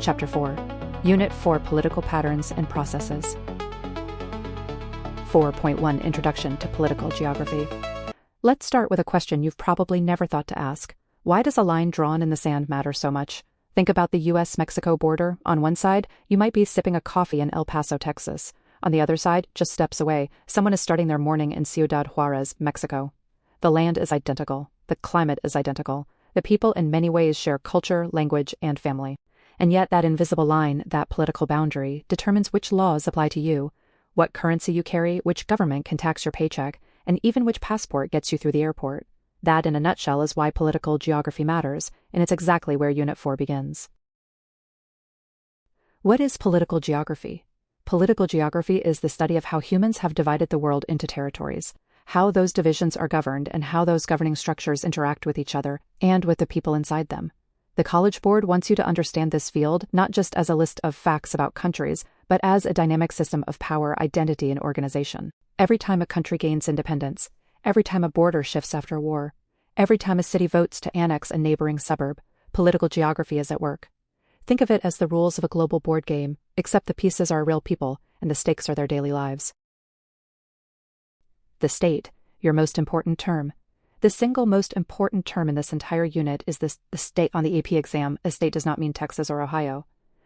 Chapter 4, Unit 4, Political Patterns and Processes. 4.1 Introduction to Political Geography. Let's start with a question you've probably never thought to ask. Why does a line drawn in the sand matter so much? Think about the US-Mexico border. On one side, you might be sipping a coffee in El Paso, Texas. On the other side, just steps away, someone is starting their morning in Ciudad Juarez, Mexico. The land is identical. The climate is identical. The people in many ways share culture, language, and family. And yet that invisible line, that political boundary, determines which laws apply to you, what currency you carry, which government can tax your paycheck, and even which passport gets you through the airport. That, in a nutshell, is why political geography matters, and it's exactly where Unit 4 begins. What is political geography? Political geography is the study of how humans have divided the world into territories, how those divisions are governed, and how those governing structures interact with each other and with the people inside them. The College Board wants you to understand this field not just as a list of facts about countries, but as a dynamic system of power, identity, and organization. Every time a country gains independence, every time a border shifts after a war, every time a city votes to annex a neighboring suburb, political geography is at work. Think of it as the rules of a global board game, except the pieces are real people and the stakes are their daily lives. The state, your most important term. The single most important term in this entire unit is the state. On the AP exam. A state does not mean Texas or Ohio.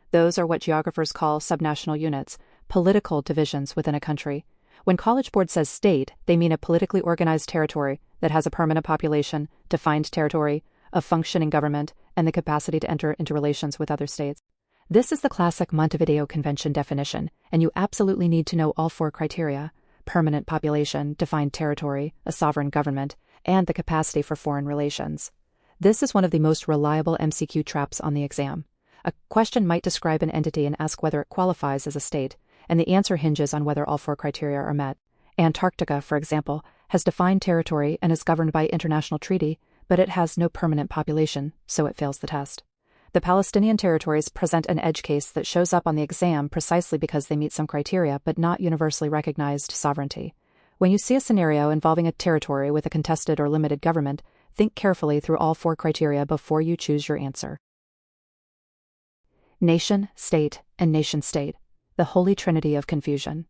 Those are what geographers call subnational units, political divisions within a country. When College Board says state, they mean a politically organized territory that has a permanent population, defined territory, a functioning government, and the capacity to enter into relations with other states. This is the classic Montevideo Convention definition, and you absolutely need to know all four criteria: permanent population, defined territory, a sovereign government, and the capacity for foreign relations. This is one of the most reliable MCQ traps on the exam. A question might describe an entity and ask whether it qualifies as a state, and the answer hinges on whether all four criteria are met. Antarctica, for example, has defined territory and is governed by international treaty, but it has no permanent population, so it fails the test. The Palestinian territories present an edge case that shows up on the exam precisely because they meet some criteria but not universally recognized sovereignty. When you see a scenario involving a territory with a contested or limited government, think carefully through all four criteria before you choose your answer. Nation, state, and nation-state, the holy trinity of confusion.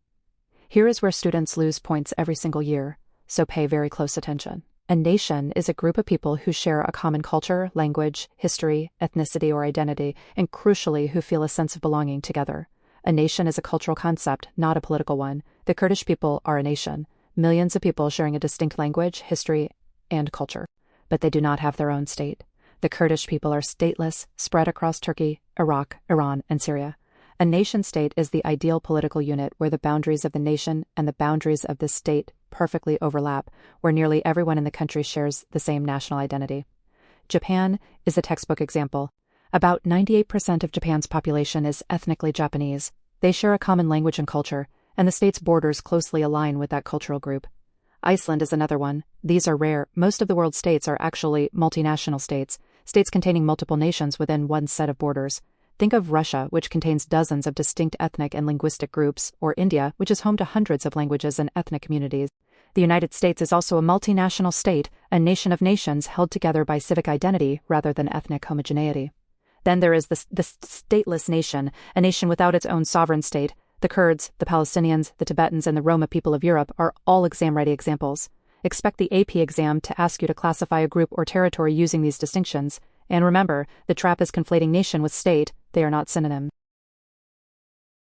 Here is where students lose points every single year, so pay very close attention. A nation is a group of people who share a common culture, language, history, ethnicity, or identity, and crucially, who feel a sense of belonging together. A nation is a cultural concept, not a political one. The Kurdish people are a nation, millions of people sharing a distinct language, history, and culture, but they do not have their own state. The Kurdish people are stateless, spread across Turkey, Iraq, Iran, and Syria. A nation-state is the ideal political unit where the boundaries of the nation and the boundaries of the state perfectly overlap, where nearly everyone in the country shares the same national identity. Japan is a textbook example. About 98% of Japan's population is ethnically Japanese. They share a common language and culture, and the state's borders closely align with that cultural group. Iceland is another one. These are rare. Most of the world's states are actually multinational states, states containing multiple nations within one set of borders. Think of Russia, which contains dozens of distinct ethnic and linguistic groups, or India, which is home to hundreds of languages and ethnic communities. The United States is also a multinational state, a nation of nations held together by civic identity rather than ethnic homogeneity. Then there is the stateless nation, a nation without its own sovereign state. The Kurds, the Palestinians, the Tibetans, and the Roma people of Europe are all exam-ready examples. Expect the AP exam to ask you to classify a group or territory using these distinctions. And remember, the trap is conflating nation with state. They are not synonyms.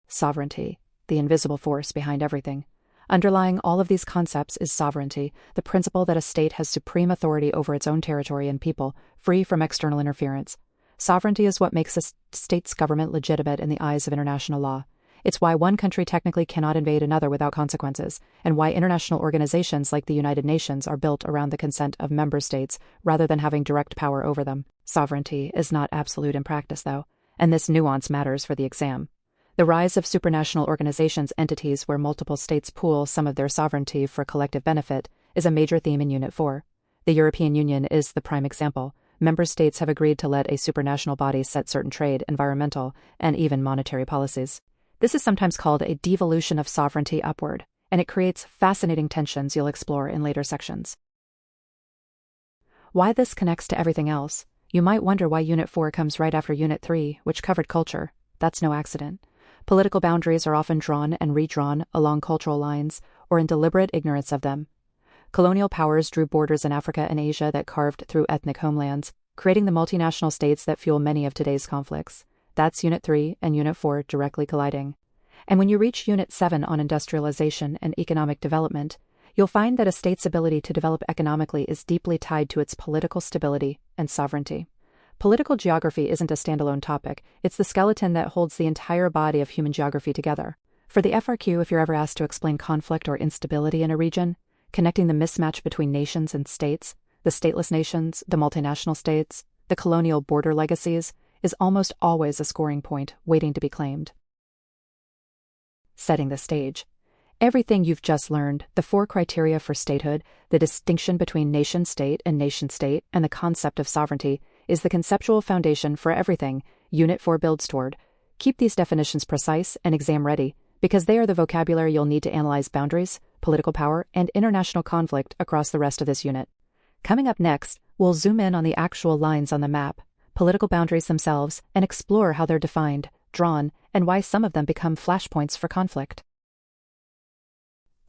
Sovereignty, the invisible force behind everything. Underlying all of these concepts is sovereignty, the principle that a state has supreme authority over its own territory and people, free from external interference. Sovereignty is what makes a state's government legitimate in the eyes of international law. It's why one country technically cannot invade another without consequences, and why international organizations like the United Nations are built around the consent of member states rather than having direct power over them. Sovereignty is not absolute in practice, though, and this nuance matters for the exam. The rise of supranational organizations, entities where multiple states pool some of their sovereignty for collective benefit, is a major theme in Unit 4. The European Union is the prime example. Member states have agreed to let a supranational body set certain trade, environmental, and even monetary policies. This is sometimes called a devolution of sovereignty upward, and it creates fascinating tensions you'll explore in later sections. Why this connects to everything else. You might wonder why Unit 4 comes right after Unit 3, which covered culture. That's no accident. Political boundaries are often drawn and redrawn along cultural lines or in deliberate ignorance of them. Colonial powers drew borders in Africa and Asia that carved through ethnic homelands, creating the multinational states that fuel many of today's conflicts. That's Unit 3 and Unit 4 directly colliding. And when you reach Unit 7 on industrialization and economic development, you'll find that a state's ability to develop economically is deeply tied to its political stability and sovereignty. Political geography isn't a standalone topic, it's the skeleton that holds the entire body of human geography together. For the FRQ, if you're ever asked to explain conflict or instability in a region, connecting the mismatch between nations and states, the stateless nations, the multinational states, the colonial border legacies, is almost always a scoring point waiting to be claimed. Setting the stage. Everything you've just learned, the 4 criteria for statehood, the distinction between nation-state and nation-state, and the concept of sovereignty, is the conceptual foundation for everything Unit 4 builds toward. Keep these definitions precise and exam-ready, because they are the vocabulary you'll need to analyze boundaries, political power, and international conflict across the rest of this unit. Coming up next, we'll zoom in on the actual lines on the map, political boundaries themselves, and explore how they're defined, drawn, and why some of them become flashpoints for conflict.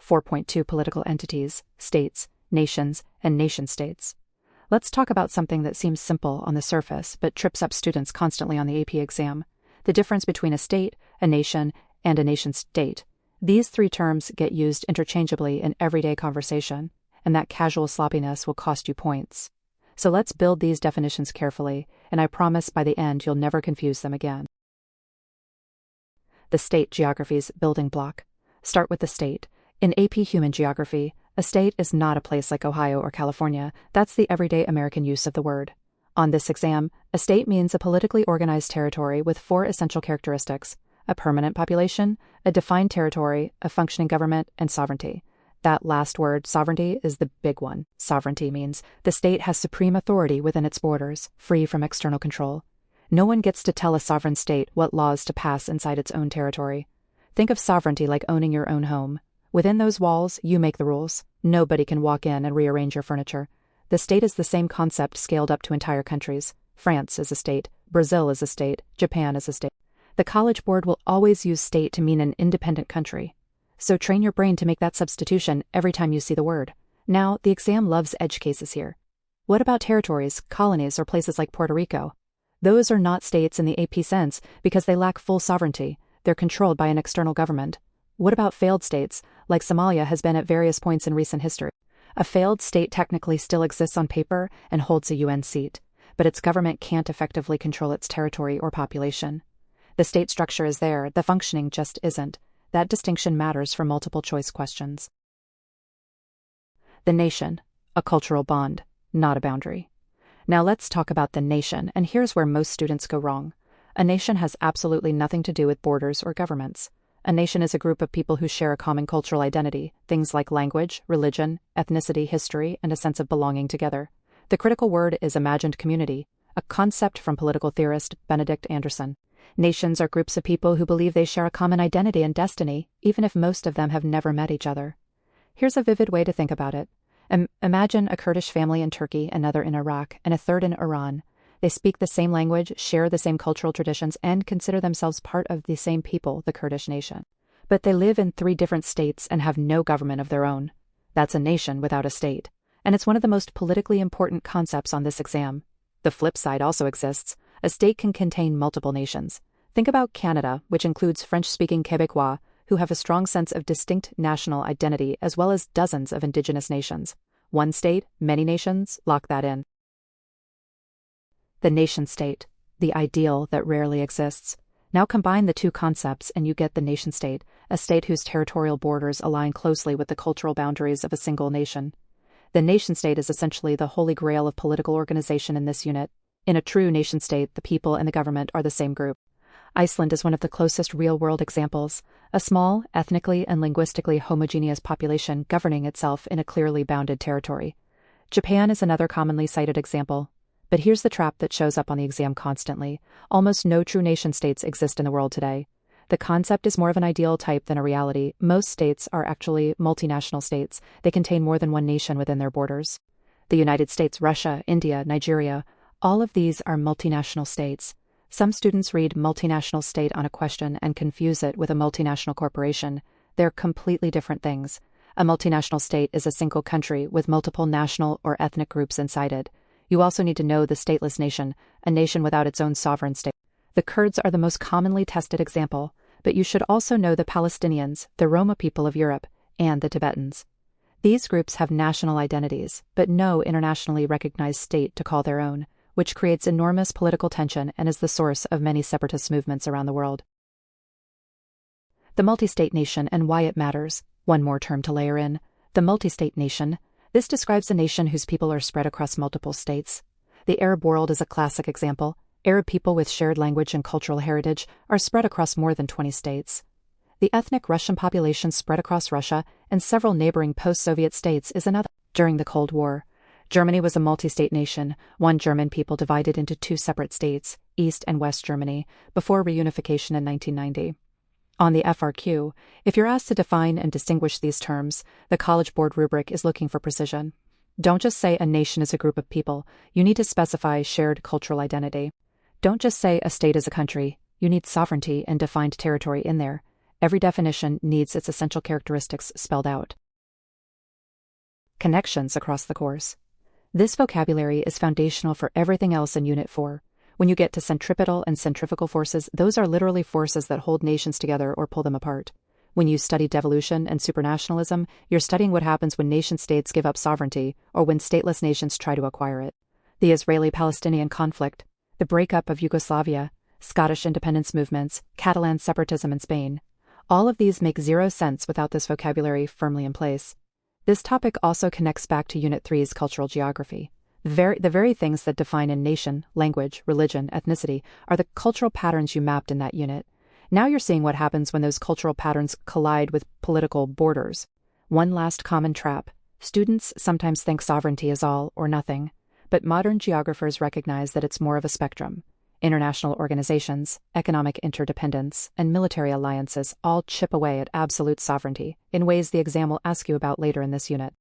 4.2 Political entities, states, nations, and nation-states. Let's talk about something that seems simple on the surface but trips up students constantly on the AP exam: the difference between a state, a nation, and a nation-state. These 3 terms get used interchangeably in everyday conversation, and that casual sloppiness will cost you points. So let's build these definitions carefully, and I promise by the end you'll never confuse them again. The state geography's building block. Start with the state. In AP Human Geography, a state is not a place like Ohio or California. That's the everyday American use of the word. On this exam, a state means a politically organized territory with 4 essential characteristics: a permanent population, a defined territory, a functioning government, and sovereignty. That last word, sovereignty, is the big one. Sovereignty means the state has supreme authority within its borders, free from external control. No one gets to tell a sovereign state what laws to pass inside its own territory. Think of sovereignty like owning your own home. Within those walls, you make the rules. Nobody can walk in and rearrange your furniture. The state is the same concept scaled up to entire countries. France is a state, Brazil is a state, Japan is a state. The College Board will always use state to mean an independent country. So train your brain to make that substitution every time you see the word. Now, the exam loves edge cases here. What about territories, colonies, or places like Puerto Rico? Those are not states in the AP sense because they lack full sovereignty. They're controlled by an external government. What about failed states, like Somalia has been at various points in recent history? A failed state technically still exists on paper and holds a UN seat, but its government can't effectively control its territory or population. The state structure is there, the functioning just isn't. That distinction matters for multiple choice questions. The nation, a cultural bond, not a boundary. Now let's talk about the nation, and here's where most students go wrong. A nation has absolutely nothing to do with borders or governments. A nation is a group of people who share a common cultural identity, things like language, religion, ethnicity, history, and a sense of belonging together. The critical word is imagined community, a concept from political theorist Benedict Anderson. Nations are groups of people who believe they share a common identity and destiny, even if most of them have never met each other. Here's a vivid way to think about it. Imagine a Kurdish family in Turkey, another in Iraq, and a third in Iran. They speak the same language, share the same cultural traditions, and consider themselves part of the same people, the Kurdish nation. But they live in 3 different states and have no government of their own. That's a nation without a state. And it's one of the most politically important concepts on this exam. The flip side also exists. A state can contain multiple nations. Think about Canada, which includes French-speaking Quebecois, who have a strong sense of distinct national identity, as well as dozens of indigenous nations. One state, many nations, lock that in. The nation-state, the ideal that rarely exists. Now combine the 2 concepts and you get the nation-state, a state whose territorial borders align closely with the cultural boundaries of a single nation. The nation-state is essentially the holy grail of political organization in this unit. In a true nation-state, the people and the government are the same group. Iceland is one of the closest real-world examples, a small, ethnically and linguistically homogeneous population governing itself in a clearly bounded territory. Japan is another commonly cited example. But here's the trap that shows up on the exam constantly. Almost no true nation-states exist in the world today. The concept is more of an ideal type than a reality. Most states are actually multinational states. They contain more than one nation within their borders. The United States, Russia, India, Nigeria, All of these are multinational states. Some students read multinational state on a question and confuse it with a multinational corporation. They're completely different things. A multinational state is a single country with multiple national or ethnic groups inside it. You also need to know the stateless nation, a nation without its own sovereign state. The Kurds are the most commonly tested example, but you should also know the Palestinians, the Roma people of Europe, and the Tibetans. These groups have national identities, but no internationally recognized state to call their own, which creates enormous political tension and is the source of many separatist movements around the world. The multi-state nation and why it matters. One more term to layer in. The multi-state nation. This describes a nation whose people are spread across multiple states. The Arab world is a classic example. Arab people with shared language and cultural heritage are spread across more than 20 states. The ethnic Russian population spread across Russia and several neighboring post-Soviet states is another. During the Cold War, Germany was a multi-state nation, one German people divided into two separate states, East and West Germany, before reunification in 1990. On the FRQ, if you're asked to define and distinguish these terms, the College Board rubric is looking for precision. Don't just say a nation is a group of people, you need to specify shared cultural identity. Don't just say a state is a country, you need sovereignty and defined territory in there. Every definition needs its essential characteristics spelled out. Connections across the course. This vocabulary is foundational for everything else in Unit 4. When you get to centripetal and centrifugal forces, those are literally forces that hold nations together or pull them apart. When you study devolution and supranationalism, you're studying what happens when nation-states give up sovereignty or when stateless nations try to acquire it. The Israeli-Palestinian conflict, the breakup of Yugoslavia, Scottish independence movements, Catalan separatism in Spain. All of these make zero sense without this vocabulary firmly in place. This topic also connects back to Unit 3's cultural geography. The very things that define a nation, language, religion, ethnicity are the cultural patterns you mapped in that unit. Now you're seeing what happens when those cultural patterns collide with political borders. One last common trap. Students sometimes think sovereignty is all or nothing, but modern geographers recognize that it's more of a spectrum. International organizations, economic interdependence, and military alliances all chip away at absolute sovereignty in ways the exam will ask you about later in this unit.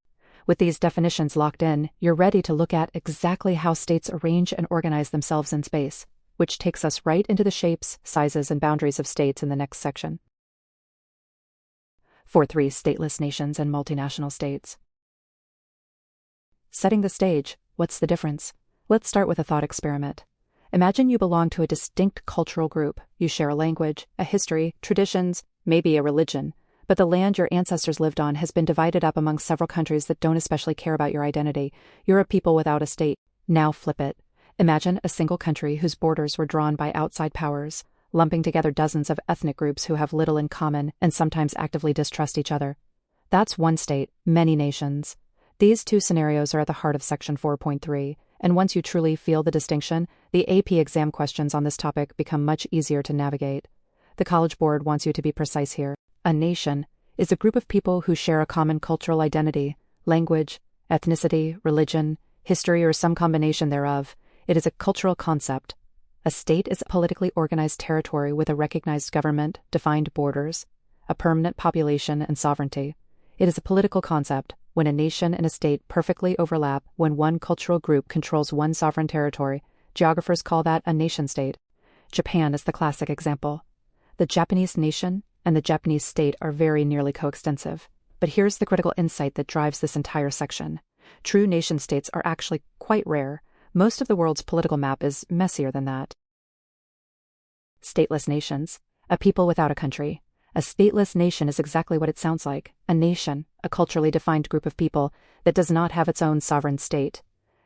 With these definitions locked in, you're ready to look at exactly how states arrange and organize themselves in space, which takes us right into the shapes, sizes, and boundaries of states in the next section. 4.3 Stateless nations and multinational states. Setting the stage, what's the difference? Let's start with a thought experiment. Imagine you belong to a distinct cultural group. You share a language, a history, traditions, maybe a religion. But the land your ancestors lived on has been divided up among several countries that don't especially care about your identity. You're a people without a state. Now flip it. Imagine a single country whose borders were drawn by outside powers, lumping together dozens of ethnic groups who have little in common and sometimes actively distrust each other. That's one state, many nations. These two scenarios are at the heart of Section 4.3, and once you truly feel the distinction, the AP exam questions on this topic become much easier to navigate. The College Board wants you to be precise here. A nation is a group of people who share a common cultural identity, language, ethnicity, religion, history, or some combination thereof. It is a cultural concept. A state is a politically organized territory with a recognized government, defined borders, a permanent population, and sovereignty. It is a political concept when a nation and a state perfectly overlap when one cultural group controls one sovereign territory. Geographers call that a nation-state. Japan is the classic example. The Japanese nation and the Japanese state are very nearly coextensive. But here's the critical insight that drives this entire section. True nation-states are actually quite rare. Most of the world's political map is messier than that. Stateless nations. A people without a country. A stateless nation is exactly what it sounds like. A nation, a culturally defined group of people that does not have its own sovereign state.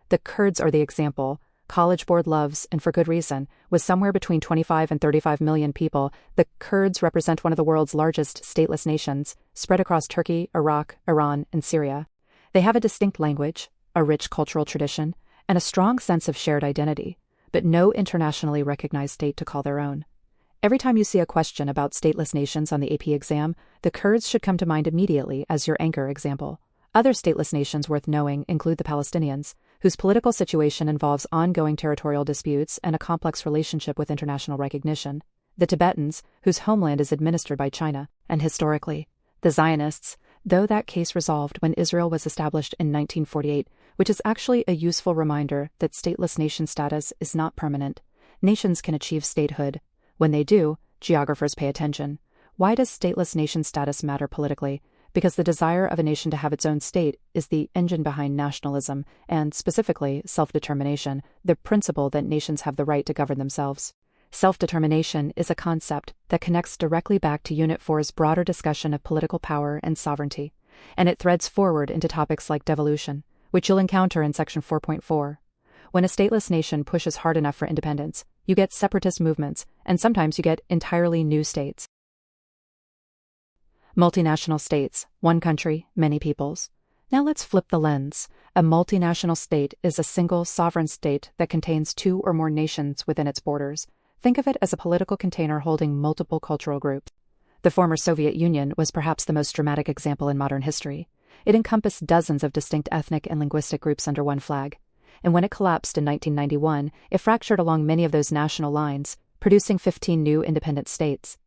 The Kurds are the example. College Board loves, and for good reason, with somewhere between 25 and 35 million people, the Kurds represent one of the world's largest stateless nations, spread across Turkey, Iraq, Iran, and Syria. They have a distinct language, a rich cultural tradition, and a strong sense of shared identity, but no internationally recognized state to call their own. Every time you see a question about stateless nations on the AP exam, the Kurds should come to mind immediately as your anchor example. Other stateless nations worth knowing include the Palestinians, whose political situation involves ongoing territorial disputes and a complex relationship with international recognition, the Tibetans, whose homeland is administered by China, and historically, the Zionists, though that case resolved when Israel was established in 1948, which is actually a useful reminder that stateless nation status is not permanent. Nations can achieve statehood. When they do, geographers pay attention. Why does stateless nation status matter politically? Because the desire of a nation to have its own state is the engine behind nationalism and, specifically, self-determination, the principle that nations have the right to govern themselves. Self-determination is a concept that connects directly back to Unit 4's broader discussion of political power and sovereignty, and it threads forward into topics like devolution, which you'll encounter in Section 4.4. When a stateless nation pushes hard enough for independence, you get separatist movements, and sometimes you get entirely new states. Multinational states, one country, many peoples. Now let's flip the lens. A multinational state is a single sovereign state that contains two or more nations within its borders. Think of it as a political container holding multiple cultural groups. The former Soviet Union was perhaps the most dramatic example in modern history. It encompassed dozens of distinct ethnic and linguistic groups under one flag. And when it collapsed in 1991, it fractured along many of those national lines, producing 15 new independent states.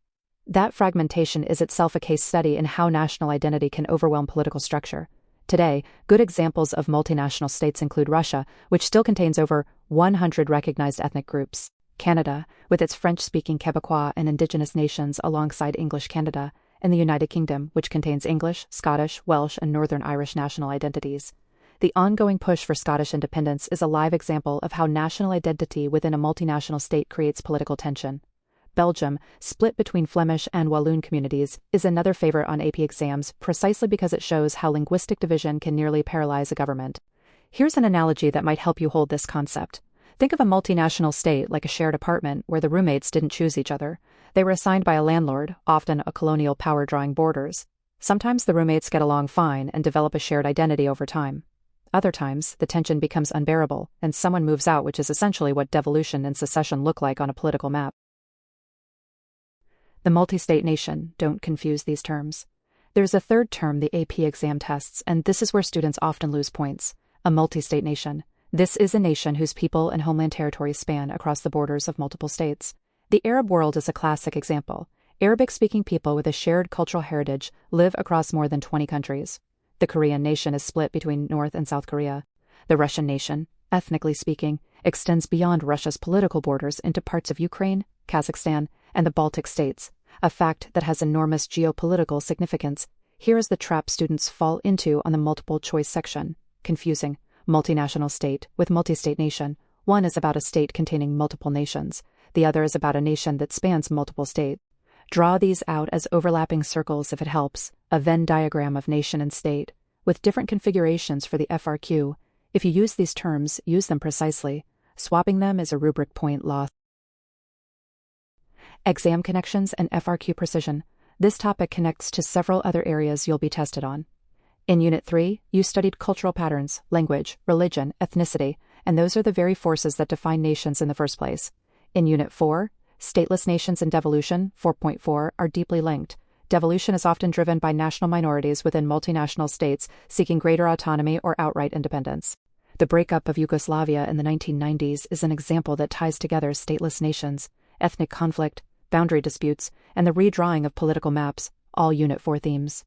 That fragmentation is itself a case study in how national identity can overwhelm political structure. Today, good examples of multinational states include Russia, which still contains over 100 recognized ethnic groups, Canada, with its French-speaking Quebecois and Indigenous nations alongside English Canada, and the United Kingdom, which contains English, Scottish, Welsh, and Northern Irish national identities. The ongoing push for Scottish independence is a live example of how national identity within a multinational state creates political tension. Belgium, split between Flemish and Walloon communities, is another favorite on AP exams precisely because it shows how linguistic division can nearly paralyze a government. Here's an analogy that might help you hold this concept. Think of a multinational state like a shared apartment where the roommates didn't choose each other. They were assigned by a landlord, often a colonial power drawing borders. Sometimes the roommates get along fine and develop a shared identity over time. Other times, the tension becomes unbearable and someone moves out, which is essentially what devolution and secession look like on a political map. The multi-state nation, don't confuse these terms. There's a third term the AP exam tests, and this is where students often lose points. A multi-state nation. This is a nation whose people and homeland territories span across the borders of multiple states. The Arab world is a classic example. Arabic-speaking people with a shared cultural heritage live across more than 20 countries. The Korean nation is split between North and South Korea. The Russian nation, ethnically speaking, extends beyond Russia's political borders into parts of Ukraine, Kazakhstan, and the Baltic states, a fact that has enormous geopolitical significance. Here is the trap students fall into on the multiple choice section. Confusing multinational state with multi-state nation. One is about a state containing multiple nations. The other is about a nation that spans multiple states. Draw these out as overlapping circles if it helps, a Venn diagram of nation and state, with different configurations for the FRQ. If you use these terms, use them precisely. Swapping them is a rubric point lost. Exam connections and FRQ precision. This topic connects to several other areas you'll be tested on. In Unit 3, you studied cultural patterns, language, religion, ethnicity, and those are the very forces that define nations in the first place. In Unit 4, stateless nations and devolution, 4.4, are deeply linked. Devolution is often driven by national minorities within multinational states seeking greater autonomy or outright independence. The breakup of Yugoslavia in the 1990s is an example that ties together stateless nations, ethnic conflict, boundary disputes, and the redrawing of political maps, all Unit 4 themes.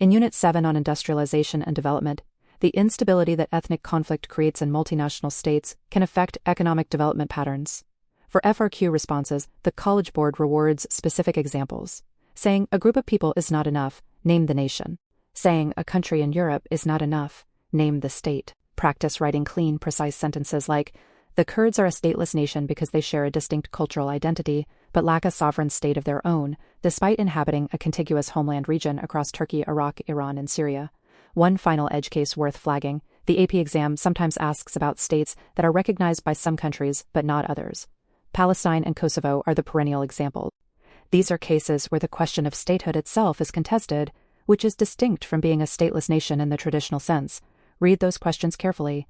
In Unit 7 on industrialization and development, the instability that ethnic conflict creates in multinational states can affect economic development patterns. For FRQ responses, the College Board rewards specific examples. Saying a group of people is not enough, name the nation. Saying a country in Europe is not enough, name the state. Practice writing clean, precise sentences like, the Kurds are a stateless nation because they share a distinct cultural identity, but lack a sovereign state of their own, despite inhabiting a contiguous homeland region across Turkey, Iraq, Iran, and Syria. One final edge case worth flagging, the AP exam sometimes asks about states that are recognized by some countries but not others. Palestine and Kosovo are the perennial examples. These are cases where the question of statehood itself is contested, which is distinct from being a stateless nation in the traditional sense. Read those questions carefully.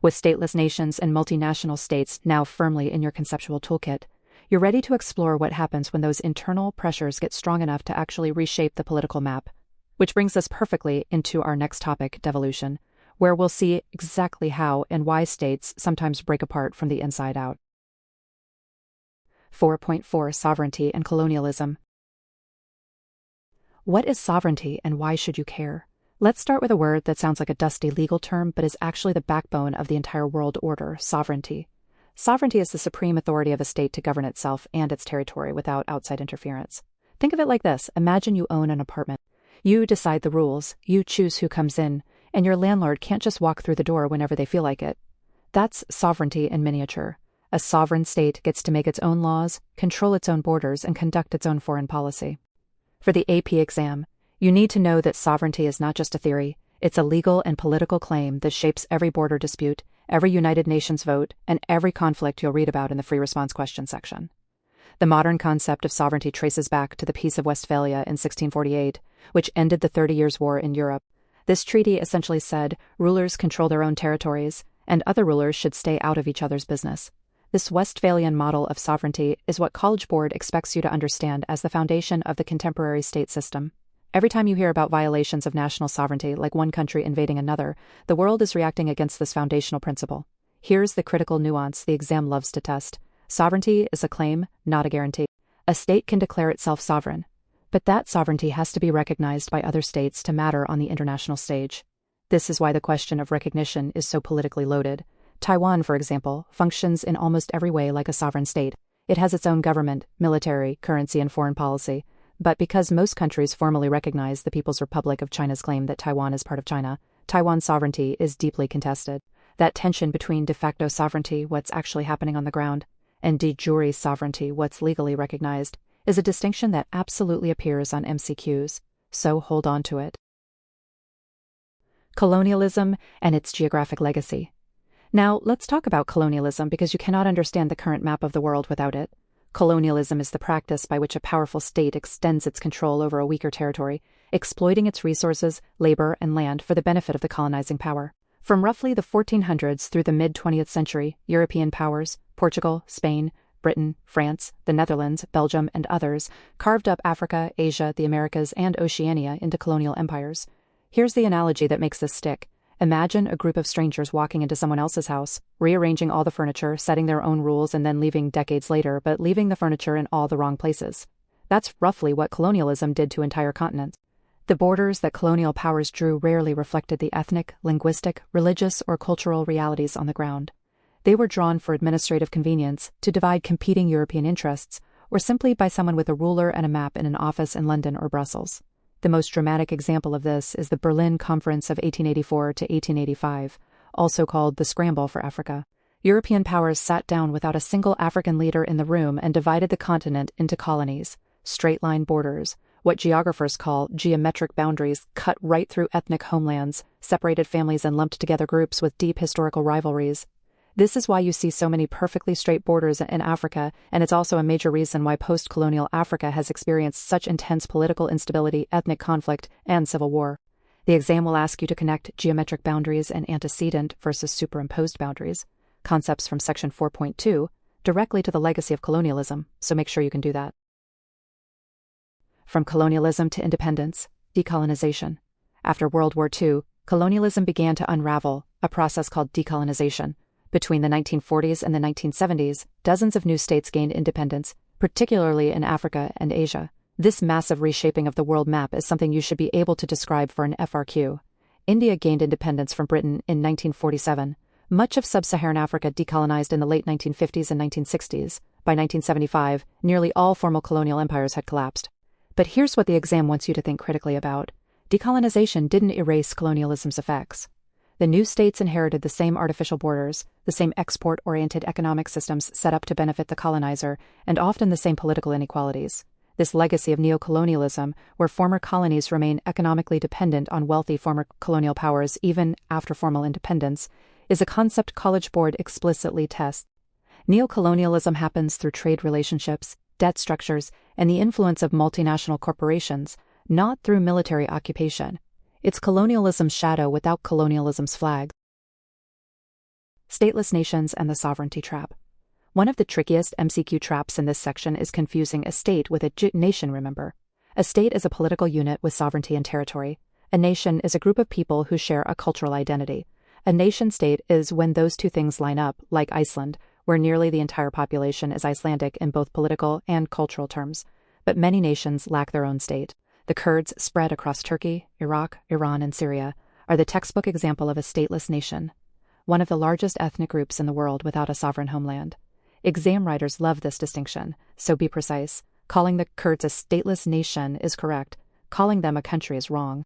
With stateless nations and multinational states now firmly in your conceptual toolkit, you're ready to explore what happens when those internal pressures get strong enough to actually reshape the political map. Which brings us perfectly into our next topic, devolution, where we'll see exactly how and why states sometimes break apart from the inside out. 4.4 Sovereignty and Colonialism. What is sovereignty and why should you care? Let's start with a word that sounds like a dusty legal term but is actually the backbone of the entire world order: sovereignty. Sovereignty is the supreme authority of a state to govern itself and its territory without outside interference. Think of it like this. Imagine you own an apartment. You decide the rules, you choose who comes in, and your landlord can't just walk through the door whenever they feel like it. That's sovereignty in miniature. A sovereign state gets to make its own laws, control its own borders, and conduct its own foreign policy. For the AP exam, you need to know that sovereignty is not just a theory, it's a legal and political claim that shapes every border dispute, every United Nations vote, and every conflict you'll read about in the free response question section. The modern concept of sovereignty traces back to the Peace of Westphalia in 1648, which ended the 30 Years' War in Europe. This treaty essentially said rulers control their own territories, and other rulers should stay out of each other's business. This Westphalian model of sovereignty is what College Board expects you to understand as the foundation of the contemporary state system. Every time you hear about violations of national sovereignty, like one country invading another, the world is reacting against this foundational principle. Here's the critical nuance the exam loves to test. Sovereignty is a claim, not a guarantee. A state can declare itself sovereign, but that sovereignty has to be recognized by other states to matter on the international stage. This is why the question of recognition is so politically loaded. Taiwan, for example, functions in almost every way like a sovereign state. It has its own government, military, currency, and foreign policy. But because most countries formally recognize the People's Republic of China's claim that Taiwan is part of China, Taiwan's sovereignty is deeply contested. That tension between de facto sovereignty, what's actually happening on the ground, and de jure sovereignty, what's legally recognized, is a distinction that absolutely appears on MCQs, so hold on to it. Colonialism and its geographic legacy. Now, let's talk about colonialism because you cannot understand the current map of the world without it. Colonialism is the practice by which a powerful state extends its control over a weaker territory, exploiting its resources, labor, and land for the benefit of the colonizing power. From roughly the 1400s through the mid-20th century, European powers, Portugal, Spain, Britain, France, the Netherlands, Belgium, and others, carved up Africa, Asia, the Americas, and Oceania into colonial empires. Here's the analogy that makes this stick. Imagine a group of strangers walking into someone else's house, rearranging all the furniture, setting their own rules, and then leaving decades later, but leaving the furniture in all the wrong places. That's roughly what colonialism did to entire continents. The borders that colonial powers drew rarely reflected the ethnic, linguistic, religious, or cultural realities on the ground. They were drawn for administrative convenience, to divide competing European interests, or simply by someone with a ruler and a map in an office in London or Brussels. The most dramatic example of this is the Berlin Conference of 1884 to 1885, also called the Scramble for Africa. European powers sat down without a single African leader in the room and divided the continent into colonies, straight-line borders, what geographers call geometric boundaries cut right through ethnic homelands, separated families and lumped together groups with deep historical rivalries. This is why you see so many perfectly straight borders in Africa, and it's also a major reason why post-colonial Africa has experienced such intense political instability, ethnic conflict, and civil war. The exam will ask you to connect geometric boundaries and antecedent versus superimposed boundaries, concepts from section 4.2, directly to the legacy of colonialism, so make sure you can do that. From colonialism to independence, decolonization. After World War II, colonialism began to unravel, a process called decolonization. Between the 1940s and the 1970s, dozens of new states gained independence, particularly in Africa and Asia. This massive reshaping of the world map is something you should be able to describe for an FRQ. India gained independence from Britain in 1947. Much of sub-Saharan Africa decolonized in the late 1950s and 1960s. By 1975, nearly all formal colonial empires had collapsed. But here's what the exam wants you to think critically about. Decolonization didn't erase colonialism's effects. The new states inherited the same artificial borders, the same export-oriented economic systems set up to benefit the colonizer, and often the same political inequalities. This legacy of neocolonialism, where former colonies remain economically dependent on wealthy former colonial powers even after formal independence, is a concept College Board explicitly tests. Neocolonialism happens through trade relationships, debt structures, and the influence of multinational corporations, not through military occupation. It's colonialism's shadow without colonialism's flag. Stateless nations and the sovereignty trap. One of the trickiest MCQ traps in this section is confusing a state with a nation, remember. A state is a political unit with sovereignty and territory. A nation is a group of people who share a cultural identity. A nation-state is when those two things line up, like Iceland, where nearly the entire population is Icelandic in both political and cultural terms. But many nations lack their own state. The Kurds, spread across Turkey, Iraq, Iran, and Syria, are the textbook example of a stateless nation, one of the largest ethnic groups in the world without a sovereign homeland. Exam writers love this distinction, so be precise. Calling the Kurds a stateless nation is correct. Calling them a country is wrong.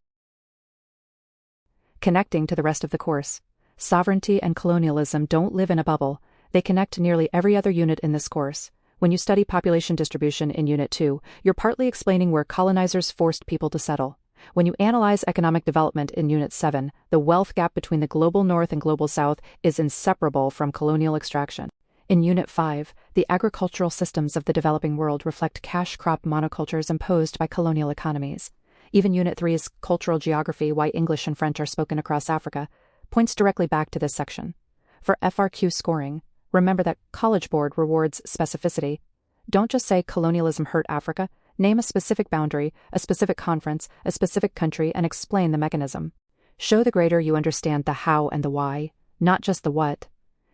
Connecting to the rest of the course. Sovereignty and colonialism don't live in a bubble. They connect to nearly every other unit in this course. When you study population distribution in Unit 2, you're partly explaining where colonizers forced people to settle. When you analyze economic development in Unit 7, the wealth gap between the global north and global south is inseparable from colonial extraction. In Unit 5, the agricultural systems of the developing world reflect cash crop monocultures imposed by colonial economies. Even Unit 3's cultural geography, why English and French are spoken across Africa, points directly back to this section. For FRQ scoring, remember that College Board rewards specificity. Don't just say colonialism hurt Africa. Name a specific boundary, a specific conference, a specific country, and explain the mechanism. Show the grader you understand the how and the why, not just the what.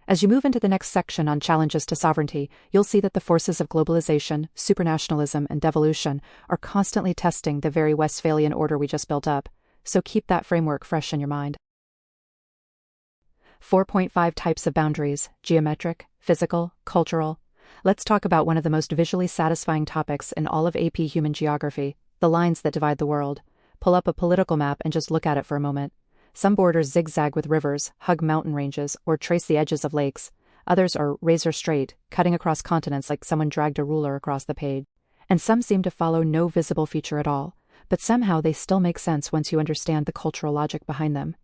As you move into the next section on challenges to sovereignty, you'll see that the forces of globalization, supranationalism, and devolution are constantly testing the very Westphalian order we just built up, so keep that framework fresh in your mind. 4.5 Types of boundaries: geometric, physical, cultural. Let's talk about one of the most visually satisfying topics in all of AP Human Geography, the lines that divide the world. Pull up a political map and just look at it for a moment. Some borders zigzag with rivers, hug mountain ranges, or trace the edges of lakes. Others are razor straight, cutting across continents like someone dragged a ruler across the page. And some seem to follow no visible feature at all, but somehow they still make sense once you understand the cultural logic behind them.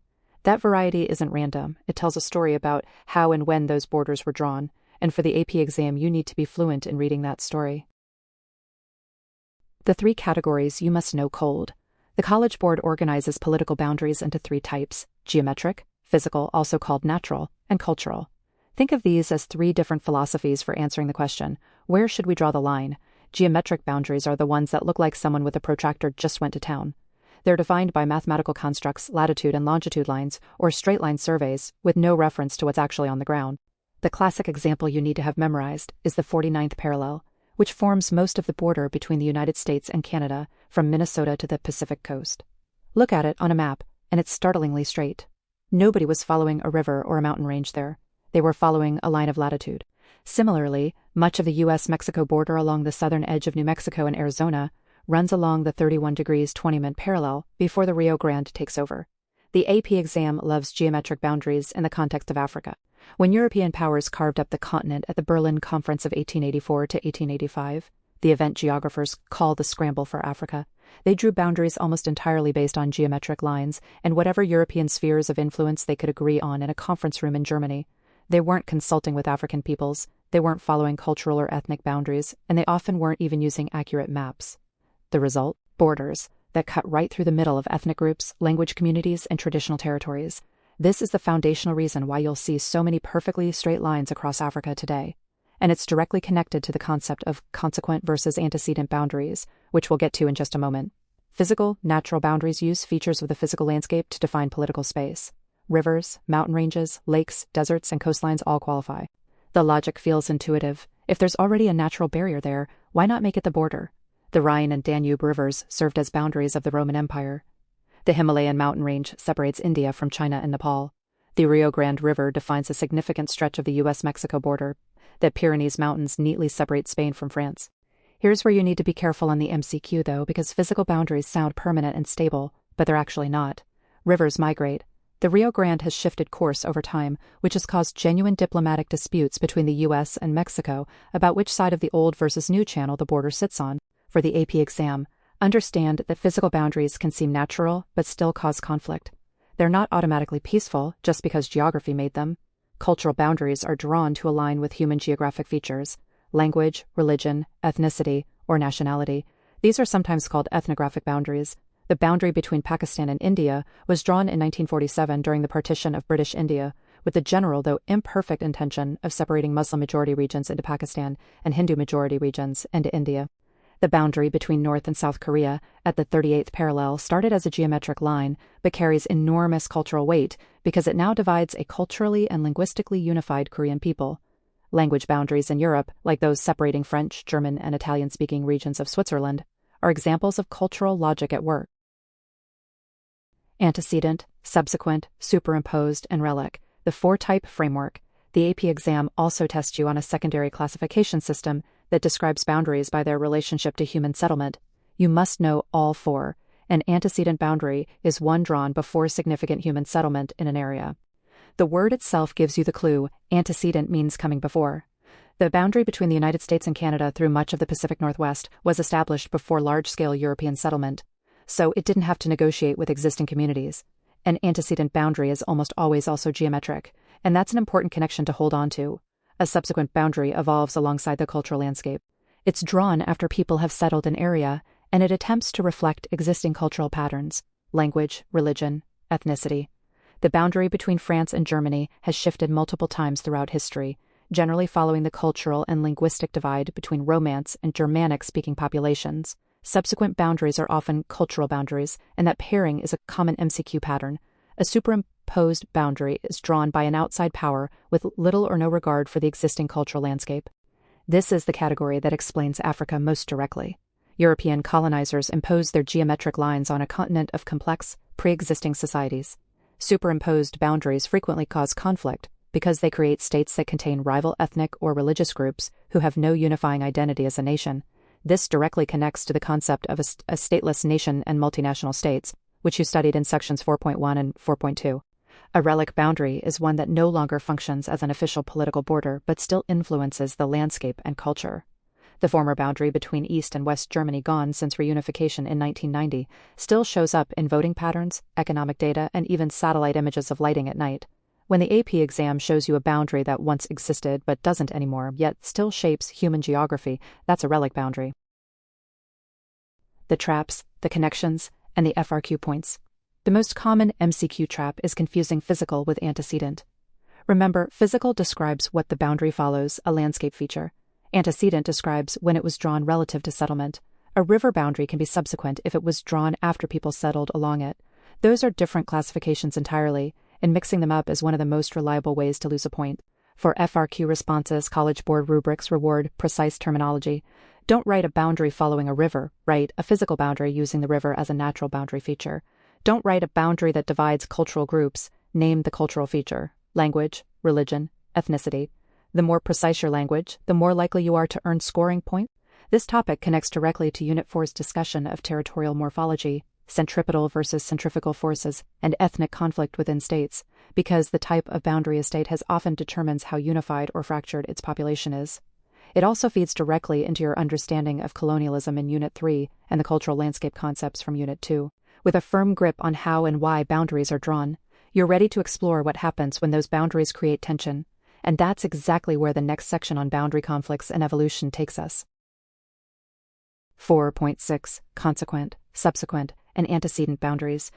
That variety isn't random. It tells a story about how and when those borders were drawn, and for the AP exam you need to be fluent in reading that story. The 3 categories you must know cold. The College Board organizes political boundaries into 3 types: geometric, physical, also called natural, and cultural. Think of these as 3 different philosophies for answering the question, where should we draw the line? Geometric boundaries are the ones that look like someone with a protractor just went to town. They're defined by mathematical constructs, latitude and longitude lines, or straight line surveys, with no reference to what's actually on the ground. The classic example you need to have memorized is the 49th parallel, which forms most of the border between the United States and Canada, from Minnesota to the Pacific coast. Look at it on a map, and it's startlingly straight. Nobody was following a river or a mountain range there. They were following a line of latitude. Similarly, much of the U.S.-Mexico border along the southern edge of New Mexico and Arizona runs along the 31 degrees 20' parallel before the Rio Grande takes over. The AP exam loves geometric boundaries in the context of Africa. When European powers carved up the continent at the Berlin Conference of 1884 to 1885, the event geographers call the Scramble for Africa, they drew boundaries almost entirely based on geometric lines and whatever European spheres of influence they could agree on in a conference room in Germany. They weren't consulting with African peoples, they weren't following cultural or ethnic boundaries, and they often weren't even using accurate maps. The result? Borders that cut right through the middle of ethnic groups, language communities, and traditional territories. This is the foundational reason why you'll see so many perfectly straight lines across Africa today. And it's directly connected to the concept of consequent versus antecedent boundaries, which we'll get to in just a moment. Physical, natural boundaries use features of the physical landscape to define political space. Rivers, mountain ranges, lakes, deserts, and coastlines all qualify. The logic feels intuitive. If there's already a natural barrier there, why not make it the border? The Rhine and Danube rivers served as boundaries of the Roman Empire. The Himalayan mountain range separates India from China and Nepal. The Rio Grande River defines a significant stretch of the U.S.-Mexico border. The Pyrenees Mountains neatly separate Spain from France. Here's where you need to be careful on the MCQ, though, because physical boundaries sound permanent and stable, but they're actually not. Rivers migrate. The Rio Grande has shifted course over time, which has caused genuine diplomatic disputes between the U.S. and Mexico about which side of the old versus new channel the border sits on. For the AP exam, understand that physical boundaries can seem natural but still cause conflict. They're not automatically peaceful just because geography made them. Cultural boundaries are drawn to align with human geographic features: language, religion, ethnicity, or nationality. These are sometimes called ethnographic boundaries. The boundary between Pakistan and India was drawn in 1947 during the partition of British India, with the general though imperfect intention of separating Muslim-majority regions into Pakistan and Hindu-majority regions into India. The boundary between North and South Korea at the 38th parallel started as a geometric line, but carries enormous cultural weight because it now divides a culturally and linguistically unified Korean people. Language boundaries in Europe, like those separating French, German, and Italian-speaking regions of Switzerland, are examples of cultural logic at work. Antecedent, subsequent, superimposed, and relic, the four-type framework. The AP exam also tests you on a secondary classification system that describes boundaries by their relationship to human settlement. You must know all four. An antecedent boundary is one drawn before significant human settlement in an area. The word itself gives you the clue. Antecedent means coming before. The boundary between the United States and Canada through much of the Pacific Northwest was established before large-scale European settlement, so it didn't have to negotiate with existing communities. An antecedent boundary is almost always also geometric, and that's an important connection to hold on to. A subsequent boundary evolves alongside the cultural landscape. It's drawn after people have settled an area, and it attempts to reflect existing cultural patterns, language, religion, ethnicity. The boundary between France and Germany has shifted multiple times throughout history, generally following the cultural and linguistic divide between Romance and Germanic-speaking populations. Subsequent boundaries are often cultural boundaries, and that pairing is a common MCQ pattern. A superimposed boundary is drawn by an outside power with little or no regard for the existing cultural landscape. This is the category that explains Africa most directly. European colonizers imposed their geometric lines on a continent of complex, pre-existing societies. Superimposed boundaries frequently cause conflict because they create states that contain rival ethnic or religious groups who have no unifying identity as a nation. This directly connects to the concept of a stateless nation and multinational states, which you studied in sections 4.1 and 4.2. A relic boundary is one that no longer functions as an official political border but still influences the landscape and culture. The former boundary between East and West Germany, gone since reunification in 1990, still shows up in voting patterns, economic data, and even satellite images of lighting at night. When the AP exam shows you a boundary that once existed but doesn't anymore, yet still shapes human geography, that's a relic boundary. The traps, the connections, and the FRQ points. The most common MCQ trap is confusing physical with antecedent. Remember, physical describes what the boundary follows, a landscape feature. Antecedent describes when it was drawn relative to settlement. A river boundary can be subsequent if it was drawn after people settled along it. Those are different classifications entirely, and mixing them up is one of the most reliable ways to lose a point. For FRQ responses, College Board rubrics reward precise terminology. Don't write a boundary following a river, write a physical boundary using the river as a natural boundary feature. Don't write a boundary that divides cultural groups, name the cultural feature, language, religion, ethnicity. The more precise your language, the more likely you are to earn scoring points. This topic connects directly to Unit 4's discussion of territorial morphology, centripetal versus centrifugal forces, and ethnic conflict within states, because the type of boundary a state has often determines how unified or fractured its population is. It also feeds directly into your understanding of colonialism in Unit 3 and the cultural landscape concepts from Unit 2. With a firm grip on how and why boundaries are drawn, you're ready to explore what happens when those boundaries create tension. And that's exactly where the next section on boundary conflicts and evolution takes us. 4.6 Consequent, Subsequent, and Antecedent Boundaries.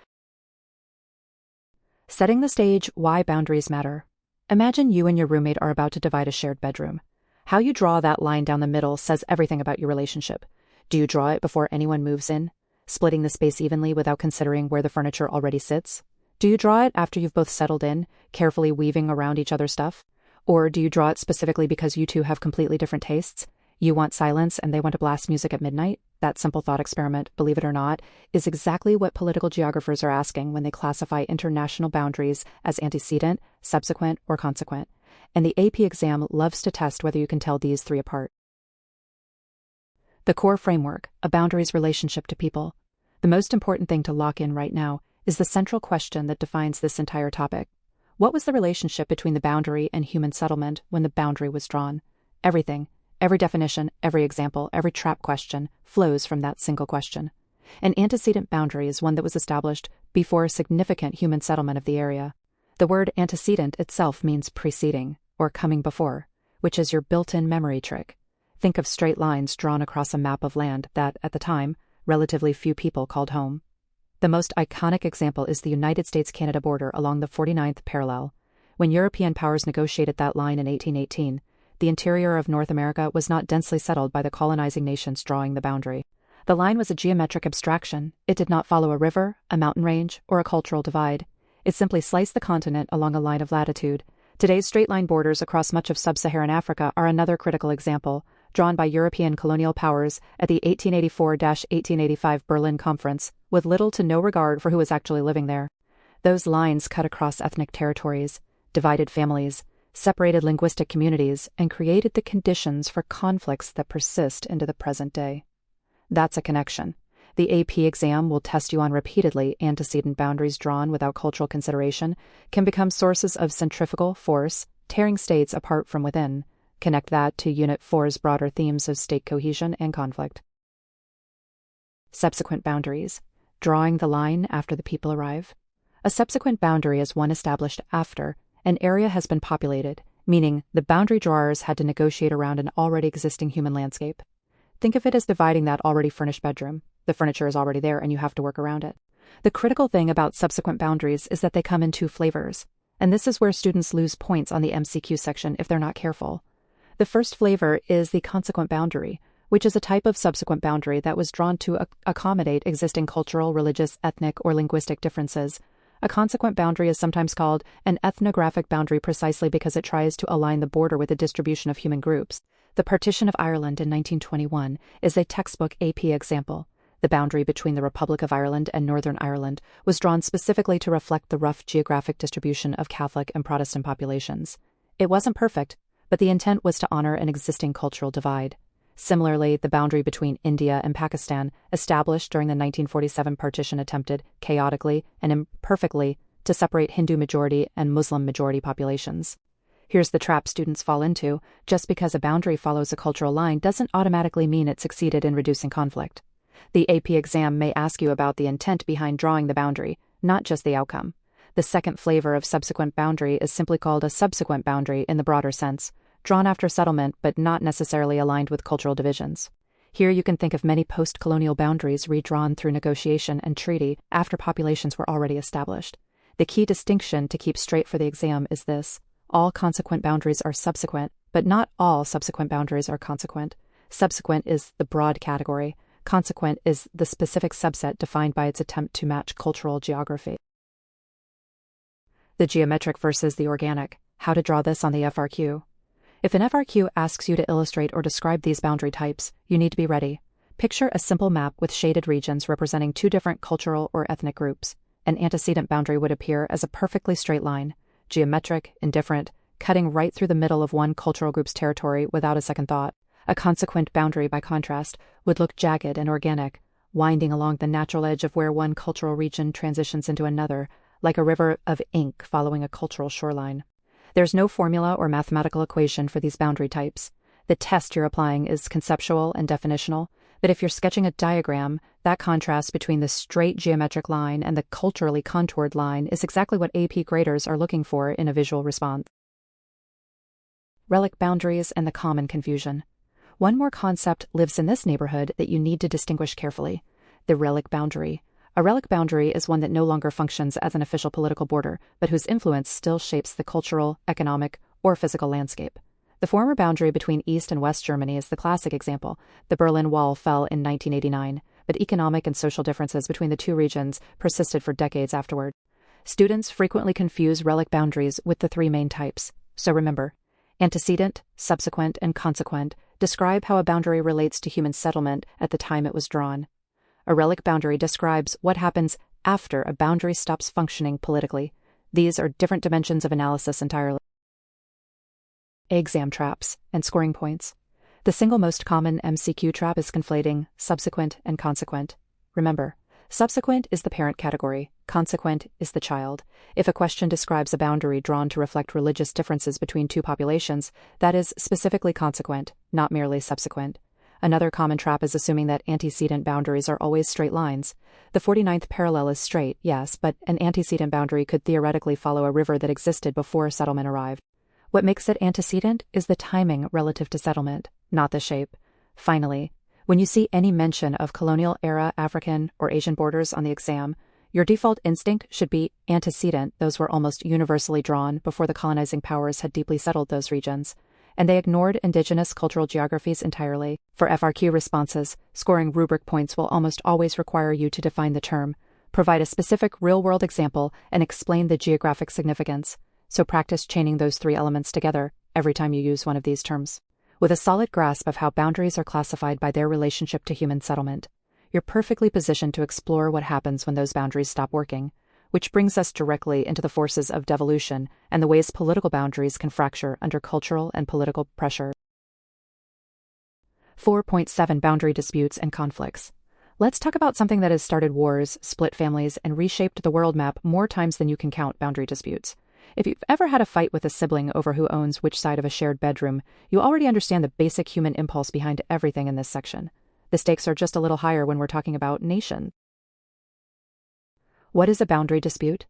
Setting the stage, why boundaries matter. Imagine you and your roommate are about to divide a shared bedroom. How you draw that line down the middle says everything about your relationship. Do you draw it before anyone moves in, splitting the space evenly without considering where the furniture already sits? Do you draw it after you've both settled in, carefully weaving around each other's stuff? Or do you draw it specifically because you two have completely different tastes? You want silence and they want to blast music at midnight? That simple thought experiment, believe it or not, is exactly what political geographers are asking when they classify international boundaries as antecedent, subsequent, or consequent. And the AP exam loves to test whether you can tell these three apart. The core framework, a boundary's relationship to people. The most important thing to lock in right now is the central question that defines this entire topic. What was the relationship between the boundary and human settlement when the boundary was drawn? Everything, every definition, every example, every trap question flows from that single question. An antecedent boundary is one that was established before significant human settlement of the area. The word antecedent itself means preceding, or coming before, which is your built-in memory trick. Think of straight lines drawn across a map of land that, at the time, relatively few people called home. The most iconic example is the United States-Canada border along the 49th parallel. When European powers negotiated that line in 1818, the interior of North America was not densely settled by the colonizing nations drawing the boundary. The line was a geometric abstraction. It did not follow a river, a mountain range, or a cultural divide. It simply sliced the continent along a line of latitude. Today's straight-line borders across much of sub-Saharan Africa are another critical example, drawn by European colonial powers at the 1884-1885 Berlin Conference, with little to no regard for who was actually living there. Those lines cut across ethnic territories, divided families, separated linguistic communities, and created the conditions for conflicts that persist into the present day. That's a connection. The AP exam will test you on repeatedly. Antecedent boundaries drawn without cultural consideration can become sources of centrifugal force, tearing states apart from within. Connect that to Unit 4's broader themes of state cohesion and conflict. Subsequent boundaries. Drawing the line after the people arrive. A subsequent boundary is one established after an area has been populated, meaning the boundary drawers had to negotiate around an already existing human landscape. Think of it as dividing that already furnished bedroom. The furniture is already there and you have to work around it. The critical thing about subsequent boundaries is that they come in two flavors, and this is where students lose points on the MCQ section if they're not careful. The first flavor is the consequent boundary, which is a type of subsequent boundary that was drawn to accommodate existing cultural, religious, ethnic, or linguistic differences. A consequent boundary is sometimes called an ethnographic boundary precisely because it tries to align the border with the distribution of human groups. The partition of Ireland in 1921 is a textbook AP example. The boundary between the Republic of Ireland and Northern Ireland was drawn specifically to reflect the rough geographic distribution of Catholic and Protestant populations. It wasn't perfect, but the intent was to honor an existing cultural divide. Similarly, the boundary between India and Pakistan, established during the 1947 partition, attempted, chaotically and imperfectly, to separate Hindu majority and Muslim majority populations. Here's the trap students fall into: just because a boundary follows a cultural line doesn't automatically mean it succeeded in reducing conflict. The AP exam may ask you about the intent behind drawing the boundary, not just the outcome. The second flavor of subsequent boundary is simply called a subsequent boundary in the broader sense, drawn after settlement but not necessarily aligned with cultural divisions. Here you can think of many post-colonial boundaries redrawn through negotiation and treaty after populations were already established. The key distinction to keep straight for the exam is this: all consequent boundaries are subsequent, but not all subsequent boundaries are consequent. Subsequent is the broad category. Consequent is the specific subset defined by its attempt to match cultural geography. The geometric versus the organic. How to draw this on the FRQ. If an FRQ asks you to illustrate or describe these boundary types, you need to be ready. Picture a simple map with shaded regions representing two different cultural or ethnic groups. An antecedent boundary would appear as a perfectly straight line, geometric, indifferent, cutting right through the middle of one cultural group's territory without a second thought. A consequent boundary, by contrast, would look jagged and organic, winding along the natural edge of where one cultural region transitions into another, like a river of ink following a cultural shoreline. There's no formula or mathematical equation for these boundary types. The test you're applying is conceptual and definitional, but if you're sketching a diagram, that contrast between the straight geometric line and the culturally contoured line is exactly what AP graders are looking for in a visual response. Relic boundaries and the common confusion. One more concept lives in this neighborhood that you need to distinguish carefully: the relic boundary. A relic boundary is one that no longer functions as an official political border, but whose influence still shapes the cultural, economic, or physical landscape. The former boundary between East and West Germany is the classic example. The Berlin Wall fell in 1989, but economic and social differences between the two regions persisted for decades afterward. Students frequently confuse relic boundaries with the three main types, so remember: antecedent, subsequent, and consequent describe how a boundary relates to human settlement at the time it was drawn. A relic boundary describes what happens after a boundary stops functioning politically. These are different dimensions of analysis entirely. Exam traps and scoring points. The single most common MCQ trap is conflating subsequent and consequent. Remember, subsequent is the parent category, consequent is the child. If a question describes a boundary drawn to reflect religious differences between two populations, that is specifically consequent, not merely subsequent. Another common trap is assuming that antecedent boundaries are always straight lines. The 49th parallel is straight, yes, but an antecedent boundary could theoretically follow a river that existed before settlement arrived. What makes it antecedent is the timing relative to settlement, not the shape. Finally, when you see any mention of colonial-era African or Asian borders on the exam, your default instinct should be antecedent. Those were almost universally drawn before the colonizing powers had deeply settled those regions, and they ignored indigenous cultural geographies entirely. For FRQ responses, scoring rubric points will almost always require you to define the term, provide a specific real-world example, and explain the geographic significance. So practice chaining those three elements together every time you use one of these terms. With a solid grasp of how boundaries are classified by their relationship to human settlement, you're perfectly positioned to explore what happens when those boundaries stop working, which brings us directly into the forces of devolution and the ways political boundaries can fracture under cultural and political pressure. 4.7 Boundary Disputes and Conflicts. Let's talk about something that has started wars, split families, and reshaped the world map more times than you can count: boundary disputes. If you've ever had a fight with a sibling over who owns which side of a shared bedroom, you already understand the basic human impulse behind everything in this section. The stakes are just a little higher when we're talking about nations. What is a boundary dispute?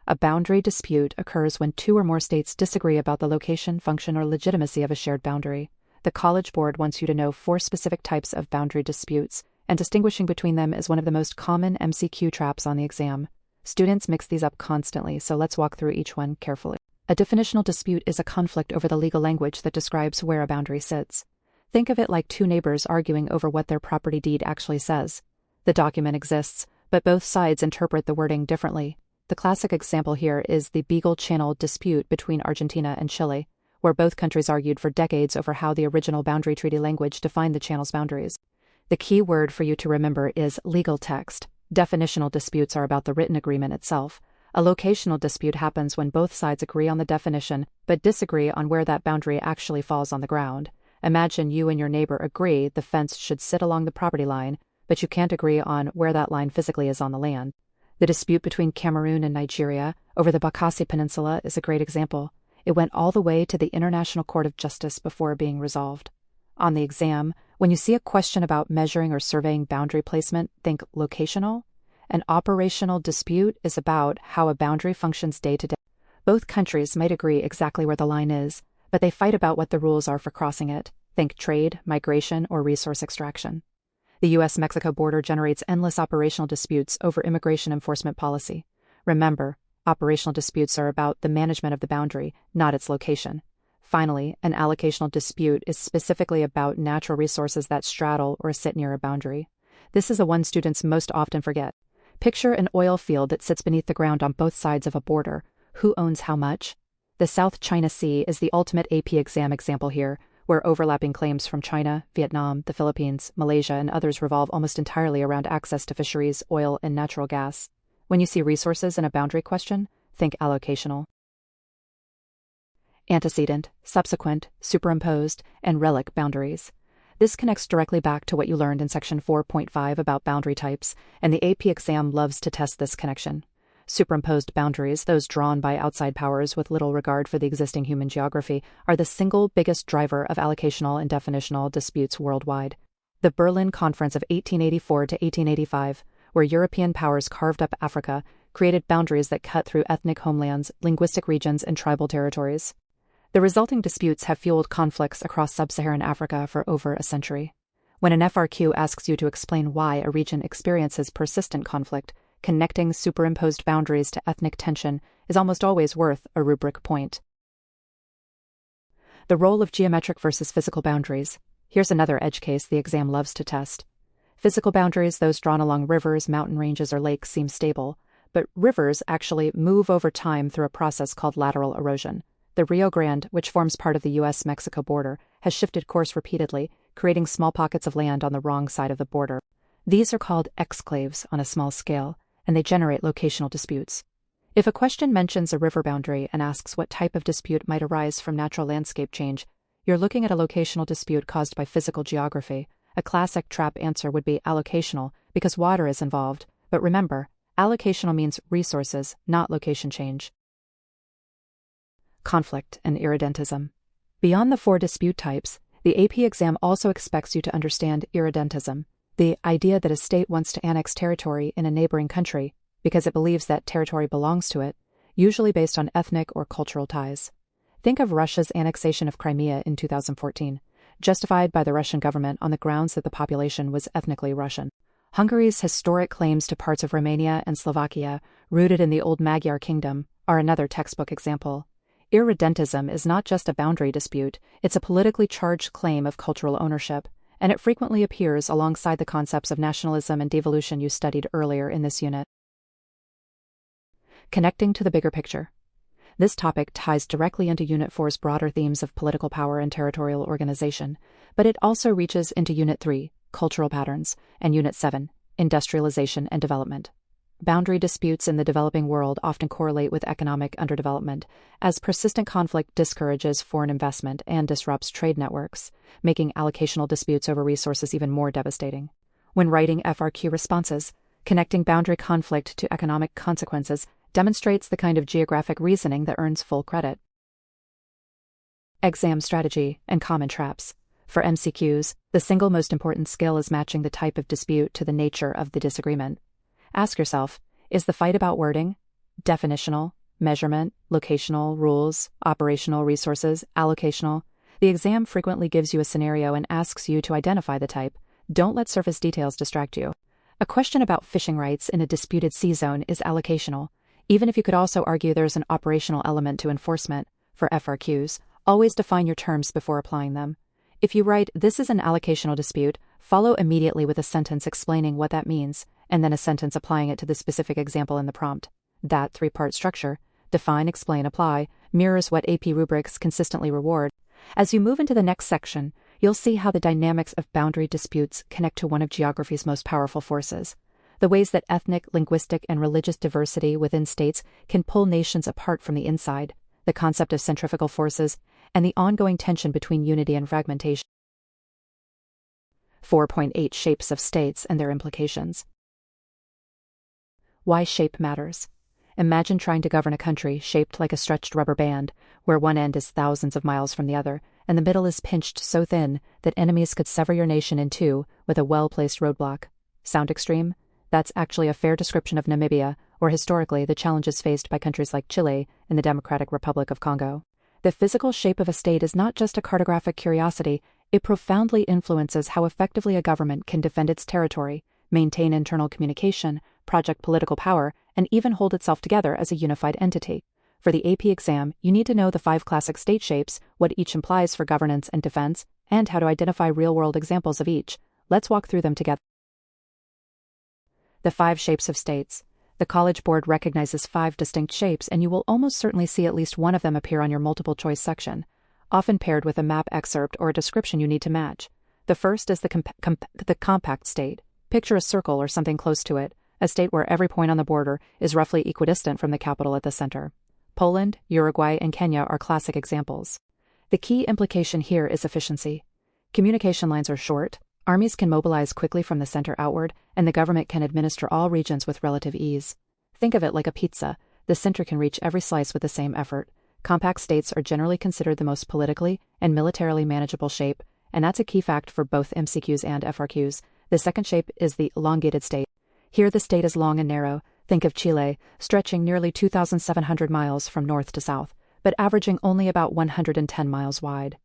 A boundary dispute occurs when two or more states disagree about the location, function, or legitimacy of a shared boundary. The College Board wants you to know 4 specific types of boundary disputes, and distinguishing between them is one of the most common MCQ traps on the exam. Students mix these up constantly, so let's walk through each one carefully. A definitional dispute is a conflict over the legal language that describes where a boundary sits. Think of it like two neighbors arguing over what their property deed actually says. The document exists, but both sides interpret the wording differently. The classic example here is the Beagle Channel dispute between Argentina and Chile, where both countries argued for decades over how the original boundary treaty language defined the channel's boundaries. The key word for you to remember is legal text. Definitional disputes are about the written agreement itself. A locational dispute happens when both sides agree on the definition but disagree on where that boundary actually falls on the ground. Imagine you and your neighbor agree the fence should sit along the property line, but you can't agree on where that line physically is on the land. The dispute between Cameroon and Nigeria over the Bakassi Peninsula is a great example. It went all the way to the International Court of Justice before being resolved. On the exam, when you see a question about measuring or surveying boundary placement, think locational. An operational dispute is about how a boundary functions day to day. Both countries might agree exactly where the line is, but they fight about what the rules are for crossing it. Think trade, migration, or resource extraction. The U.S.-Mexico border generates endless operational disputes over immigration enforcement policy. Remember, operational disputes are about the management of the boundary, not its location. Finally, an allocational dispute is specifically about natural resources that straddle or sit near a boundary. This is the one students most often forget. Picture an oil field that sits beneath the ground on both sides of a border. Who owns how much? The South China Sea is the ultimate AP exam example here, where overlapping claims from China, Vietnam, the Philippines, Malaysia, and others revolve almost entirely around access to fisheries, oil, and natural gas. When you see resources in a boundary question, think allocational. Antecedent, subsequent, superimposed, and relic boundaries. This connects directly back to what you learned in section 4.5 about boundary types, and the AP exam loves to test this connection. Superimposed boundaries, those drawn by outside powers with little regard for the existing human geography, are the single biggest driver of allocational and definitional disputes worldwide. The Berlin Conference of 1884 to 1885, where European powers carved up Africa, created boundaries that cut through ethnic homelands, linguistic regions, and tribal territories. The resulting disputes have fueled conflicts across sub-Saharan Africa for over a century. When an FRQ asks you to explain why a region experiences persistent conflict, connecting superimposed boundaries to ethnic tension is almost always worth a rubric point. The role of geometric versus physical boundaries. Here's another edge case the exam loves to test. Physical boundaries, those drawn along rivers, mountain ranges, or lakes, seem stable, but rivers actually move over time through a process called lateral erosion. The Rio Grande, which forms part of the U.S.-Mexico border, has shifted course repeatedly, creating small pockets of land on the wrong side of the border. These are called exclaves on a small scale, and they generate locational disputes. If a question mentions a river boundary and asks what type of dispute might arise from natural landscape change, you're looking at a locational dispute caused by physical geography. A classic trap answer would be allocational, because water is involved. But remember, allocational means resources, not location change. Conflict and irredentism. Beyond the 4 dispute types, the AP exam also expects you to understand irredentism, the idea that a state wants to annex territory in a neighboring country because it believes that territory belongs to it, usually based on ethnic or cultural ties. Think of Russia's annexation of Crimea in 2014, justified by the Russian government on the grounds that the population was ethnically Russian. Hungary's historic claims to parts of Romania and Slovakia, rooted in the old Magyar kingdom, are another textbook example. Irredentism is not just a boundary dispute, it's a politically charged claim of cultural ownership, and it frequently appears alongside the concepts of nationalism and devolution you studied earlier in this unit. Connecting to the bigger picture. This topic ties directly into Unit 4's broader themes of political power and territorial organization, but it also reaches into Unit 3, cultural patterns, and Unit 7, industrialization and development. Boundary disputes in the developing world often correlate with economic underdevelopment, as persistent conflict discourages foreign investment and disrupts trade networks, making allocational disputes over resources even more devastating. When writing FRQ responses, connecting boundary conflict to economic consequences demonstrates the kind of geographic reasoning that earns full credit. Exam strategy and common traps. For MCQs, the single most important skill is matching the type of dispute to the nature of the disagreement. Ask yourself, is the fight about wording, definitional, measurement, locational, rules, operational, resources, allocational? The exam frequently gives you a scenario and asks you to identify the type. Don't let surface details distract you. A question about fishing rights in a disputed sea zone is allocational, even if you could also argue there's an operational element to enforcement. For FRQs, always define your terms before applying them. If you write, "This is an allocational dispute," follow immediately with a sentence explaining what that means, and then a sentence applying it to the specific example in the prompt. That three-part structure, define, explain, apply, mirrors what AP rubrics consistently reward. As you move into the next section, you'll see how the dynamics of boundary disputes connect to one of geography's most powerful forces: the ways that ethnic, linguistic, and religious diversity within states can pull nations apart from the inside, the concept of centrifugal forces, and the ongoing tension between unity and fragmentation. 4.8 Shapes of states and their implications. Why shape matters. Imagine trying to govern a country shaped like a stretched rubber band, where one end is thousands of miles from the other, and the middle is pinched so thin that enemies could sever your nation in two with a well-placed roadblock. Sound extreme? That's actually a fair description of Namibia, or historically the challenges faced by countries like Chile and the Democratic Republic of Congo. The physical shape of a state is not just a cartographic curiosity, it profoundly influences how effectively a government can defend its territory, maintain internal communication, project political power, and even hold itself together as a unified entity. For the AP exam, you need to know the 5 classic state shapes, what each implies for governance and defense, and how to identify real-world examples of each. Let's walk through them together. The 5 shapes of states. The College Board recognizes 5 distinct shapes, and you will almost certainly see at least one of them appear on your multiple-choice section, often paired with a map excerpt or a description you need to match. The first is the compact state. Picture a circle or something close to it, a state where every point on the border is roughly equidistant from the capital at the center. Poland, Uruguay, and Kenya are classic examples. The key implication here is efficiency. Communication lines are short, armies can mobilize quickly from the center outward, and the government can administer all regions with relative ease. Think of it like a pizza. The center can reach every slice with the same effort. Compact states are generally considered the most politically and militarily manageable shape, and that's a key fact for both MCQs and FRQs. The second shape is the elongated state. Here the state is long and narrow. Think of Chile, stretching nearly 2,700 miles from north to south, but averaging only about 110 miles wide.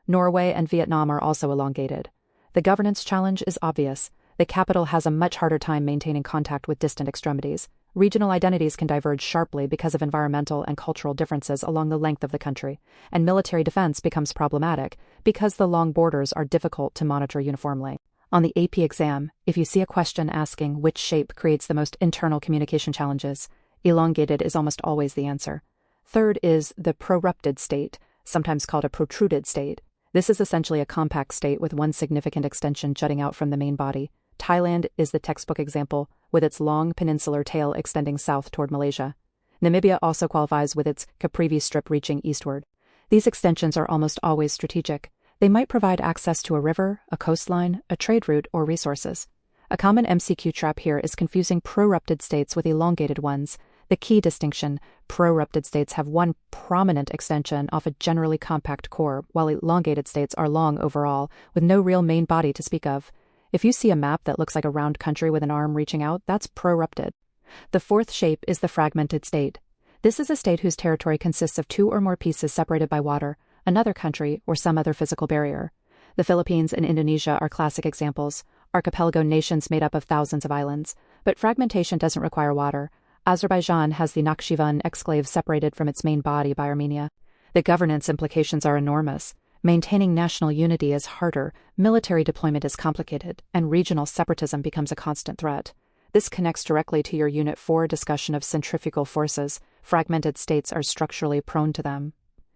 Norway and Vietnam are also elongated. The governance challenge is obvious. The capital has a much harder time maintaining contact with distant extremities. Regional identities can diverge sharply because of environmental and cultural differences along the length of the country, and military defense becomes problematic because the long borders are difficult to monitor uniformly. On the AP exam, if you see a question asking which shape creates the most internal communication challenges, elongated is almost always the answer. Third is the prorupted state, sometimes called a protruded state. This is essentially a compact state with one significant extension jutting out from the main body. Thailand is the textbook example, with its long peninsular tail extending south toward Malaysia. Namibia also qualifies with its Caprivi Strip reaching eastward. These extensions are almost always strategic. They might provide access to a river, a coastline, a trade route, or resources. A common MCQ trap here is confusing prorupted states with elongated ones. The key distinction: prorupted states have one prominent extension off a generally compact core, while elongated states are long overall, with no real main body to speak of. If you see a map that looks like a round country with an arm reaching out, that's prorupted. The fourth shape is the fragmented state. This is a state whose territory consists of 2 or more pieces separated by water, another country, or some other physical barrier. The Philippines and Indonesia are classic examples, archipelago nations made up of thousands of islands. But fragmentation doesn't require water. Azerbaijan has the Nakhchivan exclave separated from its main body by Armenia. The governance implications are enormous. Maintaining national unity is harder, military deployment is complicated, and regional separatism becomes a constant threat. This connects directly to your Unit 4 discussion of centrifugal forces, Fragmented states are structurally prone to them.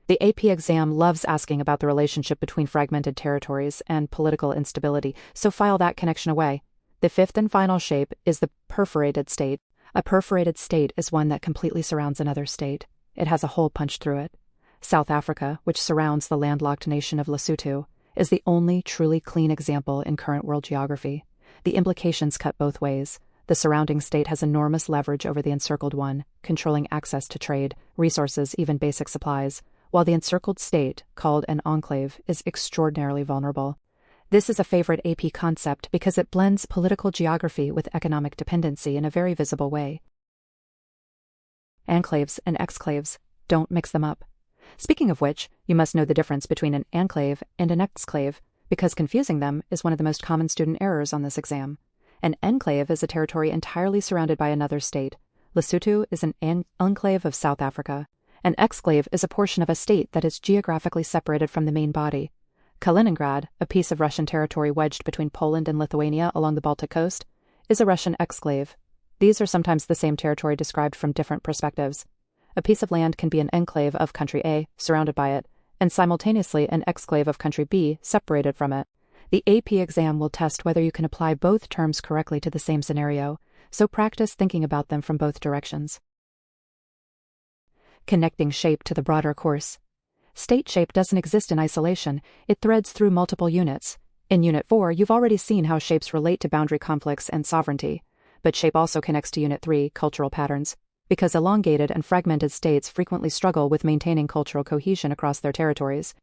The AP exam loves asking about the relationship between fragmented territories and political instability, so file that connection away. The fifth and final shape is the perforated state. A perforated state is one that completely surrounds another state. It has a hole punched through it. South Africa, which surrounds the landlocked nation of Lesotho, is the only truly clean example in current world geography. The implications cut both ways. The surrounding state has enormous leverage over the encircled one, controlling access to trade, resources, even basic supplies, while the encircled state, called an enclave, is extraordinarily vulnerable. This is a favorite AP concept because it blends political geography with economic dependency in a very visible way. Enclaves and exclaves, don't mix them up. Speaking of which, you must know the difference between an enclave and an exclave, because confusing them is one of the most common student errors on this exam. An enclave is a territory entirely surrounded by another state. Lesotho is an enclave of South Africa. An exclave is a portion of a state that is geographically separated from the main body. Kaliningrad, a piece of Russian territory wedged between Poland and Lithuania along the Baltic coast, is a Russian exclave. These are sometimes the same territory described from different perspectives. A piece of land can be an enclave of country A, surrounded by it, and simultaneously an exclave of country B, separated from it. The AP exam will test whether you can apply both terms correctly to the same scenario, so practice thinking about them from both directions. Connecting shape to the broader course. State shape doesn't exist in isolation, it threads through multiple units. In Unit 4, you've already seen how shapes relate to boundary conflicts and sovereignty, but shape also connects to Unit 3, cultural patterns, because elongated and fragmented states frequently struggle with maintaining cultural cohesion across their territories.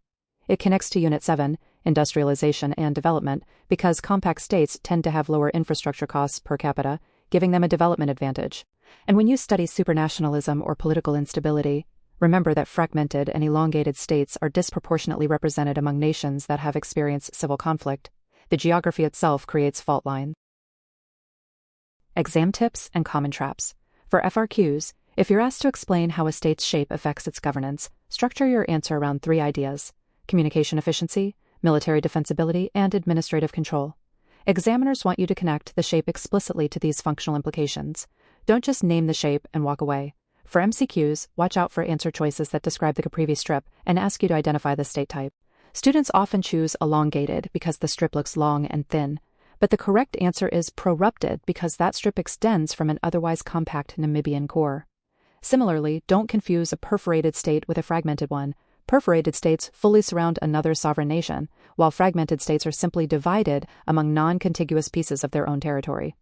It connects to Unit 7, industrialization and development, because compact states tend to have lower infrastructure costs per capita, giving them a development advantage. And when you study supranationalism or political instability, remember that fragmented and elongated states are disproportionately represented among nations that have experienced civil conflict. The geography itself creates fault lines. Exam tips and common traps. For FRQs, if you're asked to explain how a state's shape affects its governance, structure your answer around 3 ideas: communication efficiency, military defensibility, and administrative control. Examiners want you to connect the shape explicitly to these functional implications. Don't just name the shape and walk away. For MCQs, watch out for answer choices that describe the Caprivi strip and ask you to identify the state type. Students often choose elongated because the strip looks long and thin, but the correct answer is prorupted because that strip extends from an otherwise compact Namibian core. Similarly, don't confuse a perforated state with a fragmented one. Perforated states fully surround another sovereign nation, while fragmented states are simply divided among non-contiguous pieces of their own territory.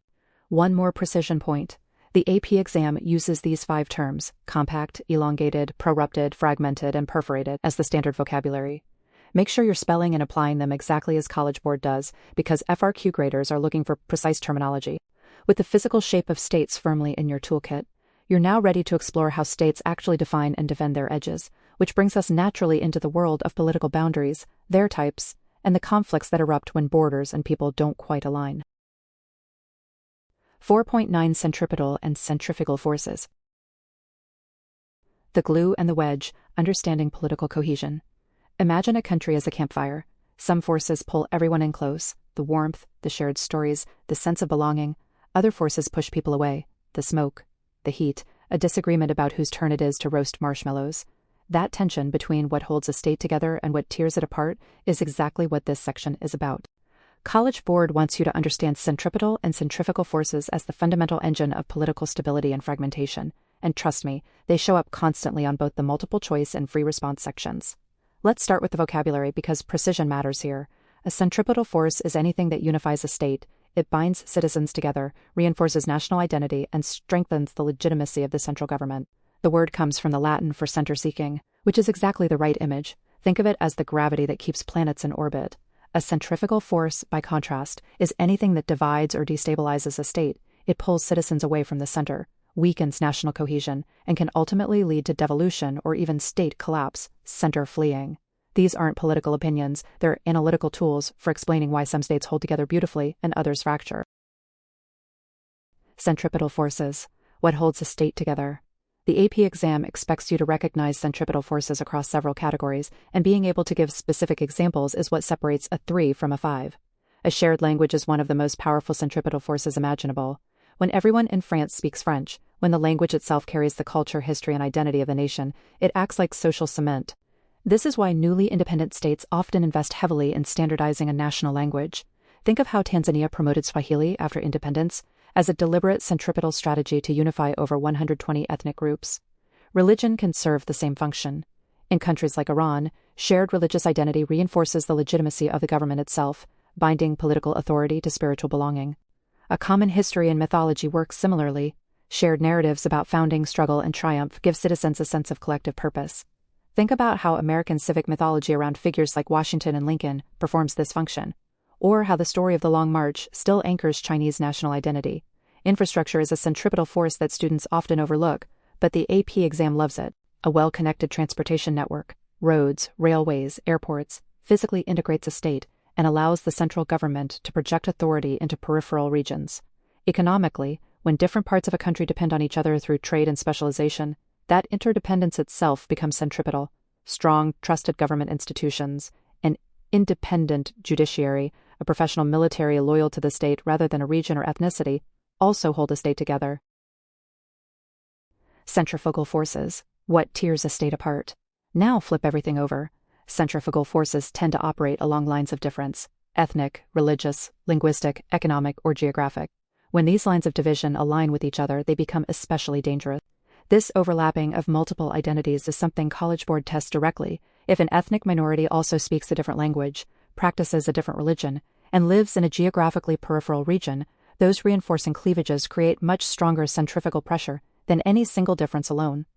One more precision point. The AP exam uses these 5 terms, compact, elongated, prorupted, fragmented, and perforated, as the standard vocabulary. Make sure you're spelling and applying them exactly as College Board does, because FRQ graders are looking for precise terminology. With the physical shape of states firmly in your toolkit, you're now ready to explore how states actually define and defend their edges, which brings us naturally into the world of political boundaries, their types, and the conflicts that erupt when borders and people don't quite align. 4.9 Centripetal and centrifugal forces. The glue and the wedge, understanding political cohesion. Imagine a country as a campfire. Some forces pull everyone in close, the warmth, the shared stories, the sense of belonging. Other forces push people away, the smoke, the heat, a disagreement about whose turn it is to roast marshmallows. That tension between what holds a state together and what tears it apart is exactly what this section is about. College Board wants you to understand centripetal and centrifugal forces as the fundamental engine of political stability and fragmentation, and trust me, they show up constantly on both the multiple choice and free response sections. Let's start with the vocabulary because precision matters here. A centripetal force is anything that unifies a state. It binds citizens together, reinforces national identity, and strengthens the legitimacy of the central government. The word comes from the Latin for center-seeking, which is exactly the right image. Think of it as the gravity that keeps planets in orbit. A centrifugal force, by contrast, is anything that divides or destabilizes a state. It pulls citizens away from the center, weakens national cohesion, and can ultimately lead to devolution or even state collapse, center fleeing. These aren't political opinions, they're analytical tools for explaining why some states hold together beautifully and others fracture. Centripetal forces. What holds a state together? The AP exam expects you to recognize centripetal forces across several categories, and being able to give specific examples is what separates a 3 from a 5. A shared language is one of the most powerful centripetal forces imaginable. When everyone in France speaks French, When the language itself carries the culture, history, and identity of the nation, it acts like social cement. This is why newly independent states often invest heavily in standardizing a national language. Think of how Tanzania promoted Swahili after independence as a deliberate centripetal strategy to unify over 120 ethnic groups. Religion can serve the same function. In countries like Iran, shared religious identity reinforces the legitimacy of the government itself, binding political authority to spiritual belonging. A common history and mythology work similarly. Shared narratives about founding, struggle, and triumph give citizens a sense of collective purpose. Think about how American civic mythology around figures like Washington and Lincoln performs this function, or how the story of the Long March still anchors Chinese national identity. Infrastructure is a centripetal force that students often overlook, but the AP exam loves it. A well-connected transportation network, roads, railways, airports, physically integrates a state and allows the central government to project authority into peripheral regions. Economically, when different parts of a country depend on each other through trade and specialization, that interdependence itself becomes centripetal. Strong, trusted government institutions, an independent judiciary, a professional military loyal to the state rather than a region or ethnicity, also hold a state together. Centrifugal forces. What tears a state apart? Now flip everything over. Centrifugal forces tend to operate along lines of difference: ethnic, religious, linguistic, economic, or geographic. When these lines of division align with each other, they become especially dangerous. This overlapping of multiple identities is something College Board tests directly. If an ethnic minority also speaks a different language, practices a different religion, and lives in a geographically peripheral region, those reinforcing cleavages create much stronger centrifugal pressure than any single difference alone.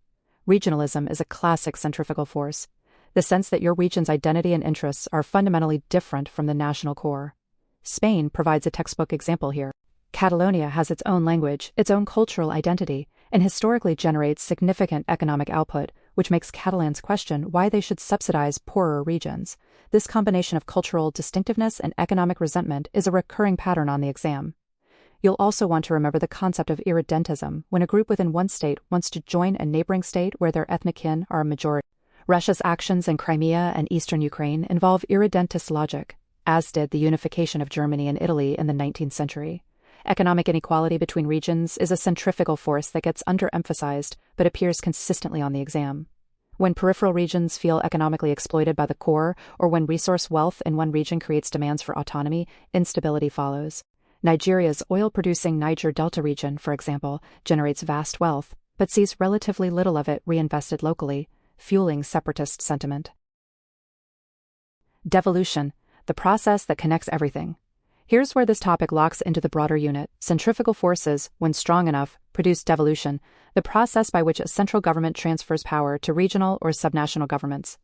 Regionalism is a classic centrifugal force, the sense that your region's identity and interests are fundamentally different from the national core. Spain provides a textbook example here. Catalonia has its own language, its own cultural identity, and historically generates significant economic output, which makes Catalans question why they should subsidize poorer regions. This combination of cultural distinctiveness and economic resentment is a recurring pattern on the exam. You'll also want to remember the concept of irredentism when a group within one state wants to join a neighboring state where their ethnic kin are a majority. Russia's actions in Crimea and eastern Ukraine involve irredentist logic, as did the unification of Germany and Italy in the 19th century. Economic inequality between regions is a centrifugal force that gets underemphasized but appears consistently on the exam. When peripheral regions feel economically exploited by the core, or when resource wealth in one region creates demands for autonomy, instability follows. Nigeria's oil-producing Niger Delta region, for example, generates vast wealth, but sees relatively little of it reinvested locally, fueling separatist sentiment. Devolution, the process that connects everything. Here's where this topic locks into the broader unit. Centrifugal forces, when strong enough, produce devolution, the process by which a central government transfers power to regional or subnational governments.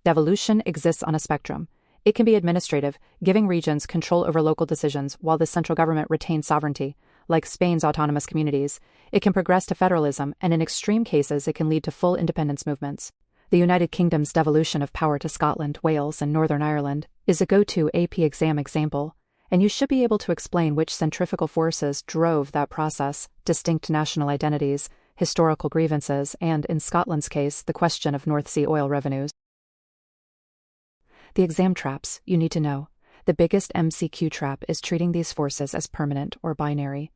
Devolution exists on a spectrum. It can be administrative, giving regions control over local decisions while the central government retains sovereignty, like Spain's autonomous communities. It can progress to federalism, and in extreme cases it can lead to full independence movements. The United Kingdom's devolution of power to Scotland, Wales, and Northern Ireland is a go-to AP exam example, and you should be able to explain which centrifugal forces drove that process: distinct national identities, historical grievances, and, in Scotland's case, the question of North Sea oil revenues. The exam traps you need to know. The biggest MCQ trap is treating these forces as permanent or binary.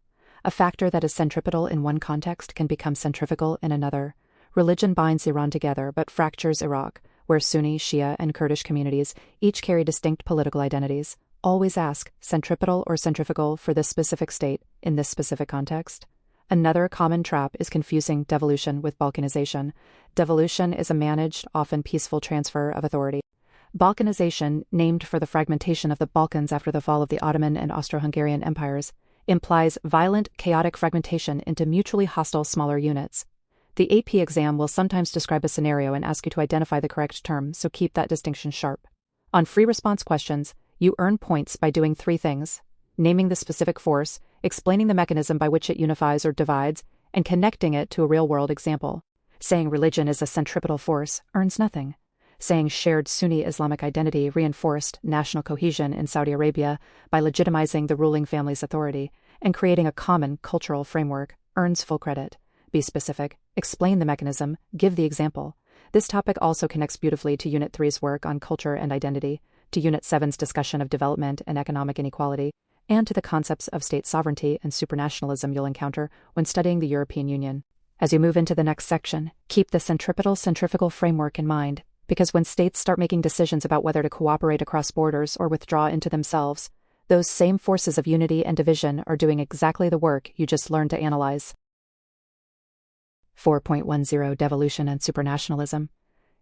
A factor that is centripetal in one context can become centrifugal in another. Religion binds Iran together but fractures Iraq, where Sunni, Shia, and Kurdish communities each carry distinct political identities. Always ask, centripetal or centrifugal for this specific state in this specific context? Another common trap is confusing devolution with balkanization. Devolution is a managed, often peaceful transfer of authority. Balkanization, named for the fragmentation of the Balkans after the fall of the Ottoman and Austro-Hungarian empires, implies violent, chaotic fragmentation into mutually hostile smaller units. The AP exam will sometimes describe a scenario and ask you to identify the correct term, so keep that distinction sharp. On free response questions, you earn points by doing three things: naming the specific force, explaining the mechanism by which it unifies or divides, and connecting it to a real-world example. Saying religion is a centripetal force earns nothing. Saying shared Sunni Islamic identity reinforced national cohesion in Saudi Arabia by legitimizing the ruling family's authority and creating a common cultural framework earns full credit. Be specific, explain the mechanism, give the example. This topic also connects beautifully to Unit 3's work on culture and identity, to Unit 7's discussion of development and economic inequality, and to the concepts of state sovereignty and supranationalism you'll encounter when studying the European Union. As you move into the next section, keep the centripetal-centrifugal framework in mind, because when states start making decisions about whether to cooperate across borders or withdraw into themselves, those same forces of unity and division are doing exactly the work you just learned to analyze. 4.10 Devolution and Supranationalism.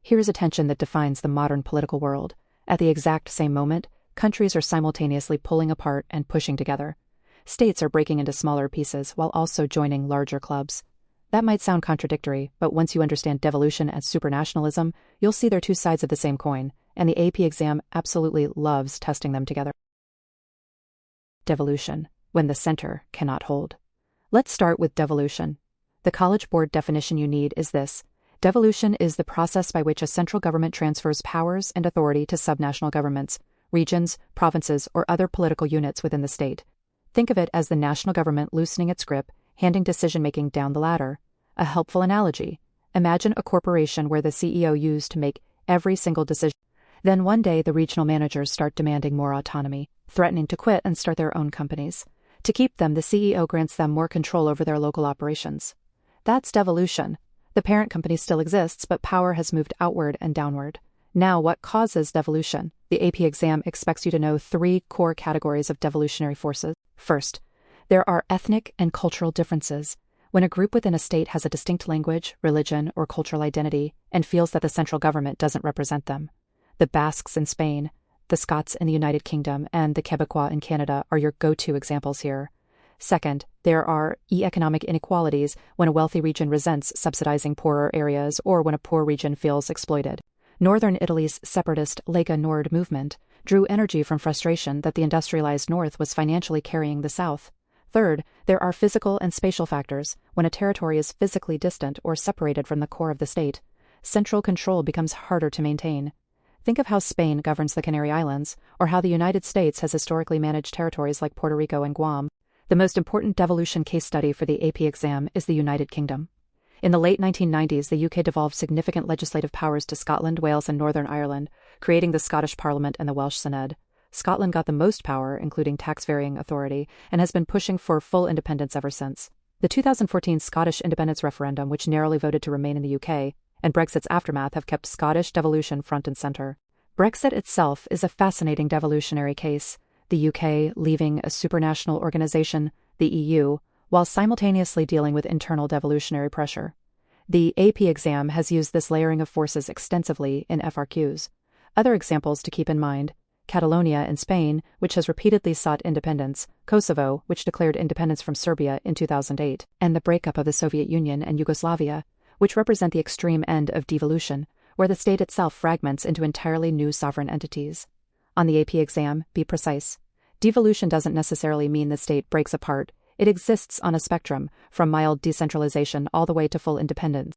Here's a tension that defines the modern political world. At the exact same moment, countries are simultaneously pulling apart and pushing together. States are breaking into smaller pieces while also joining larger clubs. That might sound contradictory, but once you understand devolution and supranationalism, you'll see they're two sides of the same coin, and the AP exam absolutely loves testing them together. Devolution, when the center cannot hold. Let's start with devolution. The College Board definition you need is this: devolution is the process by which a central government transfers powers and authority to subnational governments, regions, provinces, or other political units within the state. Think of it as the national government loosening its grip, handing decision-making down the ladder. A helpful analogy: imagine a corporation where the CEO used to make every single decision. Then one day the regional managers start demanding more autonomy, threatening to quit and start their own companies. To keep them, the CEO grants them more control over their local operations. That's devolution. The parent company still exists, but power has moved outward and downward. Now, what causes devolution? The AP exam expects you to know 3 core categories of devolutionary forces. First, there are ethnic and cultural differences. When a group within a state has a distinct language, religion, or cultural identity and feels that the central government doesn't represent them. The Basques in Spain, the Scots in the United Kingdom, and the Quebecois in Canada are your go-to examples here. Second, there are economic inequalities when a wealthy region resents subsidizing poorer areas or when a poor region feels exploited. Northern Italy's separatist Lega Nord movement drew energy from frustration that the industrialized North was financially carrying the South. Third, there are physical and spatial factors. When a territory is physically distant or separated from the core of the state, central control becomes harder to maintain. Think of how Spain governs the Canary Islands, or how the United States has historically managed territories like Puerto Rico and Guam. The most important devolution case study for the AP exam is the United Kingdom. In the late 1990s, the UK devolved significant legislative powers to Scotland, Wales, and Northern Ireland, creating the Scottish Parliament and the Welsh Synod. Scotland got the most power, including tax-varying authority, and has been pushing for full independence ever since. The 2014 Scottish independence referendum, which narrowly voted to remain in the UK, and Brexit's aftermath have kept Scottish devolution front and center. Brexit itself is a fascinating devolutionary case, the UK leaving a supranational organization, the EU, while simultaneously dealing with internal devolutionary pressure. The AP exam has used this layering of forces extensively in FRQs. Other examples to keep in mind: Catalonia in Spain, which has repeatedly sought independence, Kosovo, which declared independence from Serbia in 2008, and the breakup of the Soviet Union and Yugoslavia, which represent the extreme end of devolution, where the state itself fragments into entirely new sovereign entities. On the AP exam, be precise. Devolution doesn't necessarily mean the state breaks apart. It exists on a spectrum, from mild decentralization all the way to full independence.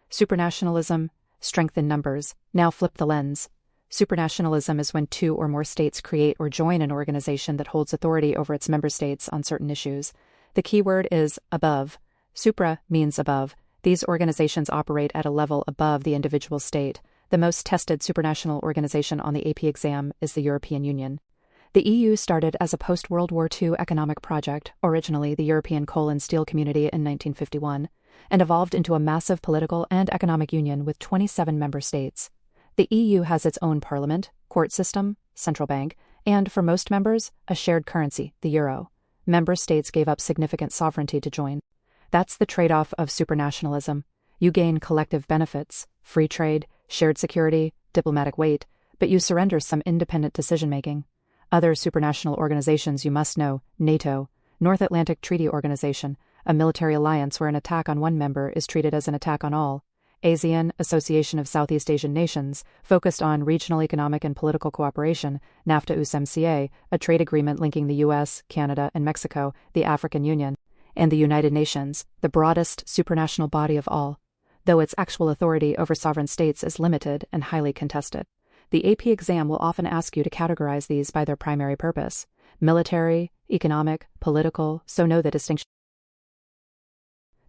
Supranationalism, strength in numbers. Now flip the lens. Supranationalism is when 2 or more states create or join an organization that holds authority over its member states on certain issues. The key word is above. Supra means above. These organizations operate at a level above the individual state. The most tested supranational organization on the AP exam is the European Union. The EU started as a post-World War II economic project, originally the European Coal and Steel Community in 1951, and evolved into a massive political and economic union with 27 member states. The EU has its own parliament, court system, central bank, and, for most members, a shared currency, the euro. Member states gave up significant sovereignty to join. That's the trade-off of supranationalism. You gain collective benefits, free trade, shared security, diplomatic weight, but you surrender some independent decision-making. Other supranational organizations you must know: NATO, North Atlantic Treaty Organization, a military alliance where an attack on one member is treated as an attack on all; ASEAN, Association of Southeast Asian Nations, focused on regional economic and political cooperation; NAFTA-USMCA, a trade agreement linking the US, Canada, and Mexico; the African Union; and the United Nations, the broadest supranational body of all, though its actual authority over sovereign states is limited and highly contested. The AP exam will often ask you to categorize these by their primary purpose: military, economic, political, so know the distinction.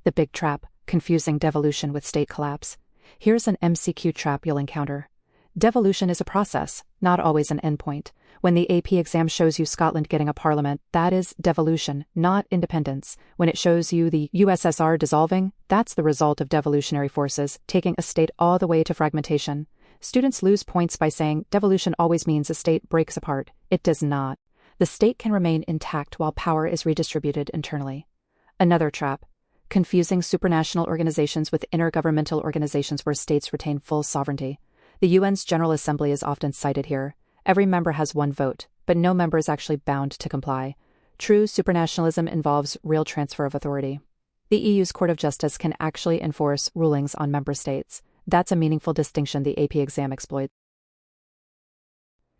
The big trap: confusing devolution with state collapse. Here's an MCQ trap you'll encounter. Devolution is a process, not always an endpoint. When the AP exam shows you Scotland getting a parliament, that is devolution, not independence. When it shows you the USSR dissolving, that's the result of devolutionary forces, taking a state all the way to fragmentation. Students lose points by saying devolution always means a state breaks apart. It does not. The state can remain intact while power is redistributed internally. Another trap: confusing supranational organizations with intergovernmental organizations where states retain full sovereignty. The UN's General Assembly is often cited here. Every member has one vote, but no member is actually bound to comply. True supranationalism involves real transfer of authority. The EU's Court of Justice can actually enforce rulings on member states. That's a meaningful distinction the AP exam exploits.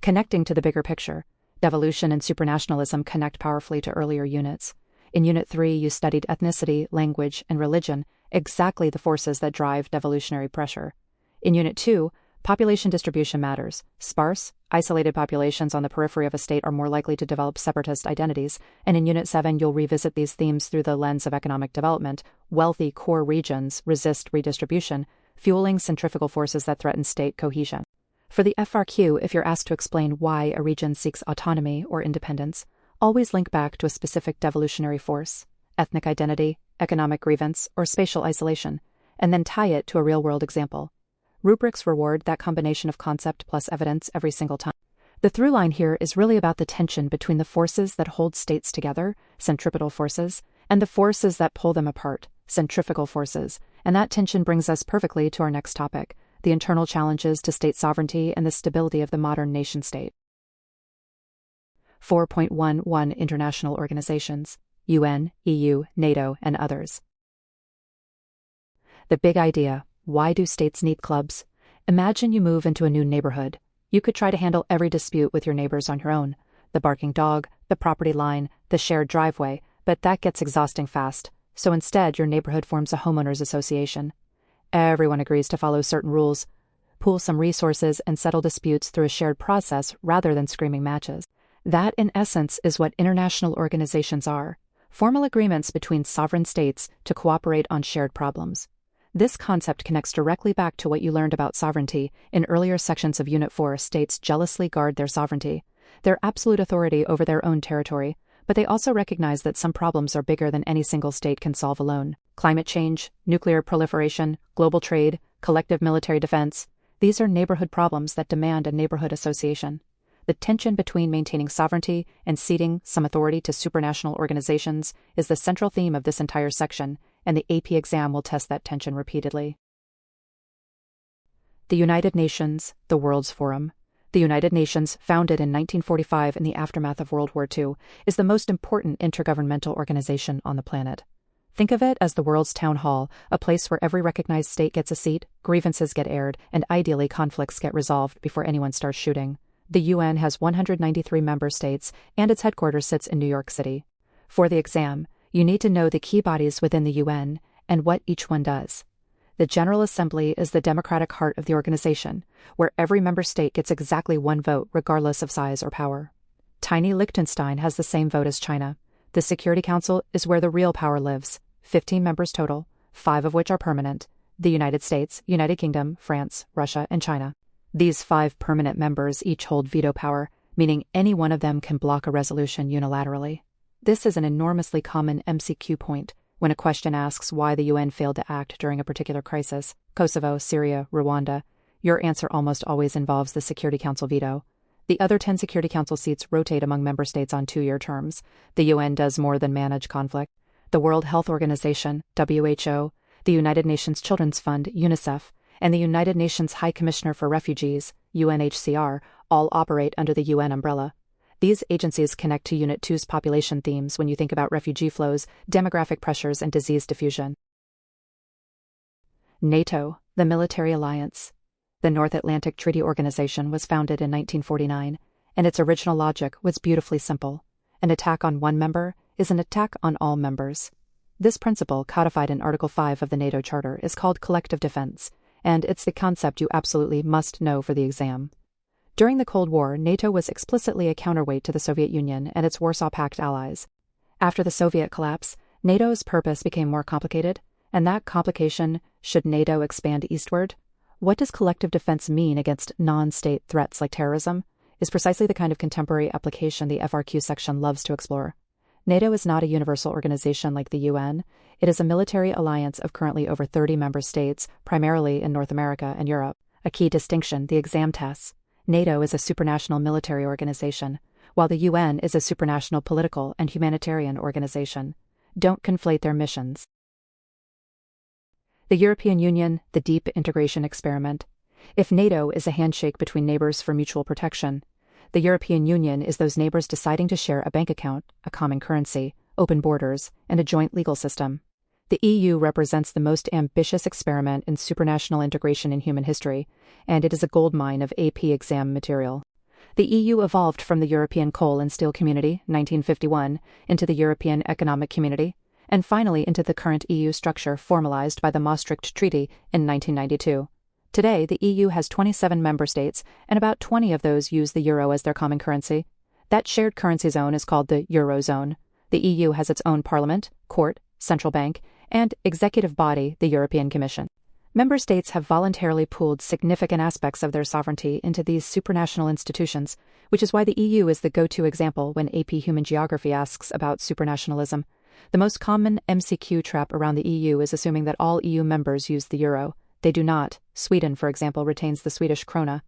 Connecting to the bigger picture, devolution and supranationalism connect powerfully to earlier units. In Unit 3, you studied ethnicity, language, and religion, exactly the forces that drive devolutionary pressure. In Unit 2, population distribution matters. Sparse, isolated populations on the periphery of a state are more likely to develop separatist identities, and in Unit 7 you'll revisit these themes through the lens of economic development. Wealthy core regions resist redistribution, fueling centrifugal forces that threaten state cohesion. For the FRQ, if you're asked to explain why a region seeks autonomy or independence, always link back to a specific devolutionary force, ethnic identity, economic grievance, or spatial isolation, and then tie it to a real-world example. Rubrics reward that combination of concept plus evidence every single time. The through line here is really about the tension between the forces that hold states together, centripetal forces, and the forces that pull them apart, centrifugal forces, and that tension brings us perfectly to our next topic, the internal challenges to state sovereignty and the stability of the modern nation-state. 4.11 International Organizations: UN, EU, NATO, and others. The big idea: why do states need clubs? Imagine you move into a new neighborhood. You could try to handle every dispute with your neighbors on your own: the barking dog, the property line, the shared driveway, but that gets exhausting fast. So instead, your neighborhood forms a homeowners association. Everyone agrees to follow certain rules, pool some resources, and settle disputes through a shared process rather than screaming matches. That, in essence, is what international organizations are: formal agreements between sovereign states to cooperate on shared problems. This concept connects directly back to what you learned about sovereignty in earlier sections of Unit 4. States jealously guard their sovereignty, their absolute authority over their own territory, but they also recognize that some problems are bigger than any single state can solve alone. Climate change, nuclear proliferation, global trade, collective military defense. These are neighborhood problems that demand a neighborhood association. The tension between maintaining sovereignty and ceding some authority to supranational organizations is the central theme of this entire section, and the AP exam will test that tension repeatedly. The United Nations, the World's Forum. The United Nations, founded in 1945 in the aftermath of World War II, is the most important intergovernmental organization on the planet. Think of it as the world's town hall, a place where every recognized state gets a seat, grievances get aired, and ideally conflicts get resolved before anyone starts shooting. The UN has 193 member states, and its headquarters sits in New York City. For the exam, you need to know the key bodies within the UN and what each one does. The General Assembly is the democratic heart of the organization, where every member state gets exactly one vote regardless of size or power. Tiny Liechtenstein has the same vote as China. The Security Council is where the real power lives, 15 members total, 5 of which are permanent: the United States, United Kingdom, France, Russia, and China. These 5 permanent members each hold veto power, meaning any one of them can block a resolution unilaterally. This is an enormously common MCQ point when a question asks why the UN failed to act during a particular crisis: Kosovo, Syria, Rwanda. Your answer almost always involves the Security Council veto. The other 10 Security Council seats rotate among member states on 2-year terms. The UN does more than manage conflict. The World Health Organization, WHO, the United Nations Children's Fund, UNICEF, and the United Nations High Commissioner for Refugees, UNHCR, all operate under the UN umbrella. These agencies connect to Unit 2's population themes when you think about refugee flows, demographic pressures, and disease diffusion. NATO, the military alliance. The North Atlantic Treaty Organization was founded in 1949, and its original logic was beautifully simple: an attack on one member is an attack on all members. This principle, codified in Article 5 of the NATO Charter, is called collective defense, and it's the concept you absolutely must know for the exam. During the Cold War, NATO was explicitly a counterweight to the Soviet Union and its Warsaw Pact allies. After the Soviet collapse, NATO's purpose became more complicated, and that complication: should NATO expand eastward? What does collective defense mean against non-state threats like terrorism? Is precisely the kind of contemporary application the FRQ section loves to explore. NATO is not a universal organization like the UN. It is a military alliance of currently over 30 member states, primarily in North America and Europe. A key distinction, the exam tests. NATO is a supranational military organization, while the UN is a supranational political and humanitarian organization. Don't conflate their missions. The European Union, the deep integration experiment. If NATO is a handshake between neighbors for mutual protection, the European Union is those neighbors deciding to share a bank account, a common currency, open borders, and a joint legal system. The EU represents the most ambitious experiment in supranational integration in human history, and it is a goldmine of AP exam material. The EU evolved from the European Coal and Steel Community, 1951, into the European Economic Community, and finally into the current EU structure formalized by the Maastricht Treaty in 1992. Today, the EU has 27 member states, and about 20 of those use the euro as their common currency. That shared currency zone is called the Eurozone. The EU has its own parliament, court, central bank, and executive body, the European Commission. Member states have voluntarily pooled significant aspects of their sovereignty into these supranational institutions, which is why the EU is the go-to example when AP Human Geography asks about supranationalism. The most common MCQ trap around the EU is assuming that all EU members use the euro. They do not. Sweden, for example, retains the Swedish krona.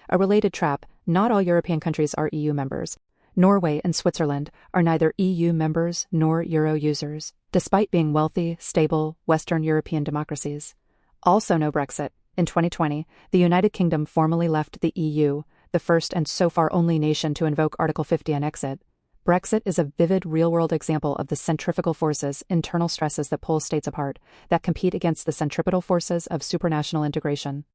A related trap, not all European countries are EU members. Norway and Switzerland are neither EU members nor euro users, despite being wealthy, stable, Western European democracies. Also no Brexit. In 2020, the United Kingdom formally left the EU, the first and so far only nation to invoke Article 50 and exit. Brexit is a vivid real-world example of the centrifugal forces, internal stresses that pull states apart, that compete against the centripetal forces of supranational integration.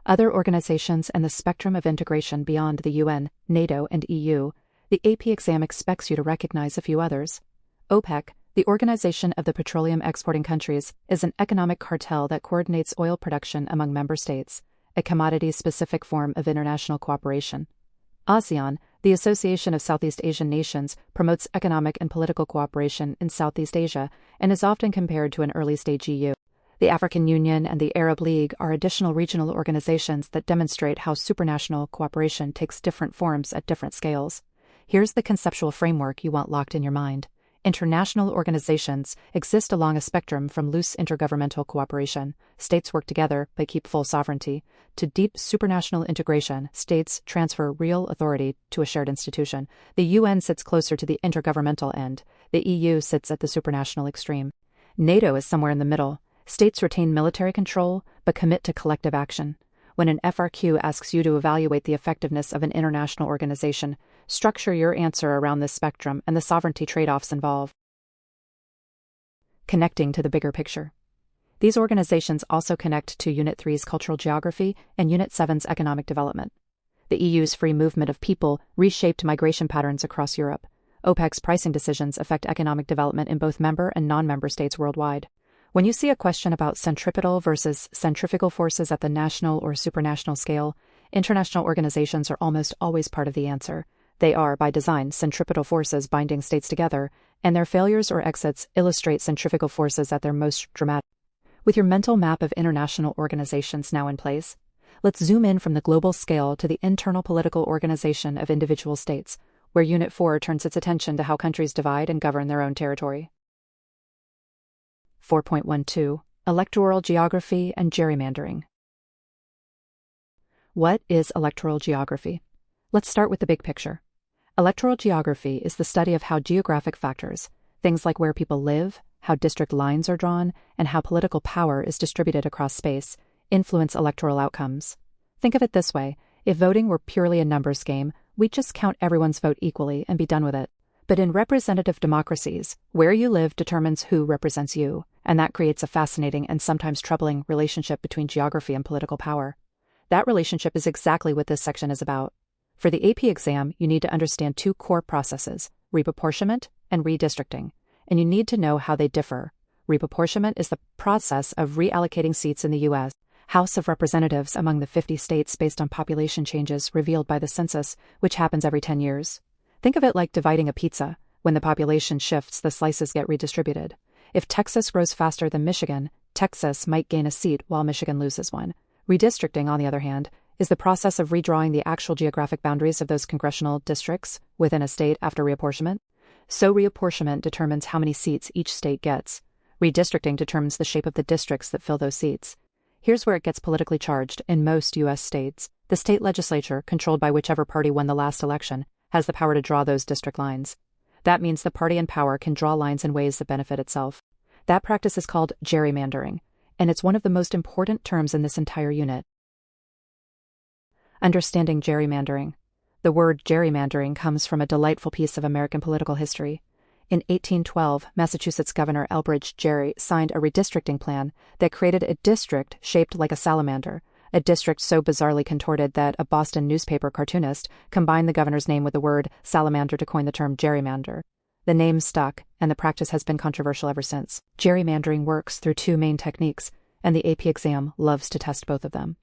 Other organizations and the spectrum of integration beyond the UN, NATO, and EU, the AP exam expects you to recognize a few others. OPEC, the Organization of the Petroleum Exporting Countries, is an economic cartel that coordinates oil production among member states, a commodity-specific form of international cooperation. ASEAN, the Association of Southeast Asian Nations, promotes economic and political cooperation in Southeast Asia and is often compared to an early-stage EU. The African Union and the Arab League are additional regional organizations that demonstrate how supranational cooperation takes different forms at different scales. Here's the conceptual framework you want locked in your mind. International organizations exist along a spectrum from loose intergovernmental cooperation, states work together but keep full sovereignty, to deep supranational integration, states transfer real authority to a shared institution. The UN sits closer to the intergovernmental end, the EU sits at the supranational extreme. NATO is somewhere in the middle. States retain military control but commit to collective action. When an FRQ asks you to evaluate the effectiveness of an international organization, structure your answer around this spectrum and the sovereignty trade-offs involved. Connecting to the bigger picture. These organizations also connect to Unit 3's cultural geography and Unit 7's economic development. The EU's free movement of people reshaped migration patterns across Europe. OPEC's pricing decisions affect economic development in both member and non-member states worldwide. When you see a question about centripetal versus centrifugal forces at the national or supranational scale, international organizations are almost always part of the answer. They are, by design, centripetal forces binding states together, and their failures or exits illustrate centrifugal forces at their most dramatic. With your mental map of international organizations now in place, let's zoom in from the global scale to the internal political organization of individual states, where Unit 4 turns its attention to how countries divide and govern their own territory. 4.12 Electoral Geography and Gerrymandering. What is electoral geography? Let's start with the big picture. Electoral geography is the study of how geographic factors, things like where people live, how district lines are drawn, and how political power is distributed across space, influence electoral outcomes. Think of it this way: if voting were purely a numbers game, we'd just count everyone's vote equally and be done with it. But in representative democracies, where you live determines who represents you, and that creates a fascinating and sometimes troubling relationship between geography and political power. That relationship is exactly what this section is about. For the AP exam, you need to understand two core processes, reapportionment and redistricting, and you need to know how they differ. Reapportionment is the process of reallocating seats in the U.S. House of Representatives among the 50 states based on population changes revealed by the census, which happens every 10 years. Think of it like dividing a pizza. When the population shifts, the slices get redistributed. If Texas grows faster than Michigan, Texas might gain a seat while Michigan loses one. Redistricting, on the other hand, is the process of redrawing the actual geographic boundaries of those congressional districts within a state after reapportionment. So reapportionment determines how many seats each state gets. Redistricting determines the shape of the districts that fill those seats. Here's where it gets politically charged in most U.S. states. The state legislature, controlled by whichever party won the last election, has the power to draw those district lines. That means the party in power can draw lines in ways that benefit itself. That practice is called gerrymandering, and it's one of the most important terms in this entire unit. Understanding gerrymandering. The word gerrymandering comes from a delightful piece of American political history. In 1812, Massachusetts Governor Elbridge Gerry signed a redistricting plan that created a district shaped like a salamander, a district so bizarrely contorted that a Boston newspaper cartoonist combined the governor's name with the word salamander to coin the term gerrymander. The name stuck, and the practice has been controversial ever since. Gerrymandering works through two main techniques, and the AP exam loves to test both of them.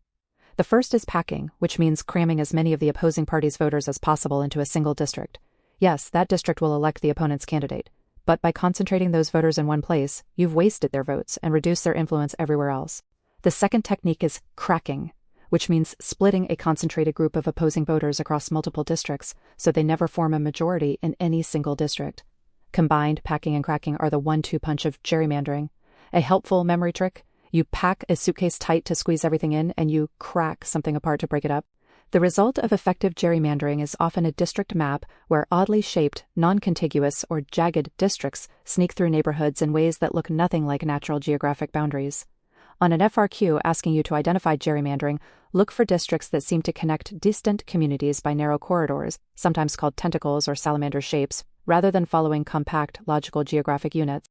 The first is packing, which means cramming as many of the opposing party's voters as possible into a single district. Yes, that district will elect the opponent's candidate, but by concentrating those voters in one place, you've wasted their votes and reduced their influence everywhere else. The second technique is cracking, which means splitting a concentrated group of opposing voters across multiple districts so they never form a majority in any single district. Combined, packing and cracking are the 1-2 punch of gerrymandering. A helpful memory trick: you pack a suitcase tight to squeeze everything in, and you crack something apart to break it up. The result of effective gerrymandering is often a district map where oddly shaped, non-contiguous, or jagged districts sneak through neighborhoods in ways that look nothing like natural geographic boundaries. On an FRQ asking you to identify gerrymandering, look for districts that seem to connect distant communities by narrow corridors, sometimes called tentacles or salamander shapes, rather than following compact, logical geographic units.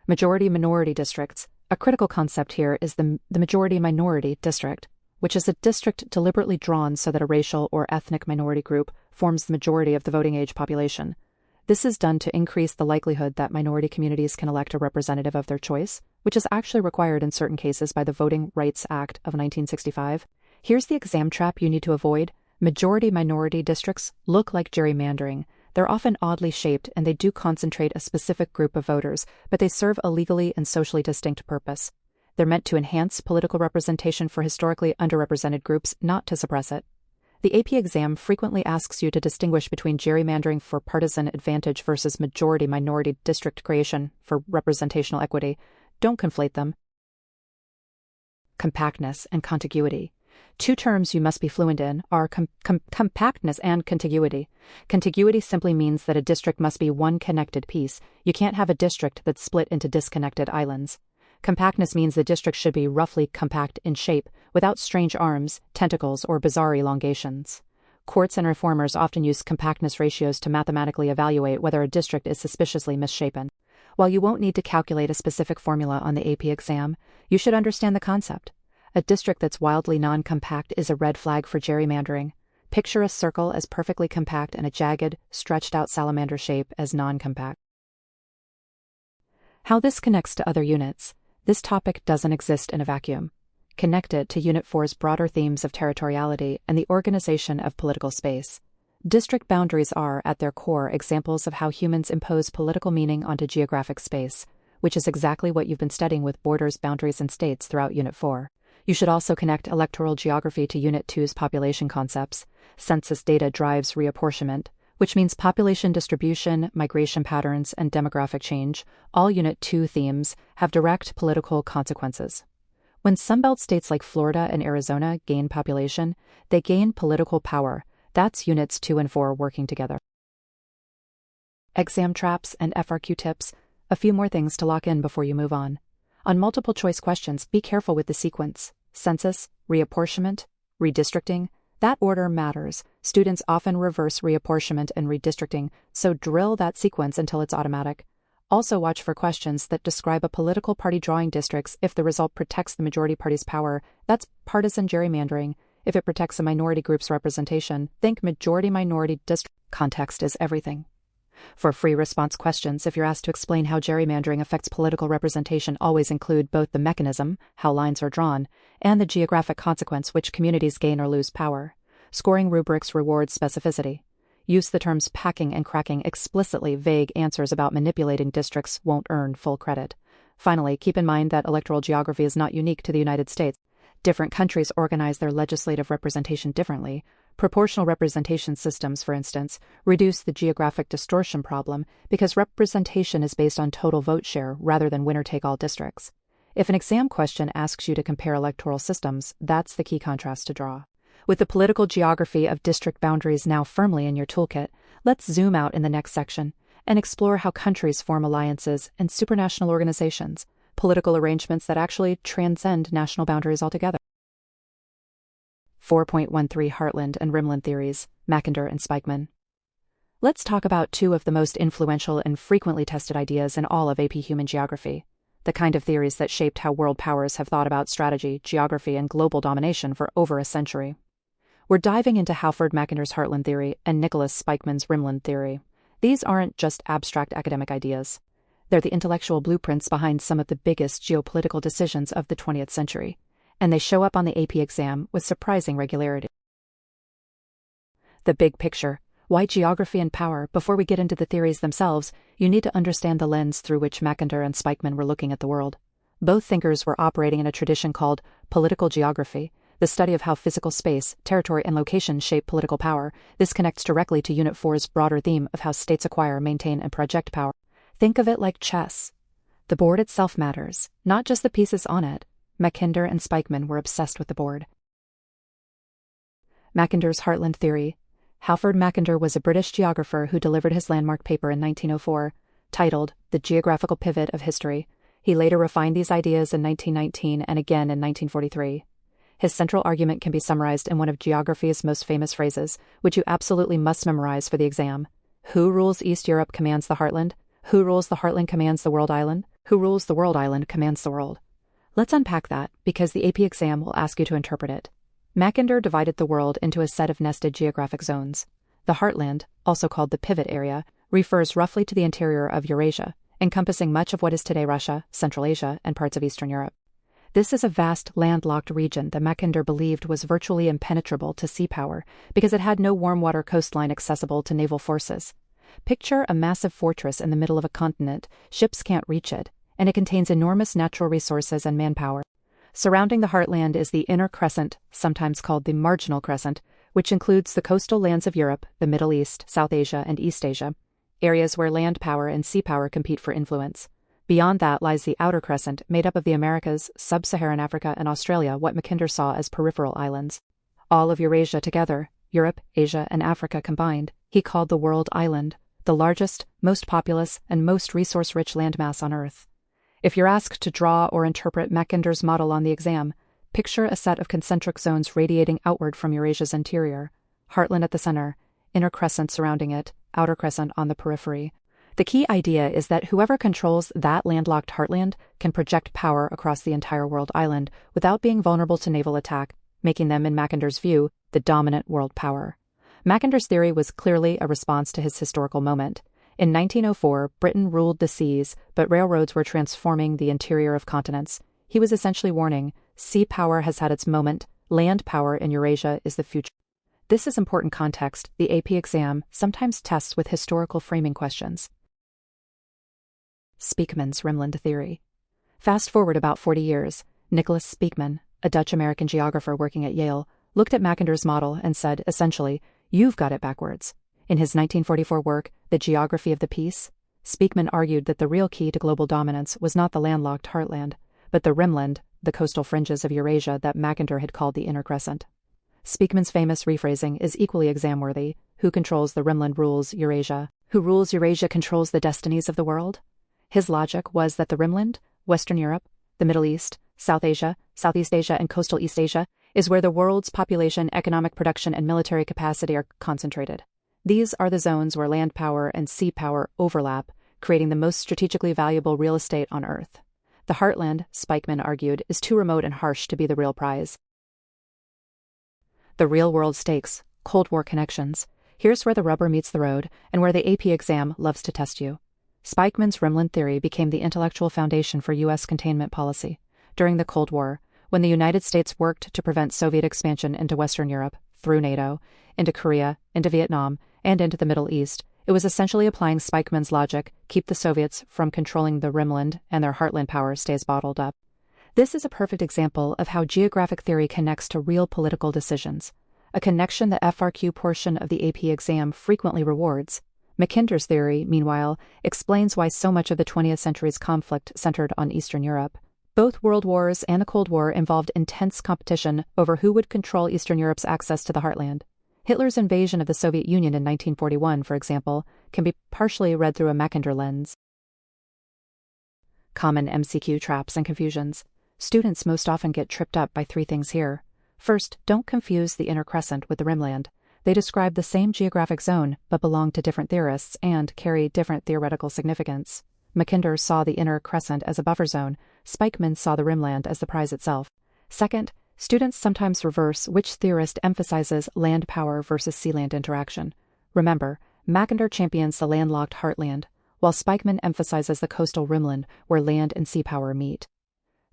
Majority-minority districts. A critical concept here is the majority-minority district, which is a district deliberately drawn so that a racial or ethnic minority group forms the majority of the voting-age population. This is done to increase the likelihood that minority communities can elect a representative of their choice, which is actually required in certain cases by the Voting Rights Act of 1965. Here's the exam trap you need to avoid. Majority-minority districts look like gerrymandering. They're often oddly shaped, and they do concentrate a specific group of voters, but they serve a legally and socially distinct purpose. They're meant to enhance political representation for historically underrepresented groups, not to suppress it. The AP exam frequently asks you to distinguish between gerrymandering for partisan advantage versus majority-minority district creation for representational equity. Don't conflate them. Compactness and contiguity. Two terms you must be fluent in are compactness and contiguity. Contiguity simply means that a district must be one connected piece. You can't have a district that's split into disconnected islands. Compactness means the district should be roughly compact in shape, without strange arms, tentacles, or bizarre elongations. Courts and reformers often use compactness ratios to mathematically evaluate whether a district is suspiciously misshapen. While you won't need to calculate a specific formula on the AP exam, you should understand the concept. A district that's wildly non-compact is a red flag for gerrymandering. Picture a circle as perfectly compact and a jagged, stretched-out salamander shape as non-compact. How this connects to other units. This topic doesn't exist in a vacuum. Connect it to Unit 4's broader themes of territoriality and the organization of political space. District boundaries are, at their core, examples of how humans impose political meaning onto geographic space, which is exactly what you've been studying with borders, boundaries, and states throughout Unit 4. You should also connect electoral geography to Unit 2's population concepts. Census data drives reapportionment, which means population distribution, migration patterns, and demographic change. All Unit 2 themes have direct political consequences. When Sunbelt states like Florida and Arizona gain population, they gain political power. That's Units 2 and 4 working together. Exam traps and FRQ tips. A few more things to lock in before you move on. On multiple choice questions, be careful with the sequence. Census, reapportionment, redistricting. That order matters. Students often reverse reapportionment and redistricting, so drill that sequence until it's automatic. Also watch for questions that describe a political party drawing districts if the result protects the majority party's power. That's partisan gerrymandering. If it protects a minority group's representation, think majority-minority district. Context is everything. For free response questions, if you're asked to explain how gerrymandering affects political representation, always include both the mechanism, how lines are drawn, and the geographic consequence, which communities gain or lose power. Scoring rubrics rewards specificity. Use the terms packing and cracking explicitly. Vague answers about manipulating districts won't earn full credit. Finally, keep in mind that electoral geography is not unique to the United States. Different countries organize their legislative representation differently. Proportional representation systems, for instance, reduce the geographic distortion problem because representation is based on total vote share rather than winner-take-all districts. If an exam question asks you to compare electoral systems, that's the key contrast to draw. With the political geography of district boundaries now firmly in your toolkit, let's zoom out in the next section and explore how countries form alliances and supranational organizations, political arrangements that actually transcend national boundaries altogether. 4.13 Heartland and Rimland Theories, Mackinder and Spikeman. Let's talk about two of the most influential and frequently tested ideas in all of AP Human Geography, the kind of theories that shaped how world powers have thought about strategy, geography, and global domination for over a century. We're diving into Halford Mackinder's Heartland Theory and Nicholas Spikeman's Rimland Theory. These aren't just abstract academic ideas. They're the intellectual blueprints behind some of the biggest geopolitical decisions of the 20th century, and they show up on the AP exam with surprising regularity. The big picture. Why geography and power? Before we get into the theories themselves, you need to understand the lens through which Mackinder and Spikeman were looking at the world. Both thinkers were operating in a tradition called political geography, the study of how physical space, territory, and location shape political power. This connects directly to Unit 4's broader theme of how states acquire, maintain, and project power. Think of it like chess. The board itself matters, not just the pieces on it. Mackinder and Spikeman were obsessed with the board. Mackinder's Heartland Theory. Halford Mackinder was a British geographer who delivered his landmark paper in 1904, titled The Geographical Pivot of History. He later refined these ideas in 1919 and again in 1943. His central argument can be summarized in one of geography's most famous phrases, which you absolutely must memorize for the exam. Who rules East Europe commands the Heartland. Who rules the Heartland commands the world island. Who rules the world island commands the world. Let's unpack that, because the AP exam will ask you to interpret it. Mackinder divided the world into a set of nested geographic zones. The Heartland, also called the pivot area, refers roughly to the interior of Eurasia, encompassing much of what is today Russia, Central Asia, and parts of Eastern Europe. This is a vast, landlocked region that Mackinder believed was virtually impenetrable to sea power because it had no warm water coastline accessible to naval forces. Picture a massive fortress in the middle of a continent. Ships can't reach it, and it contains enormous natural resources and manpower. Surrounding the Heartland is the Inner Crescent, sometimes called the Marginal Crescent, which includes the coastal lands of Europe, the Middle East, South Asia, and East Asia, areas where land power and sea power compete for influence. Beyond that lies the Outer Crescent, made up of the Americas, Sub-Saharan Africa, and Australia, what Mackinder saw as peripheral islands. All of Eurasia together, Europe, Asia, and Africa combined, he called the world island, the largest, most populous, and most resource-rich landmass on Earth. If you're asked to draw or interpret Mackinder's model on the exam, picture a set of concentric zones radiating outward from Eurasia's interior, Heartland at the center, Inner Crescent surrounding it, Outer Crescent on the periphery. The key idea is that whoever controls that landlocked Heartland can project power across the entire world island without being vulnerable to naval attack, making them, in Mackinder's view, the dominant world power. Mackinder's theory was clearly a response to his historical moment. In 1904, Britain ruled the seas, but railroads were transforming the interior of continents. He was essentially warning, sea power has had its moment, land power in Eurasia is the future. This is important context the AP exam sometimes tests with historical framing questions. Spikeman's Rimland Theory. Fast forward about 40 years, Nicholas Spikeman, a Dutch-American geographer working at Yale, looked at Mackinder's model and said, essentially, you've got it backwards. In his 1944 work, The Geography of the Peace, Spikeman argued that the real key to global dominance was not the landlocked Heartland, but the Rimland, the coastal fringes of Eurasia that Mackinder had called the Inner Crescent. Spikeman's famous rephrasing is equally exam-worthy. Who controls the Rimland rules Eurasia. Who rules Eurasia controls the destinies of the world. His logic was that the Rimland, Western Europe, the Middle East, South Asia, Southeast Asia, and coastal East Asia is where the world's population, economic production, and military capacity are concentrated. These are the zones where land power and sea power overlap, creating the most strategically valuable real estate on Earth. The Heartland, Spikeman argued, is too remote and harsh to be the real prize. The real-world stakes, Cold War connections. Here's where the rubber meets the road, and where the AP exam loves to test you. Spikeman's Rimland theory became the intellectual foundation for U.S. containment policy. During the Cold War, when the United States worked to prevent Soviet expansion into Western Europe, through NATO, into Korea, into Vietnam, and into the Middle East, It was essentially applying Spikeman's logic: keep the Soviets from controlling the Rimland and their heartland power stays bottled up. This is a perfect example of how geographic theory connects to real political decisions, a connection the FRQ portion of the AP exam frequently rewards. Mackinder's theory, meanwhile, explains why so much of the 20th century's conflict centered on Eastern Europe. Both World Wars and the Cold War involved intense competition over who would control Eastern Europe's access to the heartland. Hitler's invasion of the Soviet Union in 1941, for example, can be partially read through a Mackinder lens. Common MCQ traps and confusions. Students most often get tripped up by three things here. First, don't confuse the inner crescent with the rimland. They describe the same geographic zone, but belong to different theorists and carry different theoretical significance. Mackinder saw the inner crescent as a buffer zone. Spikeman saw the rimland as the prize itself. Second, students sometimes reverse which theorist emphasizes land power versus sea-land interaction. Remember, Mackinder champions the landlocked heartland, while Spikeman emphasizes the coastal rimland where land and sea power meet.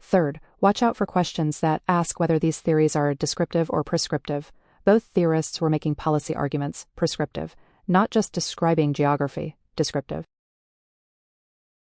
Third, watch out for questions that ask whether these theories are descriptive or prescriptive. Both theorists were making policy arguments, prescriptive, not just describing geography, descriptive.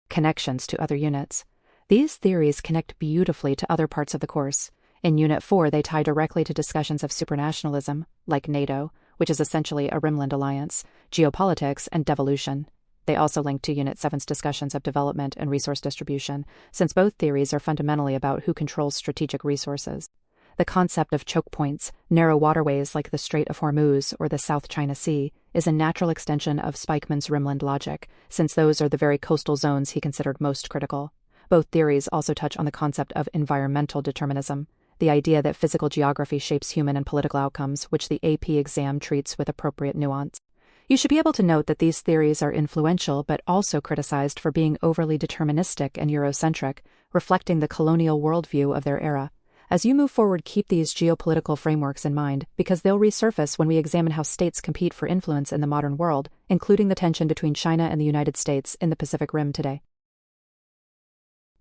Connections to other units. These theories connect beautifully to other parts of the course. In Unit 4, they tie directly to discussions of supranationalism, like NATO, which is essentially a rimland alliance, geopolitics, and devolution. They also link to Unit 7's discussions of development and resource distribution, since both theories are fundamentally about who controls strategic resources. The concept of choke points, narrow waterways like the Strait of Hormuz or the South China Sea, is a natural extension of Spikeman's rimland logic, since those are the very coastal zones he considered most critical. Both theories also touch on the concept of environmental determinism, the idea that physical geography shapes human and political outcomes, which the AP exam treats with appropriate nuance. You should be able to note that these theories are influential but also criticized for being overly deterministic and Eurocentric, reflecting the colonial worldview of their era. As you move forward, keep these geopolitical frameworks in mind, because they'll resurface when we examine how states compete for influence in the modern world, including the tension between China and the United States in the Pacific Rim today.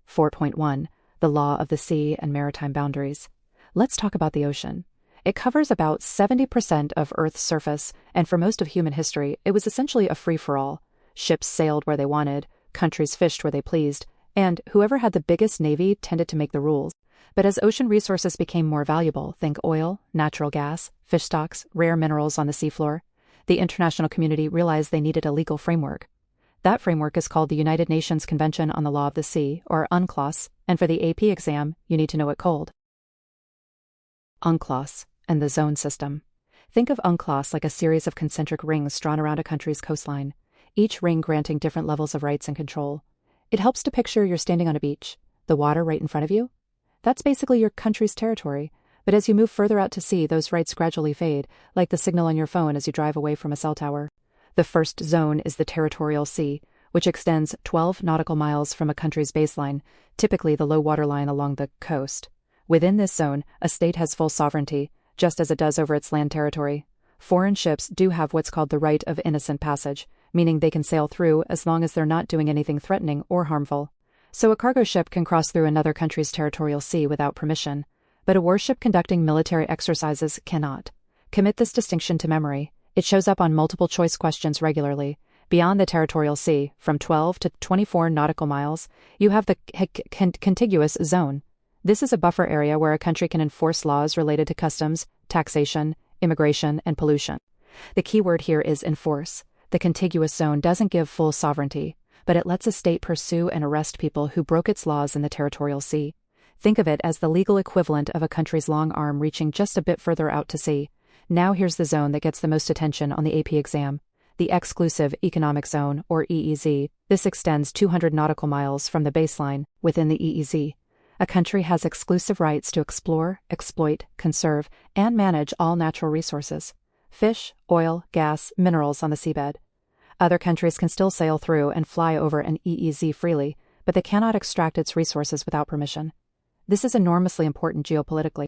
4.1. The Law of the Sea and Maritime Boundaries. Let's talk about the ocean. It covers about 70% of Earth's surface, and for most of human history, it was essentially a free-for-all. Ships sailed where they wanted, countries fished where they pleased, and whoever had the biggest navy tended to make the rules. But as ocean resources became more valuable, think oil, natural gas, fish stocks, rare minerals on the seafloor, the international community realized they needed a legal framework. That framework is called the United Nations Convention on the Law of the Sea, or UNCLOS, and for the AP exam, you need to know it cold. UNCLOS and the zone system. Think of UNCLOS like a series of concentric rings drawn around a country's coastline, each ring granting different levels of rights and control. It helps to picture you're standing on a beach, the water right in front of you. That's basically your country's territory, but as you move further out to sea, those rights gradually fade, like the signal on your phone as you drive away from a cell tower. The first zone is the territorial sea, which extends 12 nautical miles from a country's baseline, typically the low water line along the coast. Within this zone, a state has full sovereignty, just as it does over its land territory. Foreign ships do have what's called the right of innocent passage, meaning they can sail through as long as they're not doing anything threatening or harmful. So a cargo ship can cross through another country's territorial sea without permission, but a warship conducting military exercises cannot. Commit this distinction to memory. It shows up on multiple choice questions regularly. Beyond the territorial sea, from 12 to 24 nautical miles, you have the contiguous zone. This is a buffer area where a country can enforce laws related to customs, taxation, immigration, and pollution. The key word here is enforce. The contiguous zone doesn't give full sovereignty, but it lets a state pursue and arrest people who broke its laws in the territorial sea. Think of it as the legal equivalent of a country's long arm reaching just a bit further out to sea. Now here's the zone that gets the most attention on the AP exam. The Exclusive Economic Zone, or EEZ. This extends 200 nautical miles from the baseline within the EEZ. A country has exclusive rights to explore, exploit, conserve, and manage all natural resources: fish, oil, gas, minerals on the seabed. Other countries can still sail through and fly over an EEZ freely, but they cannot extract its resources without permission. This is enormously important geopolitically.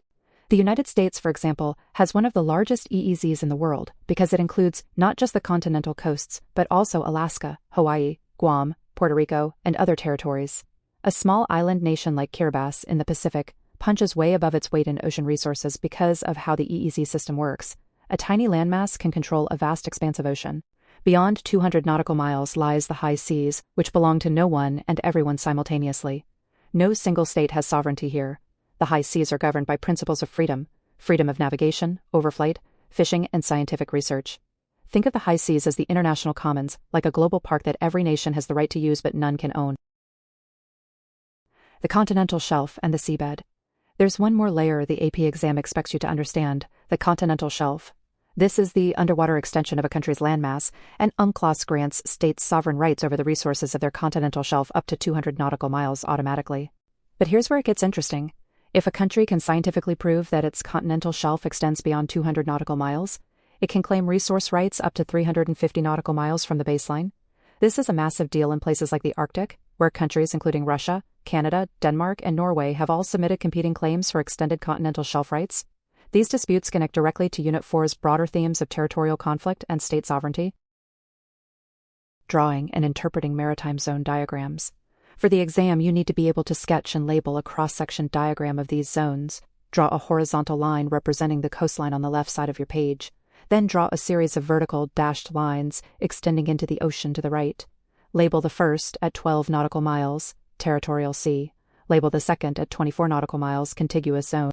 The United States, for example, has one of the largest EEZs in the world because it includes not just the continental coasts, but also Alaska, Hawaii, Guam, Puerto Rico, and other territories. A small island nation like Kiribati in the Pacific punches way above its weight in ocean resources because of how the EEZ system works. A tiny landmass can control a vast expanse of ocean. Beyond 200 nautical miles lies the high seas, which belong to no one and everyone simultaneously. No single state has sovereignty here. The high seas are governed by principles of freedom of navigation, overflight, fishing, and scientific research. Think of the high seas as the international commons, like a global park that every nation has the right to use but none can own. The continental shelf and the seabed. There's one more layer the AP exam expects you to understand: the continental shelf. This is the underwater extension of a country's landmass, and UNCLOS grants states sovereign rights over the resources of their continental shelf up to 200 nautical miles automatically. But here's where it gets interesting. If a country can scientifically prove that its continental shelf extends beyond 200 nautical miles, it can claim resource rights up to 350 nautical miles from the baseline. This is a massive deal in places like the Arctic, where countries including Russia, Canada, Denmark, and Norway have all submitted competing claims for extended continental shelf rights. These disputes connect directly to Unit 4's broader themes of territorial conflict and state sovereignty. Drawing and interpreting maritime zone diagrams. For the exam, you need to be able to sketch and label a cross-section diagram of these zones. Draw a horizontal line representing the coastline on the left side of your page. Then draw a series of vertical dashed lines extending into the ocean to the right. Label the first at 12 nautical miles, territorial sea. Label the second at 24 nautical miles, contiguous zone.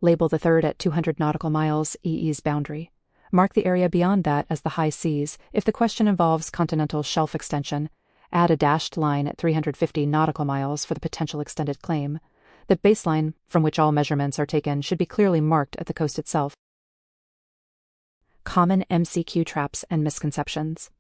Label the third at 200 nautical miles, EE's boundary. Mark the area beyond that as the high seas if the question involves continental shelf extension. Add a dashed line at 350 nautical miles for the potential extended claim. The baseline, from which all measurements are taken, should be clearly marked at the coast itself. Common MCQ traps and misconceptions.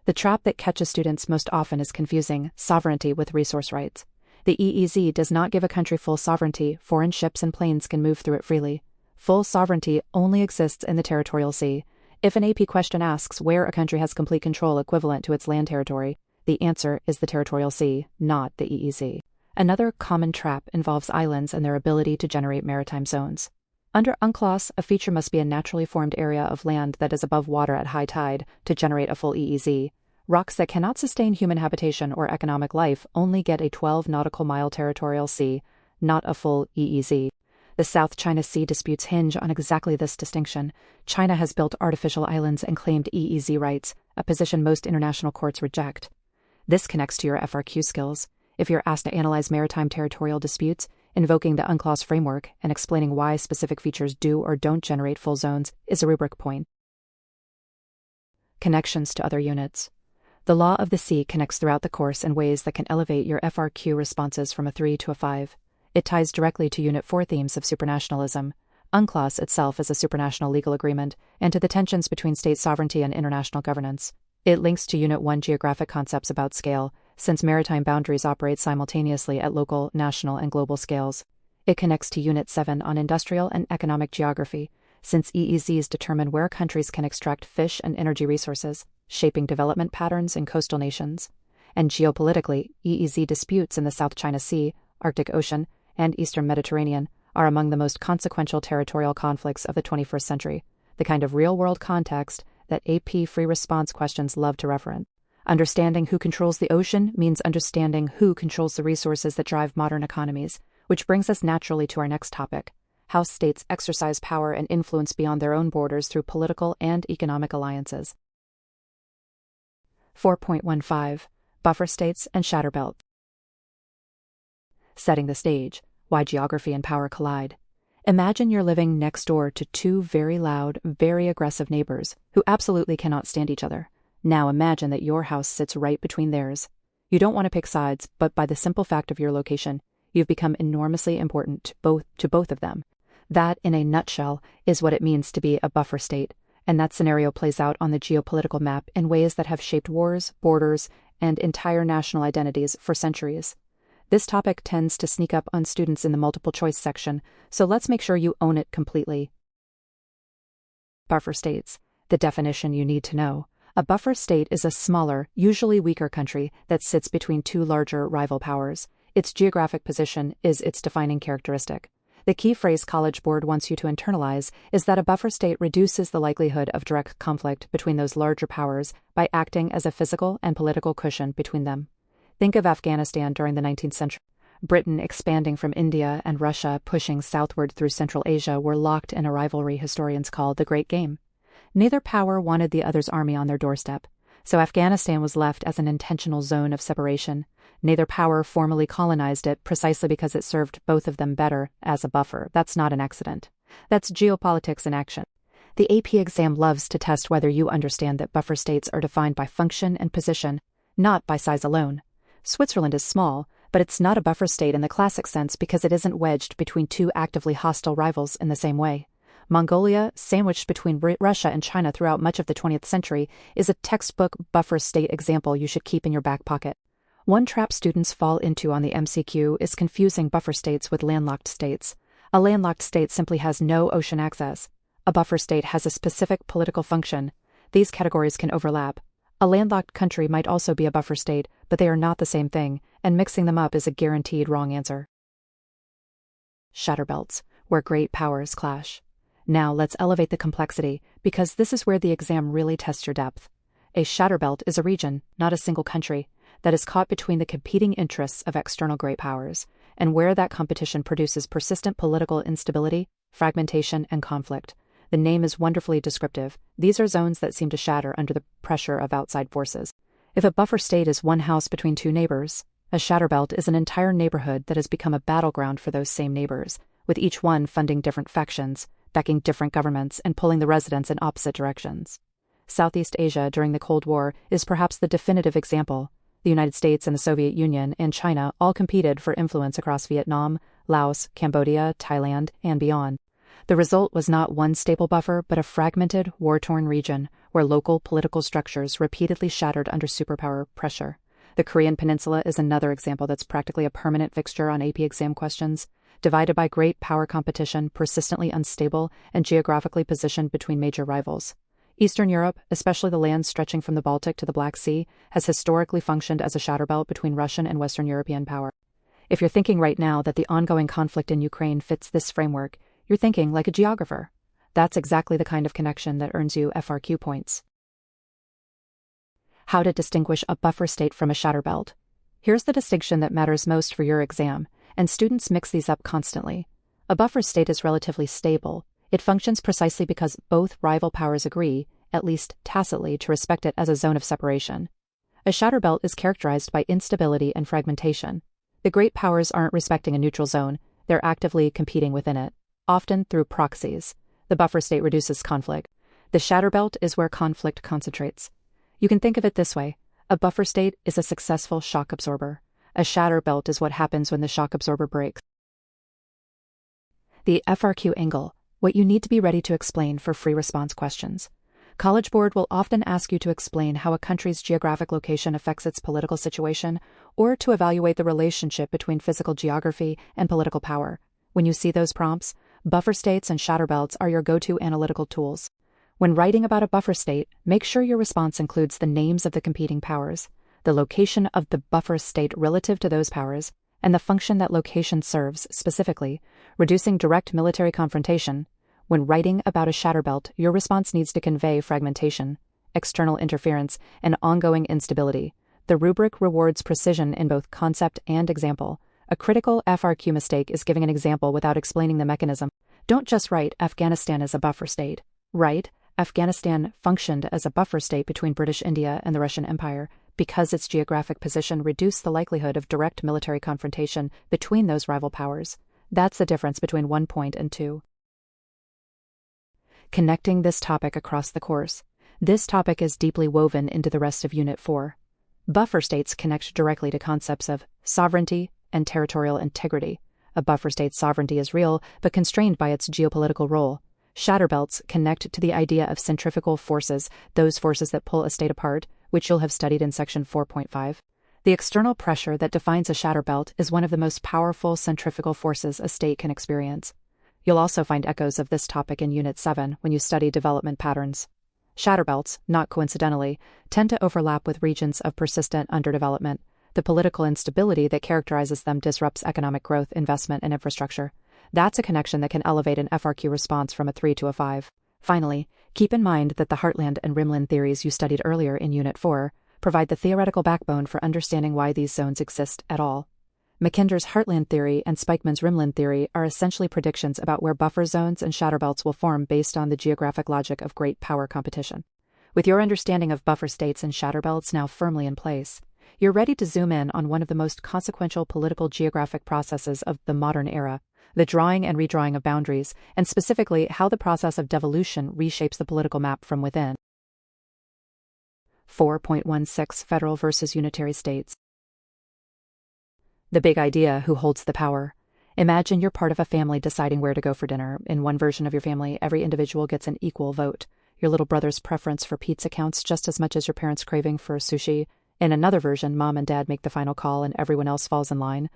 The trap that catches students most often is confusing sovereignty with resource rights. The EEZ does not give a country full sovereignty. Foreign ships and planes can move through it freely. Full sovereignty only exists in the territorial sea. If an AP question asks where a country has complete control equivalent to its land territory, the answer is the territorial sea, not the EEZ. Another common trap involves islands and their ability to generate maritime zones. Under UNCLOS, a feature must be a naturally formed area of land that is above water at high tide to generate a full EEZ. Rocks that cannot sustain human habitation or economic life only get a 12 nautical mile territorial sea, not a full EEZ. The South China Sea disputes hinge on exactly this distinction. China has built artificial islands and claimed EEZ rights, a position most international courts reject. This connects to your FRQ skills. If you're asked to analyze maritime territorial disputes, invoking the UNCLOS framework and explaining why specific features do or don't generate full zones is a rubric point. Connections to other units. The law of the sea connects throughout the course in ways that can elevate your FRQ responses from a 3 to a 5. It ties directly to Unit 4 themes of supranationalism. UNCLOS itself is a supranational legal agreement, and to the tensions between state sovereignty and international governance. It links to Unit 1 geographic concepts about scale, since maritime boundaries operate simultaneously at local, national, and global scales. It connects to Unit 7 on industrial and economic geography, since EEZs determine where countries can extract fish and energy resources, shaping development patterns in coastal nations. And geopolitically, EEZ disputes in the South China Sea, Arctic Ocean, and Eastern Mediterranean are among the most consequential territorial conflicts of the 21st century, the kind of real-world context that AP free response questions love to reference. Understanding who controls the ocean means understanding who controls the resources that drive modern economies, which brings us naturally to our next topic: how states exercise power and influence beyond their own borders through political and economic alliances. 4.15 Buffer States and Shatter Belt. Setting the stage: why geography and power collide. Imagine you're living next door to two very loud, very aggressive neighbors who absolutely cannot stand each other. Now imagine that your house sits right between theirs. You don't want to pick sides, but by the simple fact of your location, you've become enormously important to both of them. That, in a nutshell, is what it means to be a buffer state, and that scenario plays out on the geopolitical map in ways that have shaped wars, borders, and entire national identities for centuries. This topic tends to sneak up on students in the multiple choice section, so let's make sure you own it completely. Buffer states. The definition you need to know. A buffer state is a smaller, usually weaker country that sits between two larger rival powers. Its geographic position is its defining characteristic. The key phrase College Board wants you to internalize is that a buffer state reduces the likelihood of direct conflict between those larger powers by acting as a physical and political cushion between them. Think of Afghanistan during the 19th century. Britain expanding from India and Russia pushing southward through Central Asia were locked in a rivalry historians call the Great Game. Neither power wanted the other's army on their doorstep, So Afghanistan was left as an intentional zone of separation. Neither power formally colonized it precisely because it served both of them better as a buffer. That's not an accident. That's geopolitics in action. The AP exam loves to test whether you understand that buffer states are defined by function and position, not by size alone. Switzerland is small, but it's not a buffer state in the classic sense because it isn't wedged between two actively hostile rivals in the same way. Mongolia, sandwiched between Russia and China throughout much of the 20th century, is a textbook buffer state example you should keep in your back pocket. One trap students fall into on the MCQ is confusing buffer states with landlocked states. A landlocked state simply has no ocean access. A buffer state has a specific political function. These categories can overlap. A landlocked country might also be a buffer state, but they are not the same thing, and mixing them up is a guaranteed wrong answer. Shatter belts, where great powers clash. Now let's elevate the complexity, because this is where the exam really tests your depth. A shatter belt is a region, not a single country, that is caught between the competing interests of external great powers, and where that competition produces persistent political instability, fragmentation, and conflict. The name is wonderfully descriptive. These are zones that seem to shatter under the pressure of outside forces. If a buffer state is one house between two neighbors, a shatter belt is an entire neighborhood that has become a battleground for those same neighbors, with each one funding different factions, backing different governments, and pulling the residents in opposite directions. Southeast Asia during the Cold War is perhaps the definitive example. The United States and the Soviet Union and China all competed for influence across Vietnam, Laos, Cambodia, Thailand, and beyond. The result was not one stable buffer, but a fragmented, war-torn region where local political structures repeatedly shattered under superpower pressure. The Korean Peninsula is another example that's practically a permanent fixture on AP exam questions. Divided by great power competition, persistently unstable, and geographically positioned between major rivals. Eastern Europe, especially the lands stretching from the Baltic to the Black Sea, has historically functioned as a shatter belt between Russian and Western European power. If you're thinking right now that the ongoing conflict in Ukraine fits this framework, you're thinking like a geographer. That's exactly the kind of connection that earns you FRQ points. How to distinguish a buffer state from a shatter belt. Here's the distinction that matters most for your exam, and students mix these up constantly. A buffer state is relatively stable. It functions precisely because both rival powers agree, at least tacitly, to respect it as a zone of separation. A shatter belt is characterized by instability and fragmentation. The great powers aren't respecting a neutral zone, they're actively competing within it, often through proxies. The buffer state reduces conflict. The shatter belt is where conflict concentrates. You can think of it this way. A buffer state is a successful shock absorber. A shatter belt is what happens when the shock absorber breaks. The FRQ angle, what you need to be ready to explain for free response questions. College Board will often ask you to explain how a country's geographic location affects its political situation, or to evaluate the relationship between physical geography and political power. When you see those prompts, buffer states and shatter belts are your go-to analytical tools. When writing about a buffer state, make sure your response includes the names of the competing powers, the location of the buffer state relative to those powers, and the function that location serves, specifically, reducing direct military confrontation. When writing about a shatter belt, your response needs to convey fragmentation, external interference, and ongoing instability. The rubric rewards precision in both concept and example. A critical FRQ mistake is giving an example without explaining the mechanism. Don't just write Afghanistan as a buffer state. Write Afghanistan functioned as a buffer state between British India and the Russian Empire because its geographic position reduced the likelihood of direct military confrontation between those rival powers. That's the difference between 1 point and 2. Connecting this topic across the course. This topic is deeply woven into the rest of Unit 4. Buffer states connect directly to concepts of sovereignty and territorial integrity. A buffer state's sovereignty is real, but constrained by its geopolitical role. Shatter belts connect to the idea of centrifugal forces, those forces that pull a state apart, which you'll have studied in section 4.5. The external pressure that defines a shatter belt is one of the most powerful centrifugal forces a state can experience. You'll also find echoes of this topic in Unit 7 when you study development patterns. Shatter belts, not coincidentally, tend to overlap with regions of persistent underdevelopment. The political instability that characterizes them disrupts economic growth, investment, and infrastructure. That's a connection that can elevate an FRQ response from a 3 to a 5. Finally, keep in mind that the Heartland and Rimland theories you studied earlier in Unit 4 provide the theoretical backbone for understanding why these zones exist at all. Mackinder's Heartland theory and Spikeman's Rimland theory are essentially predictions about where buffer zones and shatter belts will form based on the geographic logic of great power competition. With your understanding of buffer states and shatter belts now firmly in place, you're ready to zoom in on one of the most consequential political geographic processes of the modern era, the drawing and redrawing of boundaries, and specifically how the process of devolution reshapes the political map from within. 4.16 Federal versus Unitary States. The big idea: who holds the power? Imagine you're part of a family deciding where to go for dinner. In one version of your family, every individual gets an equal vote. Your little brother's preference for pizza counts just as much as your parents' craving for sushi. In another version, mom and dad make the final call and everyone else falls in line.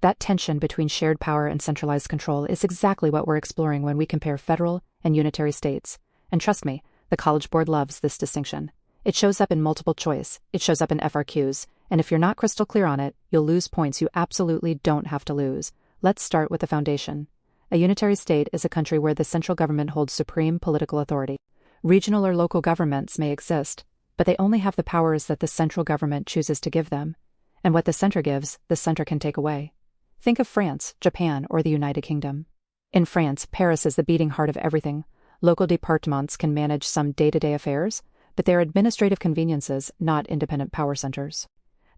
That tension between shared power and centralized control is exactly what we're exploring when we compare federal and unitary states. And trust me, the College Board loves this distinction. It shows up in multiple choice, it shows up in FRQs, and if you're not crystal clear on it, you'll lose points you absolutely don't have to lose. Let's start with the foundation. A unitary state is a country where the central government holds supreme political authority. Regional or local governments may exist, but they only have the powers that the central government chooses to give them. And what the center gives, the center can take away. Think of France, Japan, or the United Kingdom. In France, Paris is the beating heart of everything. Local départements can manage some day-to-day affairs, but they're administrative conveniences, not independent power centers.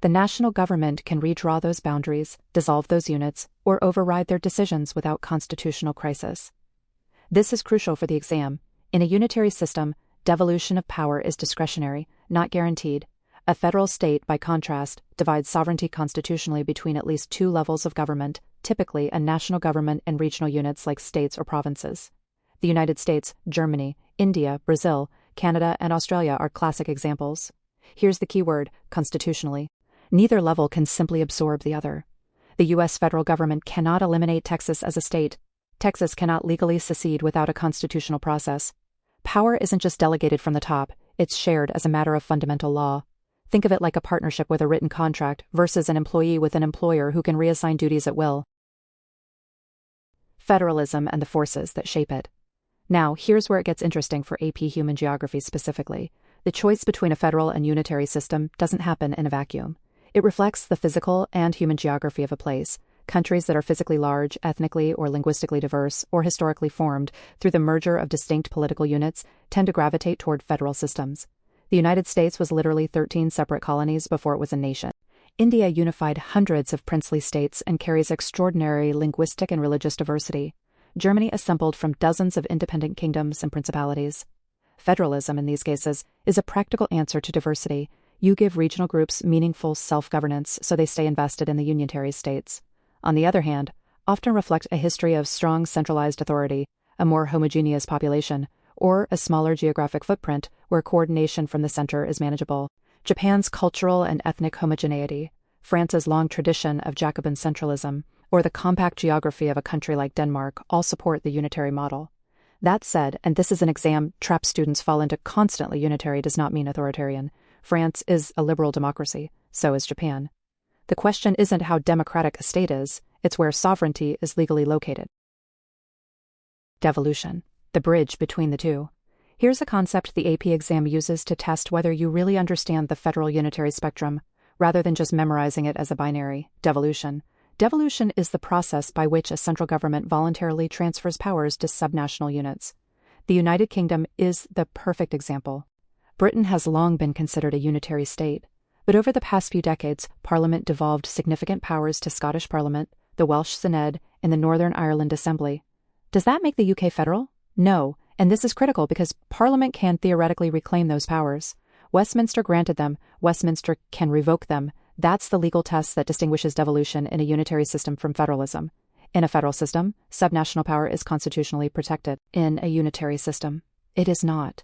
The national government can redraw those boundaries, dissolve those units, or override their decisions without constitutional crisis. This is crucial for the exam. In a unitary system, devolution of power is discretionary, not guaranteed. A federal state, by contrast, divides sovereignty constitutionally between at least two levels of government, typically a national government and regional units like states or provinces. The United States, Germany, India, Brazil, Canada, and Australia are classic examples. Here's the key word: constitutionally. Neither level can simply absorb the other. The U.S. federal government cannot eliminate Texas as a state. Texas cannot legally secede without a constitutional process. Power isn't just delegated from the top, it's shared as a matter of fundamental law. Think of it like a partnership with a written contract versus an employee with an employer who can reassign duties at will. Federalism and the forces that shape it. Now, here's where it gets interesting for AP Human Geography specifically. The choice between a federal and unitary system doesn't happen in a vacuum. It reflects the physical and human geography of a place. Countries that are physically large, ethnically or linguistically diverse, or historically formed through the merger of distinct political units tend to gravitate toward federal systems. The United States was literally 13 separate colonies before it was a nation. India unified hundreds of princely states and carries extraordinary linguistic and religious diversity. Germany assembled from dozens of independent kingdoms and principalities. Federalism, in these cases, is a practical answer to diversity. You give regional groups meaningful self-governance so they stay invested in the unitary states. On the other hand, often reflect a history of strong centralized authority, a more homogeneous population, or a smaller geographic footprint where coordination from the center is manageable. Japan's cultural and ethnic homogeneity, France's long tradition of Jacobin centralism, or the compact geography of a country like Denmark all support the unitary model. That said, and this is an exam trap students fall into constantly: unitary does not mean authoritarian. France is a liberal democracy, so is Japan. The question isn't how democratic a state is, it's where sovereignty is legally located. Devolution, the bridge between the two. Here's a concept the AP exam uses to test whether you really understand the federal unitary spectrum, rather than just memorizing it as a binary. Devolution. Devolution is the process by which a central government voluntarily transfers powers to subnational units. The United Kingdom is the perfect example. Britain has long been considered a unitary state, but over the past few decades, Parliament devolved significant powers to Scottish Parliament, the Welsh Synod, and the Northern Ireland Assembly. Does that make the UK federal? No, and this is critical because Parliament can theoretically reclaim those powers. Westminster granted them, Westminster can revoke them. That's the legal test that distinguishes devolution in a unitary system from federalism. In a federal system, subnational power is constitutionally protected. In a unitary system, it is not.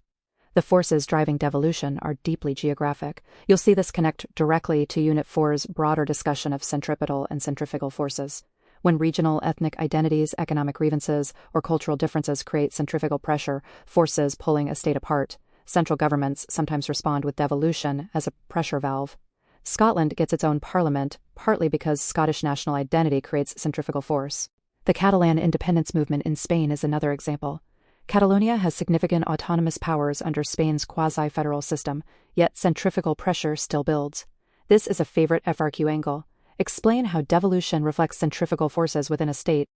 The forces driving devolution are deeply geographic. You'll see this connect directly to Unit 4's broader discussion of centripetal and centrifugal forces. When regional ethnic identities, economic grievances, or cultural differences create centrifugal pressure, forces pulling a state apart, central governments sometimes respond with devolution as a pressure valve. Scotland gets its own parliament, partly because Scottish national identity creates centrifugal force. The Catalan independence movement in Spain is another example. Catalonia has significant autonomous powers under Spain's quasi-federal system, yet centrifugal pressure still builds. This is a favorite FRQ angle. Explain how devolution reflects centrifugal forces within a state.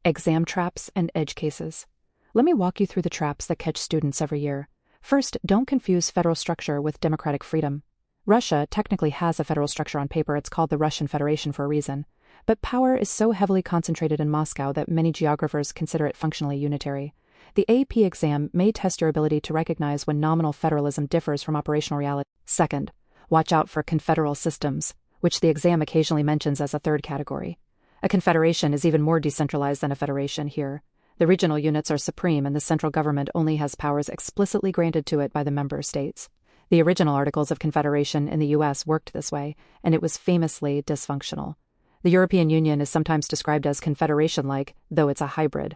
Exam traps and edge cases. Let me walk you through the traps that catch students every year. First, don't confuse federal structure with democratic freedom. Russia technically has a federal structure on paper. It's called the Russian Federation for a reason. But power is so heavily concentrated in Moscow that many geographers consider it functionally unitary. The AP exam may test your ability to recognize when nominal federalism differs from operational reality. Second, watch out for confederal systems, which the exam occasionally mentions as a third category. A confederation is even more decentralized than a federation here. The regional units are supreme and the central government only has powers explicitly granted to it by the member states. The original Articles of Confederation in the US worked this way, and it was famously dysfunctional. The European Union is sometimes described as confederation-like, though it's a hybrid.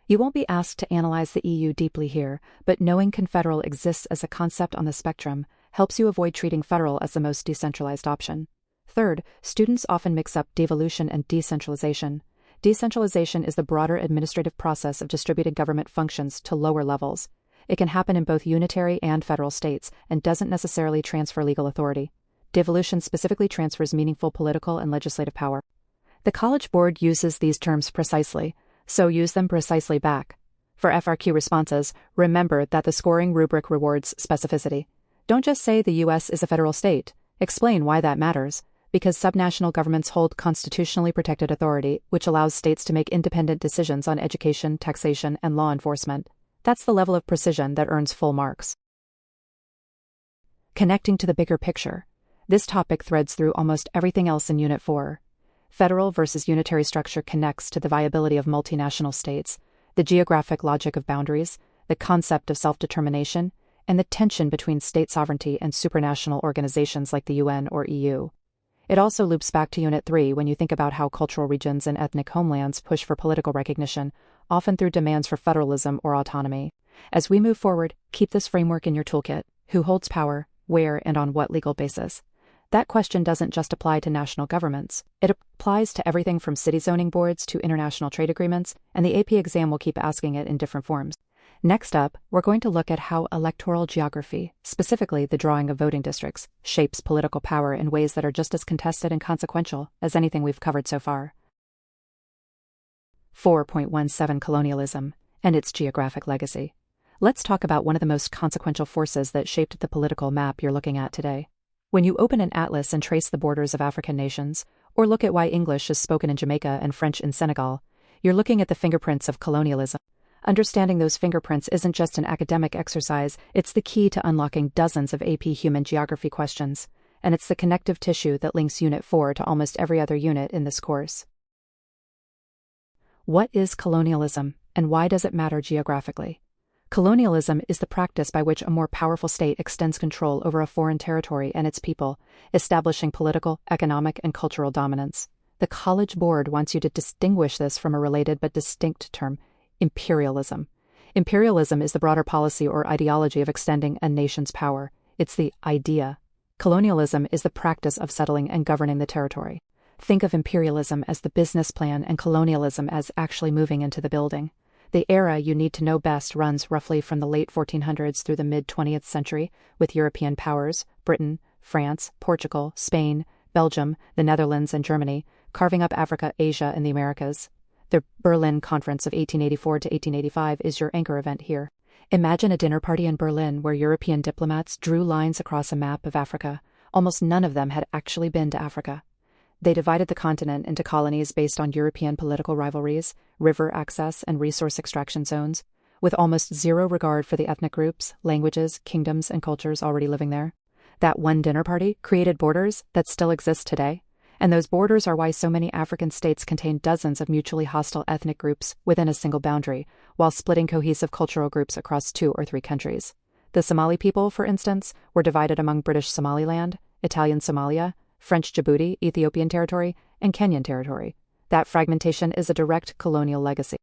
You won't be asked to analyze the EU deeply here, but knowing confederal exists as a concept on the spectrum helps you avoid treating federal as the most decentralized option. Third, students often mix up devolution and decentralization. Decentralization is the broader administrative process of distributing government functions to lower levels. It can happen in both unitary and federal states and doesn't necessarily transfer legal authority. Devolution specifically transfers meaningful political and legislative power. The College Board uses these terms precisely, so use them precisely back. For FRQ responses, remember that the scoring rubric rewards specificity. Don't just say the U.S. is a federal state. Explain why that matters. Because subnational governments hold constitutionally protected authority, which allows states to make independent decisions on education, taxation, and law enforcement. That's the level of precision that earns full marks. Connecting to the bigger picture. This topic threads through almost everything else in Unit 4. Federal versus unitary structure connects to the viability of multinational states, the geographic logic of boundaries, the concept of self-determination, and the tension between state sovereignty and supranational organizations like the UN or EU. It also loops back to Unit 3 when you think about how cultural regions and ethnic homelands push for political recognition, often through demands for federalism or autonomy. As we move forward, keep this framework in your toolkit. Who holds power, where, and on what legal basis? That question doesn't just apply to national governments. It applies to everything from city zoning boards to international trade agreements, and the AP exam will keep asking it in different forms. Next up, we're going to look at how electoral geography, specifically the drawing of voting districts, shapes political power in ways that are just as contested and consequential as anything we've covered so far. 4.17 Colonialism and its geographic legacy. Let's talk about one of the most consequential forces that shaped the political map you're looking at today. When you open an atlas and trace the borders of African nations, or look at why English is spoken in Jamaica and French in Senegal, you're looking at the fingerprints of colonialism. Understanding those fingerprints isn't just an academic exercise, it's the key to unlocking dozens of AP human geography questions, and it's the connective tissue that links Unit 4 to almost every other unit in this course. What is colonialism, and why does it matter geographically? Colonialism is the practice by which a more powerful state extends control over a foreign territory and its people, establishing political, economic, and cultural dominance. The College Board wants you to distinguish this from a related but distinct term: imperialism. Imperialism is the broader policy or ideology of extending a nation's power. It's the idea. Colonialism is the practice of settling and governing the territory. Think of imperialism as the business plan and colonialism as actually moving into the building. The era you need to know best runs roughly from the late 1400s through the mid-20th century, with European powers, Britain, France, Portugal, Spain, Belgium, the Netherlands, and Germany, carving up Africa, Asia, and the Americas. The Berlin Conference of 1884 to 1885 is your anchor event here. Imagine a dinner party in Berlin where European diplomats drew lines across a map of Africa. Almost none of them had actually been to Africa. They divided the continent into colonies based on European political rivalries, river access, and resource extraction zones, with almost zero regard for the ethnic groups, languages, kingdoms, and cultures already living there. That one dinner party created borders that still exist today, and those borders are why so many African states contain dozens of mutually hostile ethnic groups within a single boundary, while splitting cohesive cultural groups across 2 or 3 countries. The Somali people, for instance, were divided among British Somaliland, Italian Somalia, French Djibouti, Ethiopian territory, and Kenyan territory. That fragmentation is a direct colonial legacy.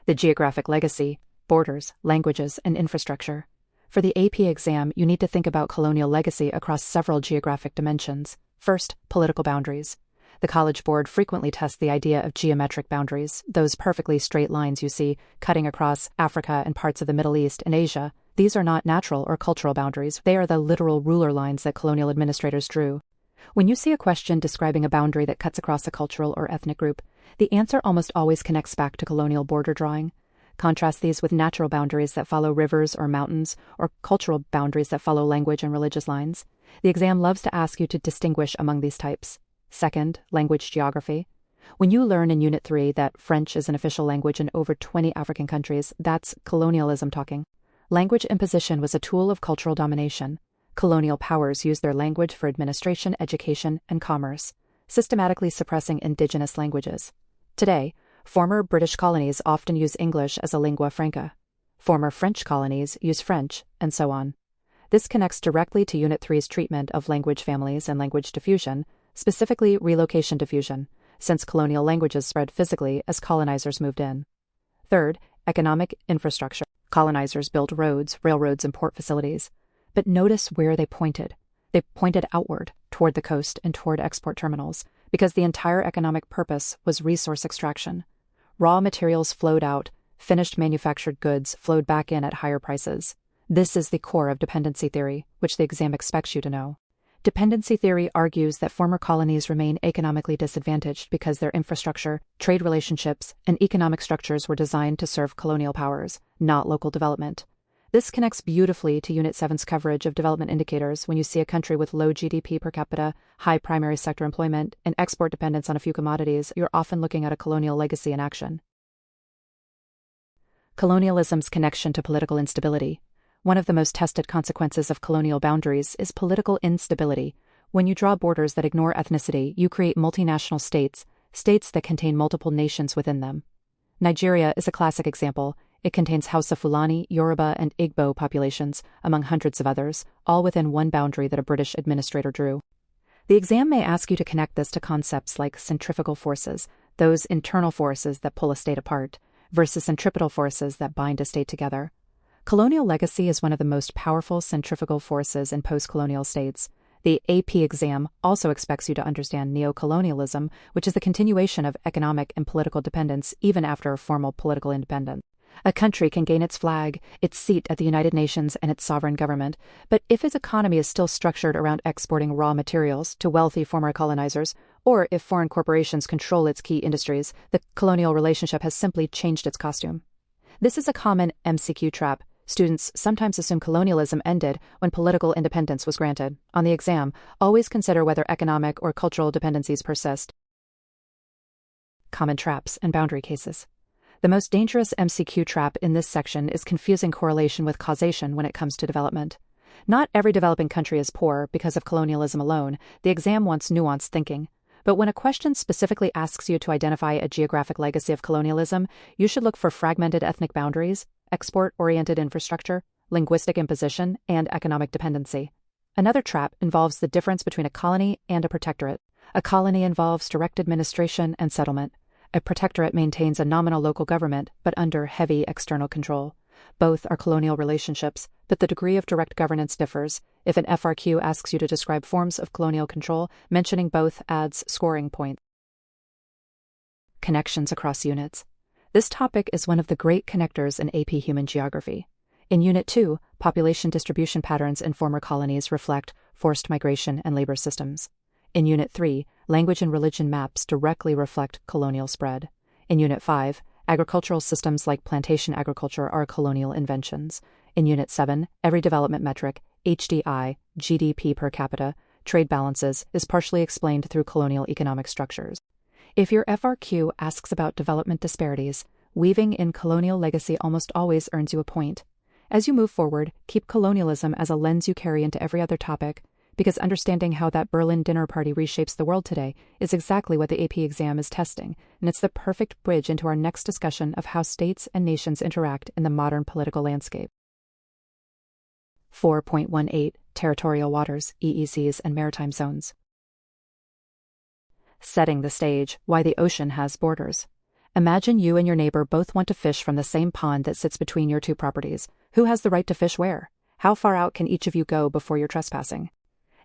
The geographic legacy: borders, languages, and infrastructure. For the AP exam, you need to think about colonial legacy across several geographic dimensions. First, political boundaries. The College Board frequently tests the idea of geometric boundaries, those perfectly straight lines you see cutting across Africa and parts of the Middle East and Asia. These are not natural or cultural boundaries. They are the literal ruler lines that colonial administrators drew. When you see a question describing a boundary that cuts across a cultural or ethnic group, the answer almost always connects back to colonial border drawing. Contrast these with natural boundaries that follow rivers or mountains, or cultural boundaries that follow language and religious lines. The exam loves to ask you to distinguish among these types. Second, language geography. When you learn in Unit 3 that French is an official language in over 20 African countries, that's colonialism talking. Language imposition was a tool of cultural domination. Colonial powers used their language for administration, education, and commerce, systematically suppressing indigenous languages. Today, former British colonies often use English as a lingua franca. Former French colonies use French, and so on. This connects directly to Unit 3's treatment of language families and language diffusion, specifically relocation diffusion, since colonial languages spread physically as colonizers moved in. Third, economic infrastructure. Colonizers built roads, railroads, and port facilities. But notice where they pointed. They pointed outward, toward the coast and toward export terminals, because the entire economic purpose was resource extraction. Raw materials flowed out, finished manufactured goods flowed back in at higher prices. This is the core of dependency theory, which the exam expects you to know. Dependency theory argues that former colonies remain economically disadvantaged because their infrastructure, trade relationships, and economic structures were designed to serve colonial powers, not local development. This connects beautifully to Unit 7's coverage of development indicators when you see a country with low GDP per capita, high primary sector employment, and export dependence on a few commodities. You're often looking at a colonial legacy in action. Colonialism's connection to political instability. One of the most tested consequences of colonial boundaries is political instability. When you draw borders that ignore ethnicity, you create multinational states, states that contain multiple nations within them. Nigeria is a classic example. It contains Hausa Fulani, Yoruba, and Igbo populations, among hundreds of others, all within one boundary that a British administrator drew. The exam may ask you to connect this to concepts like centrifugal forces, those internal forces that pull a state apart, versus centripetal forces that bind a state together. Colonial legacy is one of the most powerful centrifugal forces in post-colonial states. The AP exam also expects you to understand neocolonialism, which is the continuation of economic and political dependence even after formal political independence. A country can gain its flag, its seat at the United Nations, and its sovereign government, but if its economy is still structured around exporting raw materials to wealthy former colonizers, or if foreign corporations control its key industries, the colonial relationship has simply changed its costume. This is a common MCQ trap. Students sometimes assume colonialism ended when political independence was granted. On the exam, always consider whether economic or cultural dependencies persist. Common traps and boundary cases. The most dangerous MCQ trap in this section is confusing correlation with causation when it comes to development. Not every developing country is poor because of colonialism alone. The exam wants nuanced thinking. But when a question specifically asks you to identify a geographic legacy of colonialism, you should look for fragmented ethnic boundaries, export-oriented infrastructure, linguistic imposition, and economic dependency. Another trap involves the difference between a colony and a protectorate. A colony involves direct administration and settlement. A protectorate maintains a nominal local government, but under heavy external control. Both are colonial relationships, but the degree of direct governance differs. If an FRQ asks you to describe forms of colonial control, mentioning both adds scoring points. Connections across units. This topic is one of the great connectors in AP Human Geography. In Unit 2, population distribution patterns in former colonies reflect forced migration and labor systems. In Unit 3, language and religion maps directly reflect colonial spread. In Unit 5, agricultural systems like plantation agriculture are colonial inventions. In Unit 7, every development metric, HDI, GDP per capita, trade balances, is partially explained through colonial economic structures. If your FRQ asks about development disparities, weaving in colonial legacy almost always earns you a point. As you move forward, keep colonialism as a lens you carry into every other topic, because understanding how that Berlin dinner party reshapes the world today is exactly what the AP exam is testing, and it's the perfect bridge into our next discussion of how states and nations interact in the modern political landscape. 4.18 Territorial Waters, EEZs, and Maritime Zones. Setting the stage, why the ocean has borders. Imagine you and your neighbor both want to fish from the same pond that sits between your two properties. Who has the right to fish where? How far out can each of you go before you're trespassing?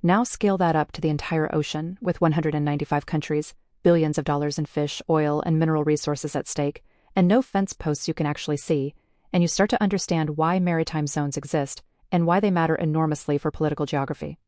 Now scale that up to the entire ocean, with 195 countries, billions of dollars in fish, oil, and mineral resources at stake, and no fence posts you can actually see, and you start to understand why maritime zones exist and why they matter enormously for political geography.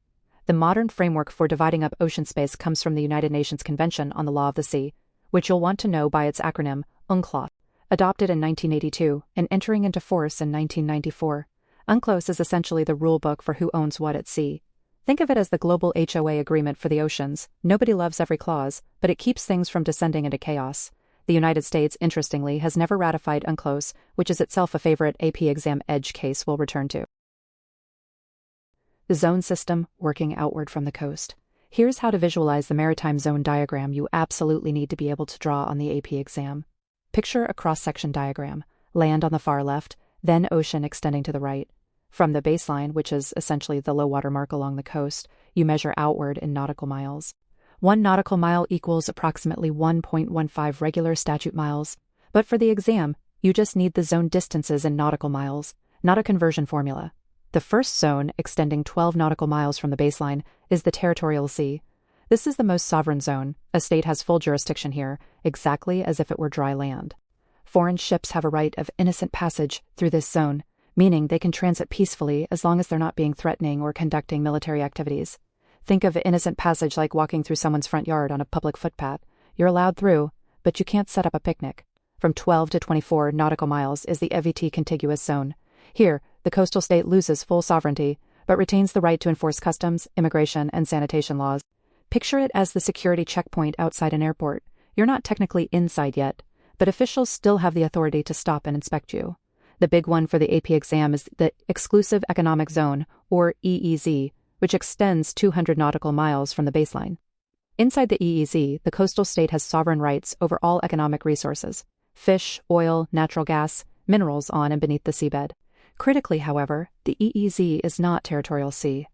The modern framework for dividing up ocean space comes from the United Nations Convention on the Law of the Sea, which you'll want to know by its acronym, UNCLOS. Adopted in 1982 and entering into force in 1994, UNCLOS is essentially the rulebook for who owns what at sea. Think of it as the global HOA agreement for the oceans. Nobody loves every clause, but it keeps things from descending into chaos. The United States, interestingly, has never ratified UNCLOS, which is itself a favorite AP exam edge case we'll return to. The zone system working outward from the coast. Here's how to visualize the maritime zone diagram you absolutely need to be able to draw on the AP exam. Picture a cross-section diagram, land on the far left, then ocean extending to the right. From the baseline, which is essentially the low water mark along the coast, you measure outward in nautical miles. 1 nautical mile equals approximately 1.15 regular statute miles. But for the exam, you just need the zone distances in nautical miles, not a conversion formula. The first zone, extending 12 nautical miles from the baseline, is the territorial sea. This is the most sovereign zone. A state has full jurisdiction here, exactly as if it were dry land. Foreign ships have a right of innocent passage through this zone, meaning they can transit peacefully as long as they're not being threatening or conducting military activities. Think of innocent passage like walking through someone's front yard on a public footpath. You're allowed through, but you can't set up a picnic. From 12 to 24 nautical miles is the EVT contiguous zone. Here, the coastal state loses full sovereignty, but retains the right to enforce customs, immigration, and sanitation laws. Picture it as the security checkpoint outside an airport. You're not technically inside yet, but officials still have the authority to stop and inspect you. The big one for the AP exam is the Exclusive Economic Zone, or EEZ, which extends 200 nautical miles from the baseline. Inside the EEZ, the coastal state has sovereign rights over all economic resources: fish, oil, natural gas, minerals on and beneath the seabed. Critically, however, the EEZ is not territorial sea.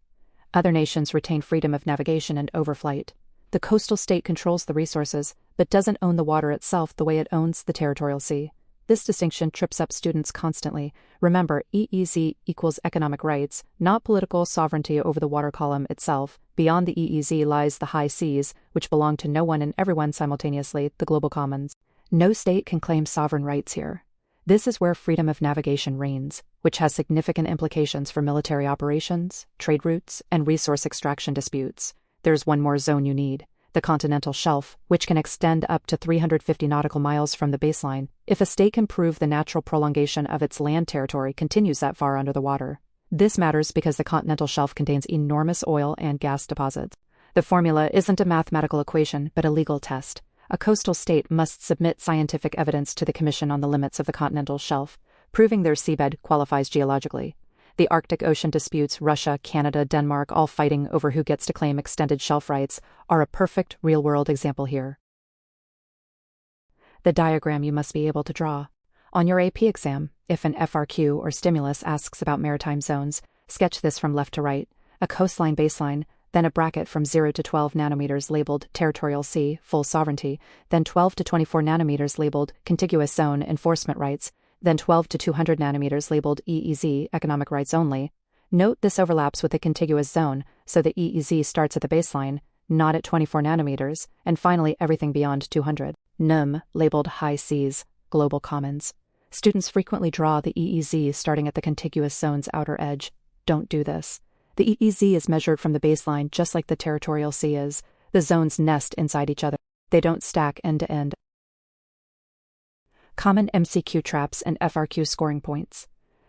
Other nations retain freedom of navigation and overflight. The coastal state controls the resources, but doesn't own the water itself the way it owns the territorial sea. This distinction trips up students constantly. Remember, EEZ equals economic rights, not political sovereignty over the water column itself. Beyond the EEZ lies the high seas, which belong to no one and everyone simultaneously, the global commons. No state can claim sovereign rights here. This is where freedom of navigation reigns, which has significant implications for military operations, trade routes, and resource extraction disputes. There's one more zone you need: the continental shelf, which can extend up to 350 nautical miles from the baseline, if a state can prove the natural prolongation of its land territory continues that far under the water. This matters because the continental shelf contains enormous oil and gas deposits. The formula isn't a mathematical equation, but a legal test. A coastal state must submit scientific evidence to the Commission on the Limits of the Continental Shelf, proving their seabed qualifies geologically. The Arctic Ocean disputes, Russia, Canada, Denmark, all fighting over who gets to claim extended shelf rights, are a perfect real-world example here. The diagram you must be able to draw. On your AP exam, if an FRQ or stimulus asks about maritime zones, sketch this from left to right: a coastline baseline, then a bracket from 0 to 12 nanometers labeled territorial sea, full sovereignty, then 12 to 24 nanometers labeled contiguous zone, enforcement rights, then 12 to 200 nanometers labeled EEZ, economic rights only. Note this overlaps with the contiguous zone, so the EEZ starts at the baseline, not at 24 nanometers, and finally everything beyond 200. NUM, labeled high seas, global commons. Students frequently draw the EEZ starting at the contiguous zone's outer edge. Don't do this. The EEZ is measured from the baseline just like the territorial sea is. The zones nest inside each other. They don't stack end to end. Common MCQ traps and FRQ scoring points.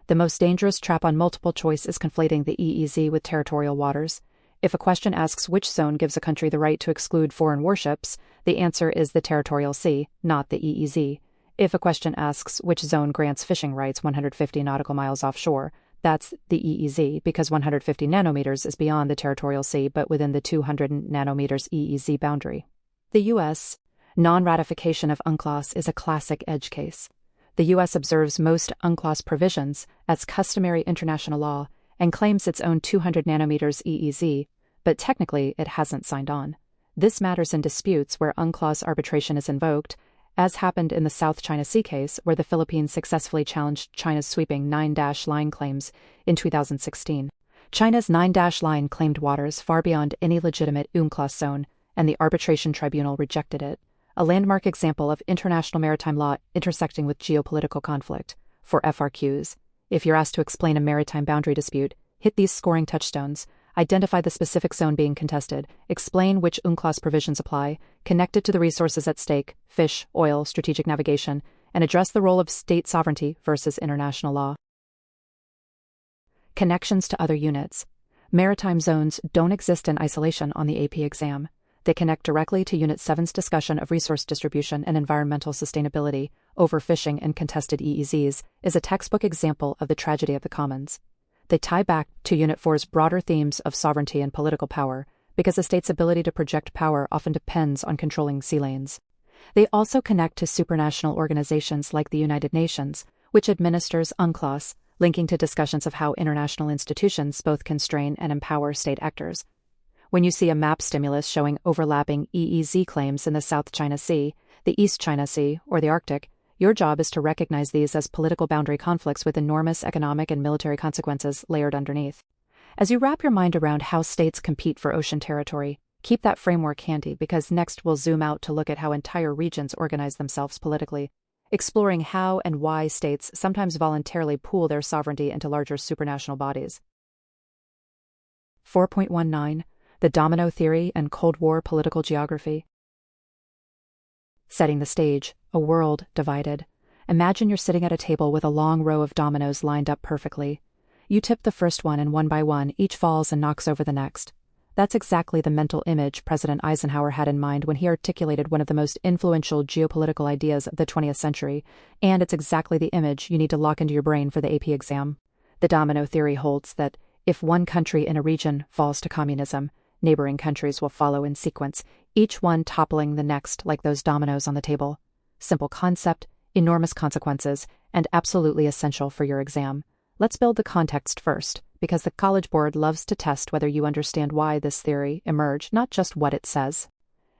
The most dangerous trap on multiple choice is conflating the EEZ with territorial waters. If a question asks which zone gives a country the right to exclude foreign warships, the answer is the territorial sea, not the EEZ. If a question asks which zone grants fishing rights 150 nautical miles offshore, that's the EEZ, because 150 nanometers is beyond the territorial sea but within the 200 nanometers EEZ boundary. The U.S. non-ratification of UNCLOS is a classic edge case. The U.S. observes most UNCLOS provisions as customary international law and claims its own 200 nanometers EEZ, but technically it hasn't signed on. This matters in disputes where UNCLOS arbitration is invoked, as happened in the South China Sea case, where the Philippines successfully challenged China's sweeping 9-line claims in 2016. China's 9-line claimed waters far beyond any legitimate UNCLOS zone, and the arbitration tribunal rejected it, a landmark example of international maritime law intersecting with geopolitical conflict. For FRQs, if you're asked to explain a maritime boundary dispute, hit these scoring touchstones. Identify the specific zone being contested, explain which UNCLOS provisions apply, connect it to the resources at stake, fish, oil, strategic navigation, and address the role of state sovereignty versus international law. Connections to other units. Maritime zones don't exist in isolation on the AP exam. They connect directly to Unit 7's discussion of resource distribution and environmental sustainability. Overfishing and contested EEZs is a textbook example of the tragedy of the commons. They tie back to Unit 4's broader themes of sovereignty and political power, because a state's ability to project power often depends on controlling sea lanes. They also connect to supranational organizations like the United Nations, which administers UNCLOS, linking to discussions of how international institutions both constrain and empower state actors. When you see a map stimulus showing overlapping EEZ claims in the South China Sea, the East China Sea, or the Arctic, your job is to recognize these as political boundary conflicts with enormous economic and military consequences layered underneath. As you wrap your mind around how states compete for ocean territory, keep that framework handy, because next we'll zoom out to look at how entire regions organize themselves politically, exploring how and why states sometimes voluntarily pool their sovereignty into larger supranational bodies. 4.19 The Domino Theory and Cold War Political Geography. Setting the stage, a world divided. Imagine you're sitting at a table with a long row of dominoes lined up perfectly. You tip the first one, and one by one, each falls and knocks over the next. That's exactly the mental image President Eisenhower had in mind when he articulated one of the most influential geopolitical ideas of the 20th century, and it's exactly the image you need to lock into your brain for the AP exam. The domino theory holds that if one country in a region falls to communism, neighboring countries will follow in sequence, each one toppling the next like those dominoes on the table. Simple concept, enormous consequences, and absolutely essential for your exam. Let's build the context first, because the College Board loves to test whether you understand why this theory emerged, not just what it says.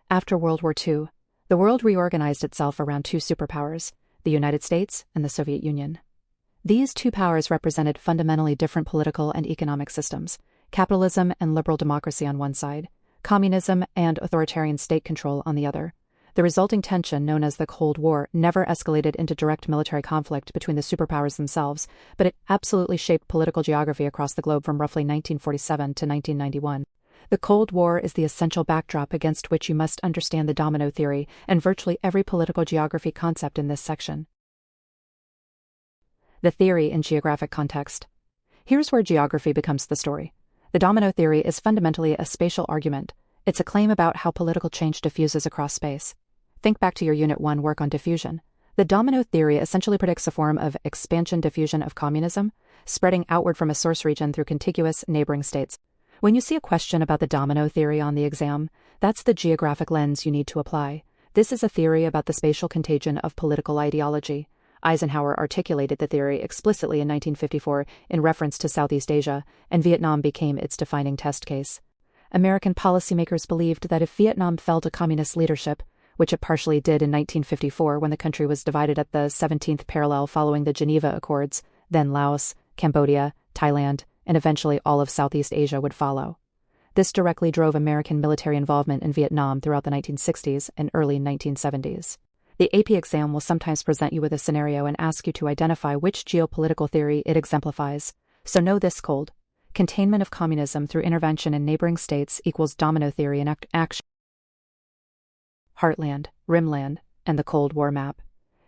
After World War II, the world reorganized itself around two superpowers, the United States and the Soviet Union. These two powers represented fundamentally different political and economic systems, capitalism and liberal democracy on one side, communism and authoritarian state control on the other. The resulting tension, known as the Cold War, never escalated into direct military conflict between the superpowers themselves, but it absolutely shaped political geography across the globe from roughly 1947 to 1991. The Cold War is the essential backdrop against which you must understand the domino theory and virtually every political geography concept in this section. The theory in geographic context. Here's where geography becomes the story. The domino theory is fundamentally a spatial argument. It's a claim about how political change diffuses across space. Think back to your Unit 1 work on diffusion. The domino theory essentially predicts a form of expansion diffusion of communism, spreading outward from a source region through contiguous neighboring states. When you see a question about the domino theory on the exam, that's the geographic lens you need to apply. This is a theory about the spatial contagion of political ideology. Eisenhower articulated the theory explicitly in 1954 in reference to Southeast Asia, and Vietnam became its defining test case. American policymakers believed that if Vietnam fell to communist leadership, which it partially did in 1954 when the country was divided at the 17th parallel following the Geneva Accords, then Laos, Cambodia, Thailand, and eventually all of Southeast Asia would follow. This directly drove American military involvement in Vietnam throughout the 1960s and early 1970s. The AP exam will sometimes present you with a scenario and ask you to identify which geopolitical theory it exemplifies. So know this cold. Containment of communism through intervention in neighboring states equals domino theory in action. Heartland, Rimland, and the Cold War map.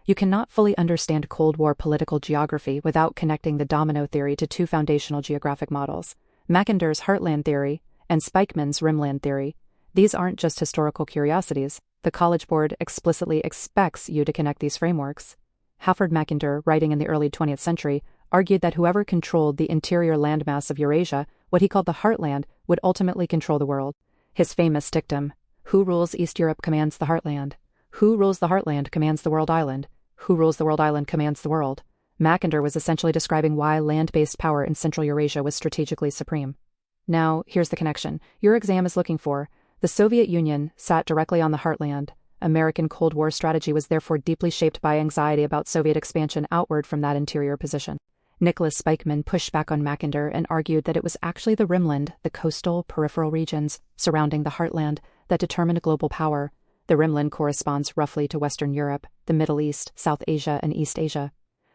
You cannot fully understand Cold War political geography without connecting the domino theory to two foundational geographic models, Mackinder's Heartland theory and Spykman's Rimland theory. These aren't just historical curiosities. The College Board explicitly expects you to connect these frameworks. Halford Mackinder, writing in the early 20th century, argued that whoever controlled the interior landmass of Eurasia, what he called the Heartland, would ultimately control the world. His famous dictum, "Who rules East Europe commands the Heartland. Who rules the Heartland commands the world island. Who rules the world island commands the world." Mackinder was essentially describing why land-based power in Central Eurasia was strategically supreme. Now, here's the connection your exam is looking for. The Soviet Union sat directly on the Heartland. American Cold War strategy was therefore deeply shaped by anxiety about Soviet expansion outward from that interior position. Nicholas Spykman pushed back on Mackinder and argued that it was actually the Rimland, the coastal, peripheral regions surrounding the Heartland, that determined global power. The Rimland corresponds roughly to Western Europe, the Middle East, South Asia, and East Asia.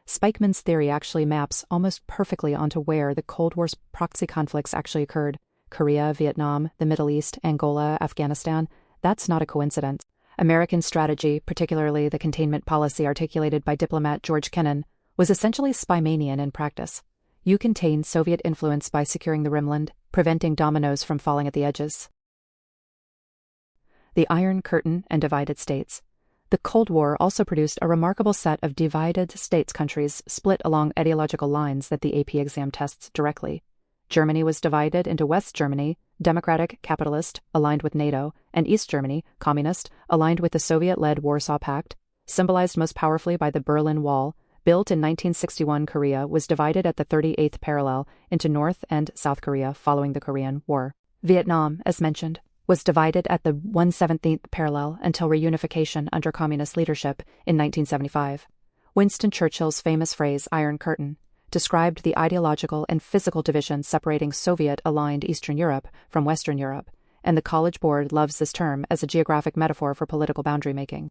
Spykman's theory actually maps almost perfectly onto where the Cold War's proxy conflicts actually occurred. Korea, Vietnam, the Middle East, Angola, Afghanistan. That's not a coincidence. American strategy, particularly the containment policy articulated by diplomat George Kennan, was essentially Spymanian in practice. You contain Soviet influence by securing the rimland, preventing dominoes from falling at the edges. The Iron Curtain and divided states. The Cold War also produced a remarkable set of divided states countries split along ideological lines that the AP exam tests directly. Germany was divided into West Germany, democratic, capitalist, aligned with NATO, and East Germany, communist, aligned with the Soviet-led Warsaw Pact, symbolized most powerfully by the Berlin Wall. Built in 1961, Korea was divided at the 38th parallel into North and South Korea following the Korean War. Vietnam, as mentioned, was divided at the 1/17th parallel until reunification under communist leadership in 1975. Winston Churchill's famous phrase, Iron Curtain, described the ideological and physical division separating Soviet-aligned Eastern Europe from Western Europe, and the College Board loves this term as a geographic metaphor for political boundary making.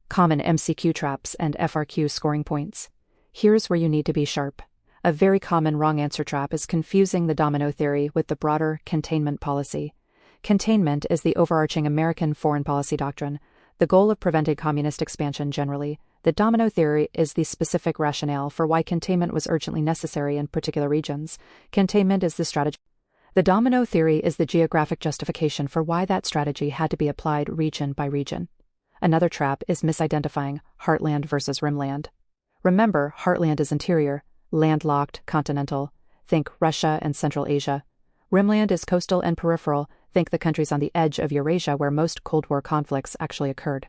Common MCQ traps and FRQ scoring points. Here's where you need to be sharp. A very common wrong answer trap is confusing the domino theory with the broader containment policy. Containment is the overarching American foreign policy doctrine, the goal of preventing communist expansion generally. The domino theory is the specific rationale for why containment was urgently necessary in particular regions. Containment is the strategy. The domino theory is the geographic justification for why that strategy had to be applied region by region. Another trap is misidentifying heartland versus rimland. Remember, heartland is interior, landlocked, continental. Think Russia and Central Asia. Rimland is coastal and peripheral. Think the countries on the edge of Eurasia where most Cold War conflicts actually occurred.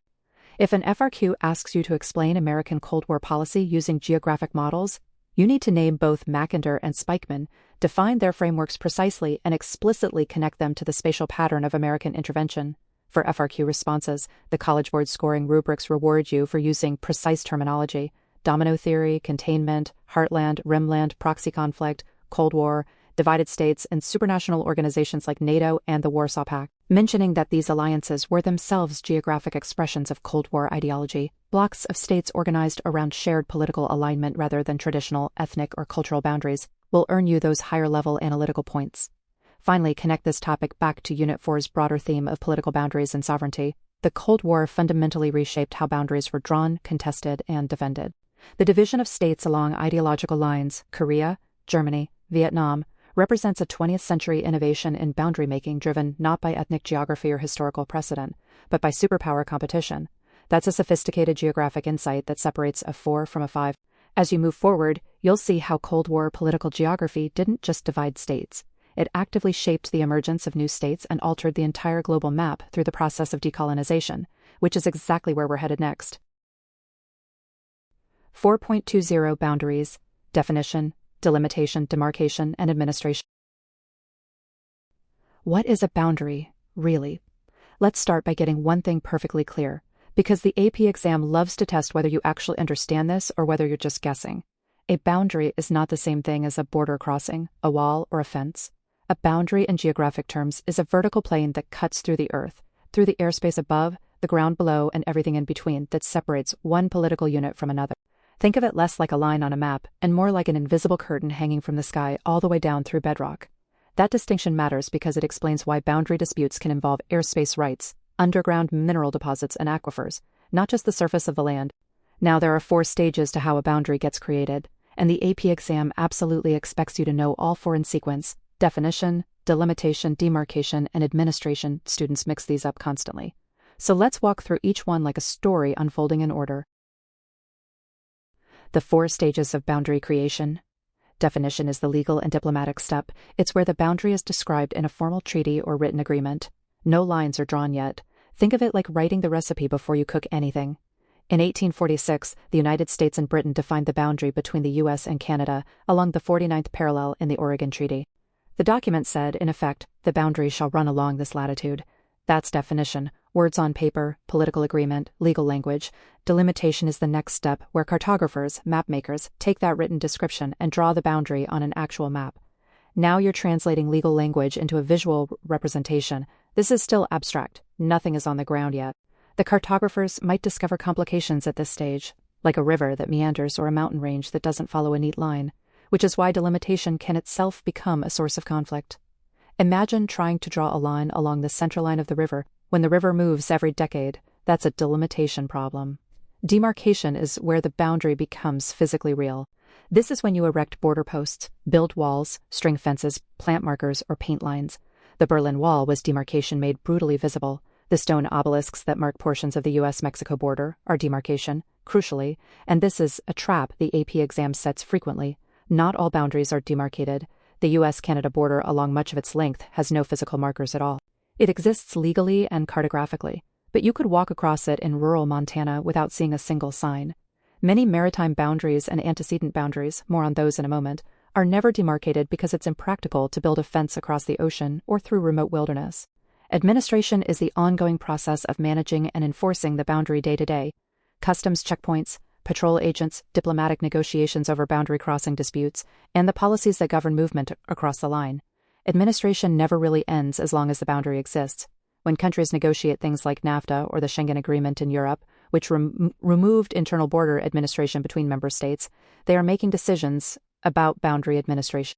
If an FRQ asks you to explain American Cold War policy using geographic models, you need to name both Mackinder and Spikeman, define their frameworks precisely, and explicitly connect them to the spatial pattern of American intervention. For FRQ responses, the College Board scoring rubrics reward you for using precise terminology: domino theory, containment, heartland, rimland, proxy conflict, Cold War, divided states, and supranational organizations like NATO and the Warsaw Pact, mentioning that these alliances were themselves geographic expressions of Cold War ideology, blocks of states organized around shared political alignment rather than traditional ethnic or cultural boundaries, will earn you those higher-level analytical points. Finally, connect this topic back to Unit 4's broader theme of political boundaries and sovereignty. The Cold War fundamentally reshaped how boundaries were drawn, contested, and defended. The division of states along ideological lines, Korea, Germany, Vietnam, represents a 20th century innovation in boundary making driven not by ethnic geography or historical precedent, but by superpower competition. That's a sophisticated geographic insight that separates a 4 from a 5. As you move forward, you'll see how Cold War political geography didn't just divide states. It actively shaped the emergence of new states and altered the entire global map through the process of decolonization, which is exactly where we're headed next. 4.20 Boundaries, Definition, Delimitation, Demarcation, and Administration. What is a boundary, really? Let's start by getting one thing perfectly clear, because the AP exam loves to test whether you actually understand this or whether you're just guessing. A boundary is not the same thing as a border crossing, a wall, or a fence. A boundary in geographic terms is a vertical plane that cuts through the earth, through the airspace above, the ground below, and everything in between that separates one political unit from another. Think of it less like a line on a map and more like an invisible curtain hanging from the sky all the way down through bedrock. That distinction matters because it explains why boundary disputes can involve airspace rights, underground mineral deposits, and aquifers, not just the surface of the land. Now, there are 4 stages to how a boundary gets created, and the AP exam absolutely expects you to know all 4 in sequence: definition, delimitation, demarcation, and administration. Students mix these up constantly. So let's walk through each one like a story unfolding in order. The 4 stages of boundary creation. Definition is the legal and diplomatic step. It's where the boundary is described in a formal treaty or written agreement. No lines are drawn yet. Think of it like writing the recipe before you cook anything. In 1846, the United States and Britain defined the boundary between the U.S. and Canada along the 49th parallel in the Oregon Treaty. The document said, in effect, the boundary shall run along this latitude. That's definition. Words on paper, political agreement, legal language. Delimitation is the next step, where cartographers, map makers, take that written description and draw the boundary on an actual map. Now you're translating legal language into a visual representation. This is still abstract. Nothing is on the ground yet. The cartographers might discover complications at this stage, like a river that meanders or a mountain range that doesn't follow a neat line, which is why delimitation can itself become a source of conflict. Imagine trying to draw a line along the center line of the river When the river moves every decade, that's a delimitation problem. Demarcation is where the boundary becomes physically real. This is when you erect border posts, build walls, string fences, plant markers, or paint lines. The Berlin Wall was demarcation made brutally visible. The stone obelisks that mark portions of the US-Mexico border are demarcation, crucially, and this is a trap the AP exam sets frequently. Not all boundaries are demarcated. The US-Canada border along much of its length has no physical markers at all. It exists legally and cartographically, but you could walk across it in rural Montana without seeing a single sign. Many maritime boundaries and antecedent boundaries, more on those in a moment, are never demarcated because it's impractical to build a fence across the ocean or through remote wilderness. Administration is the ongoing process of managing and enforcing the boundary day to day. Customs checkpoints, patrol agents, diplomatic negotiations over boundary crossing disputes, and the policies that govern movement across the line. Administration never really ends as long as the boundary exists. When countries negotiate things like NAFTA or the Schengen Agreement in Europe, which removed internal border administration between member states, they are making decisions about boundary administration.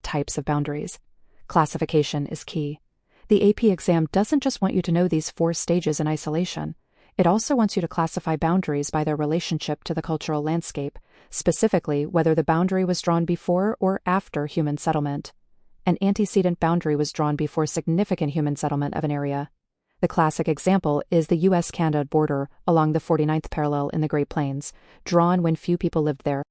Types of boundaries. Classification is key. The AP exam doesn't just want you to know these 4 stages in isolation. It also wants you to classify boundaries by their relationship to the cultural landscape, specifically whether the boundary was drawn before or after human settlement. An antecedent boundary was drawn before significant human settlement of an area. The classic example is the US-Canada border along the 49th parallel in the Great Plains, drawn when few people lived there.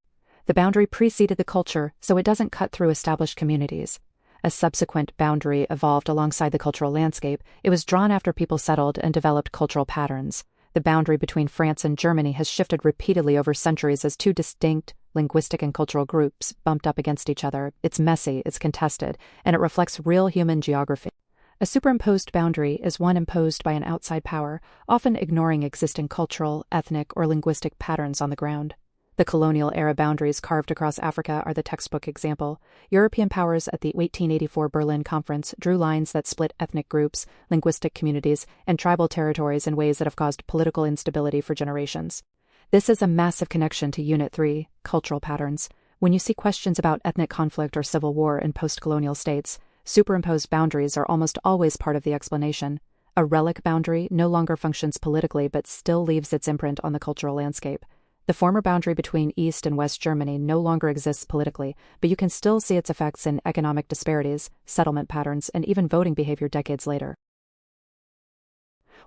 The boundary preceded the culture, so it doesn't cut through established communities. A subsequent boundary evolved alongside the cultural landscape. It was drawn after people settled and developed cultural patterns. The boundary between France and Germany has shifted repeatedly over centuries as 2 distinct linguistic and cultural groups bumped up against each other. It's messy, it's contested, and it reflects real human geography. A superimposed boundary is one imposed by an outside power, often ignoring existing cultural, ethnic, or linguistic patterns on the ground. The colonial-era boundaries carved across Africa are the textbook example. European powers at the 1884 Berlin Conference drew lines that split ethnic groups, linguistic communities, and tribal territories in ways that have caused political instability for generations. This is a massive connection to Unit 3, cultural patterns. When you see questions about ethnic conflict or civil war in post-colonial states, superimposed boundaries are almost always part of the explanation. A relic boundary no longer functions politically but still leaves its imprint on the cultural landscape. The former boundary between East and West Germany no longer exists politically, but you can still see its effects in economic disparities, settlement patterns, and even voting behavior decades later.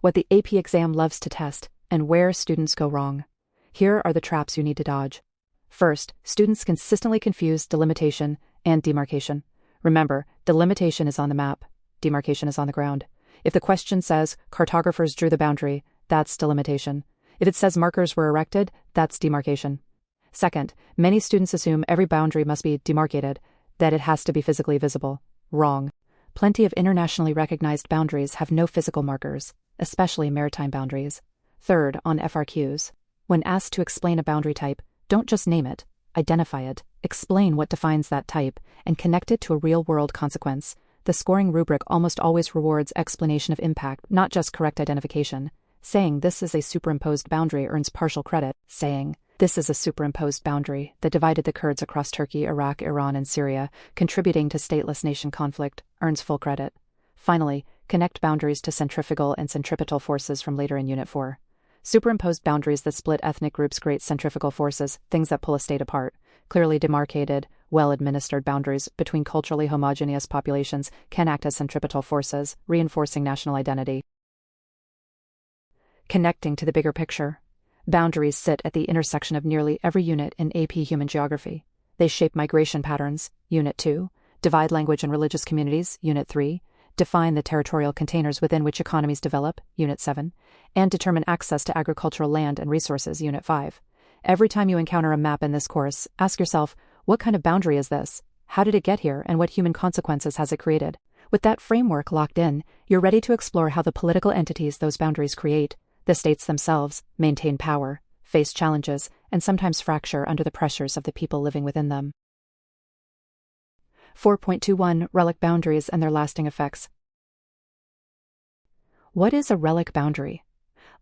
What the AP exam loves to test, and where students go wrong. Here are the traps you need to dodge. First, students consistently confuse delimitation and demarcation. Remember, delimitation is on the map, demarcation is on the ground. If the question says, cartographers drew the boundary, that's delimitation. If it says markers were erected, that's demarcation. Second, many students assume every boundary must be demarcated, that it has to be physically visible. Wrong. Plenty of internationally recognized boundaries have no physical markers, especially maritime boundaries. Third, on FRQs. When asked to explain a boundary type, don't just name it, identify it, explain what defines that type, and connect it to a real-world consequence. The scoring rubric almost always rewards explanation of impact, not just correct identification. Saying this is a superimposed boundary earns partial credit. Saying this is a superimposed boundary that divided the Kurds across Turkey, Iraq, Iran, and Syria, contributing to stateless nation conflict, earns full credit. Finally, connect boundaries to centrifugal and centripetal forces from later in Unit 4. Superimposed boundaries that split ethnic groups create centrifugal forces, things that pull a state apart. Clearly demarcated, well-administered boundaries between culturally homogeneous populations can act as centripetal forces, reinforcing national identity. Connecting to the bigger picture. Boundaries sit at the intersection of nearly every unit in AP Human Geography. They shape migration patterns, Unit 2, divide language and religious communities, Unit 3, define the territorial containers within which economies develop, Unit 7, and determine access to agricultural land and resources, Unit 5. Every time you encounter a map in this course, ask yourself, what kind of boundary is this? How did it get here, and what human consequences has it created? With that framework locked in, you're ready to explore how the political entities those boundaries create, the states themselves, maintain power, face challenges, and sometimes fracture under the pressures of the people living within them. 4.21 Relic Boundaries and Their Lasting Effects. What is a relic boundary?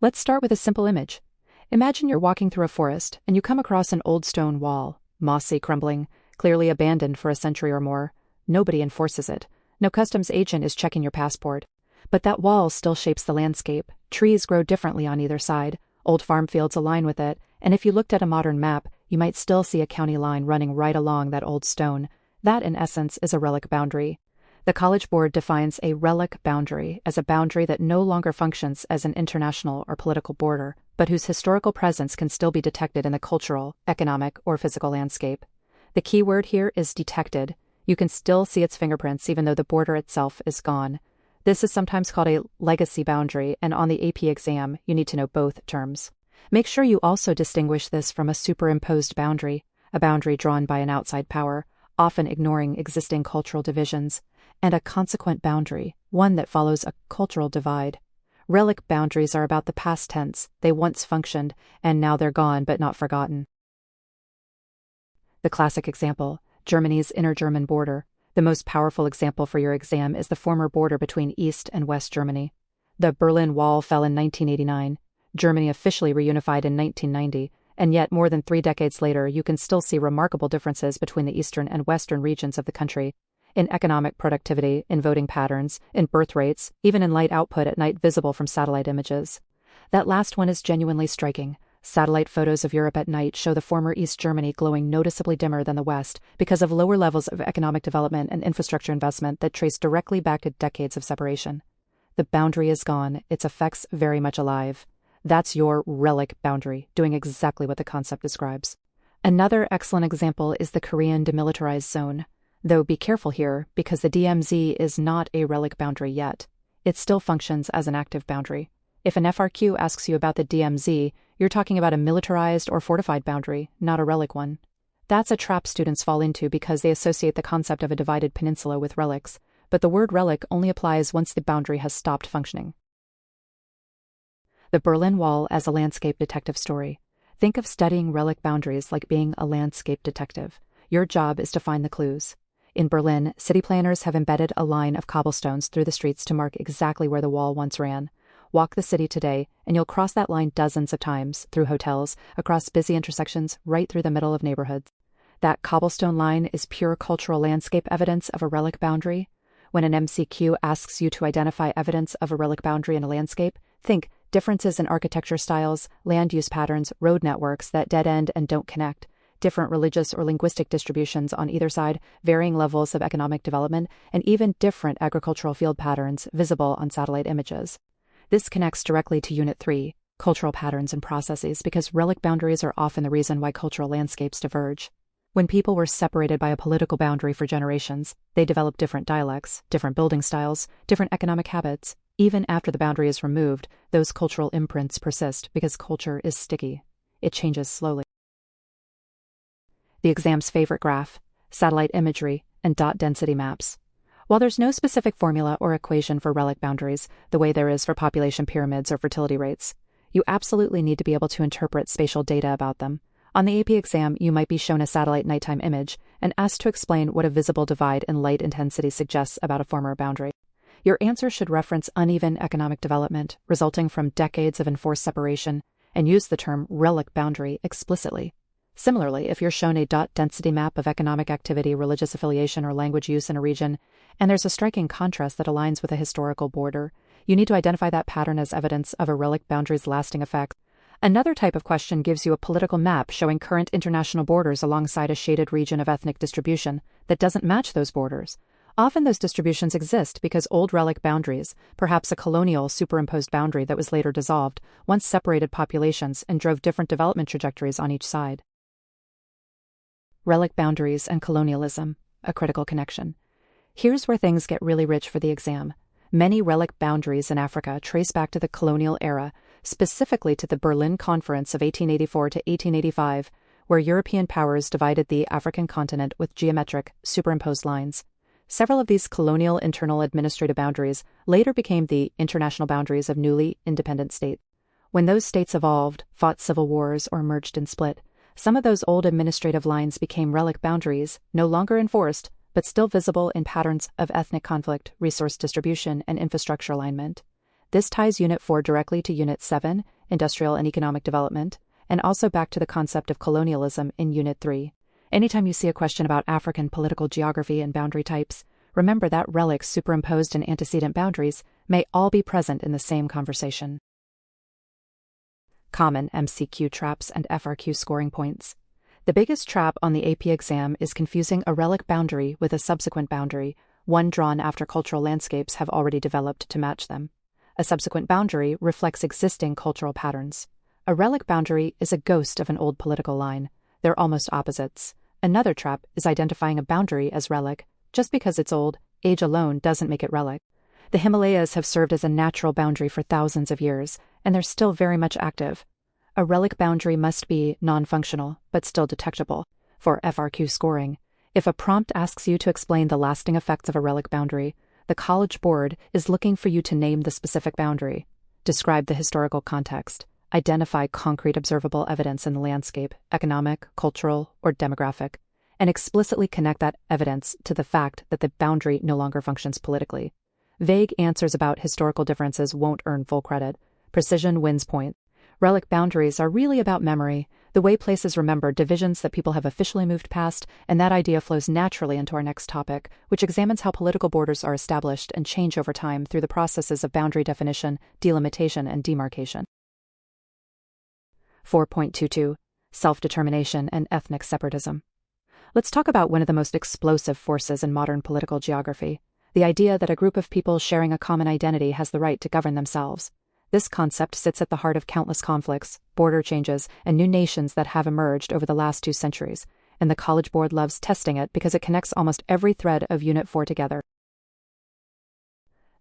Let's start with a simple image. Imagine you're walking through a forest and you come across an old stone wall, mossy, crumbling, clearly abandoned for a century or more. Nobody enforces it. No customs agent is checking your passport. But that wall still shapes the landscape. Trees grow differently on either side, old farm fields align with it, and if you looked at a modern map, you might still see a county line running right along that old stone. That, in essence, is a relic boundary. The College Board defines a relic boundary as a boundary that no longer functions as an international or political border, but whose historical presence can still be detected in the cultural, economic, or physical landscape. The key word here is detected. You can still see its fingerprints even though the border itself is gone. This is sometimes called a legacy boundary, and on the AP exam, you need to know both terms. Make sure you also distinguish this from a superimposed boundary, a boundary drawn by an outside power, often ignoring existing cultural divisions, and a consequent boundary, one that follows a cultural divide. Relic boundaries are about the past tense. They once functioned, and now they're gone but not forgotten. The classic example, Germany's inner German border. The most powerful example for your exam is the former border between East and West Germany. The Berlin Wall fell in 1989. Germany officially reunified in 1990, and yet more than 3 decades later, you can still see remarkable differences between the eastern and western regions of the country. In economic productivity, in voting patterns, in birth rates, even in light output at night visible from satellite images. That last one is genuinely striking. Satellite photos of Europe at night show the former East Germany glowing noticeably dimmer than the West because of lower levels of economic development and infrastructure investment that trace directly back to decades of separation. The boundary is gone, its effects very much alive. That's your relic boundary, doing exactly what the concept describes. Another excellent example is the Korean demilitarized zone. Though be careful here, because the DMZ is not a relic boundary yet. It still functions as an active boundary. If an FRQ asks you about the DMZ, you're talking about a militarized or fortified boundary, not a relic one. That's a trap students fall into because they associate the concept of a divided peninsula with relics, but the word relic only applies once the boundary has stopped functioning. The Berlin Wall as a landscape detective story. Think of studying relic boundaries like being a landscape detective. Your job is to find the clues. In Berlin, city planners have embedded a line of cobblestones through the streets to mark exactly where the wall once ran. Walk the city today, and you'll cross that line dozens of times, through hotels, across busy intersections, right through the middle of neighborhoods. That cobblestone line is pure cultural landscape evidence of a relic boundary. When an MCQ asks you to identify evidence of a relic boundary in a landscape, think differences in architecture styles, land use patterns, road networks that dead end and don't connect, different religious or linguistic distributions on either side, varying levels of economic development, and even different agricultural field patterns visible on satellite images. This connects directly to Unit 3, cultural patterns and processes, because relic boundaries are often the reason why cultural landscapes diverge. When people were separated by a political boundary for generations, they developed different dialects, different building styles, different economic habits. Even after the boundary is removed, those cultural imprints persist because culture is sticky. It changes slowly. The exam's favorite graph, satellite imagery, and dot density maps. While there's no specific formula or equation for relic boundaries, the way there is for population pyramids or fertility rates, you absolutely need to be able to interpret spatial data about them. On the AP exam, you might be shown a satellite nighttime image and asked to explain what a visible divide in light intensity suggests about a former boundary. Your answer should reference uneven economic development resulting from decades of enforced separation and use the term relic boundary explicitly. Similarly, if you're shown a dot density map of economic activity, religious affiliation, or language use in a region, and there's a striking contrast that aligns with a historical border, you need to identify that pattern as evidence of a relic boundary's lasting effects. Another type of question gives you a political map showing current international borders alongside a shaded region of ethnic distribution that doesn't match those borders. Often those distributions exist because old relic boundaries, perhaps a colonial superimposed boundary that was later dissolved, once separated populations and drove different development trajectories on each side. Relic boundaries and colonialism, a critical connection. Here's where things get really rich for the exam. Many relic boundaries in Africa trace back to the colonial era, specifically to the Berlin Conference of 1884 to 1885, where European powers divided the African continent with geometric, superimposed lines. Several of these colonial internal administrative boundaries later became the international boundaries of newly independent states. When those states evolved, fought civil wars, or merged and split, some of those old administrative lines became relic boundaries, no longer enforced, but still visible in patterns of ethnic conflict, resource distribution, and infrastructure alignment. This ties Unit 4 directly to Unit 7, Industrial and Economic Development, and also back to the concept of colonialism in Unit 3. Anytime you see a question about African political geography and boundary types, remember that relics superimposed in antecedent boundaries may all be present in the same conversation. Common MCQ traps and FRQ scoring points. The biggest trap on the AP exam is confusing a relic boundary with a subsequent boundary, one drawn after cultural landscapes have already developed to match them. A subsequent boundary reflects existing cultural patterns. A relic boundary is a ghost of an old political line. They're almost opposites. Another trap is identifying a boundary as relic. Just because it's old, age alone doesn't make it relic. The Himalayas have served as a natural boundary for thousands of years, and they're still very much active. A relic boundary must be non-functional, but still detectable. For FRQ scoring, if a prompt asks you to explain the lasting effects of a relic boundary, the College Board is looking for you to name the specific boundary, describe the historical context, identify concrete observable evidence in the landscape, economic, cultural, or demographic, and explicitly connect that evidence to the fact that the boundary no longer functions politically. Vague answers about historical differences won't earn full credit. Precision wins points. Relic boundaries are really about memory, the way places remember divisions that people have officially moved past, and that idea flows naturally into our next topic, which examines how political borders are established and change over time through the processes of boundary definition, delimitation, and demarcation. 4.22 Self-determination and ethnic separatism. Let's talk about one of the most explosive forces in modern political geography, the idea that a group of people sharing a common identity has the right to govern themselves. This concept sits at the heart of countless conflicts, border changes, and new nations that have emerged over the last 2 centuries, and the College Board loves testing it because it connects almost every thread of Unit 4 together.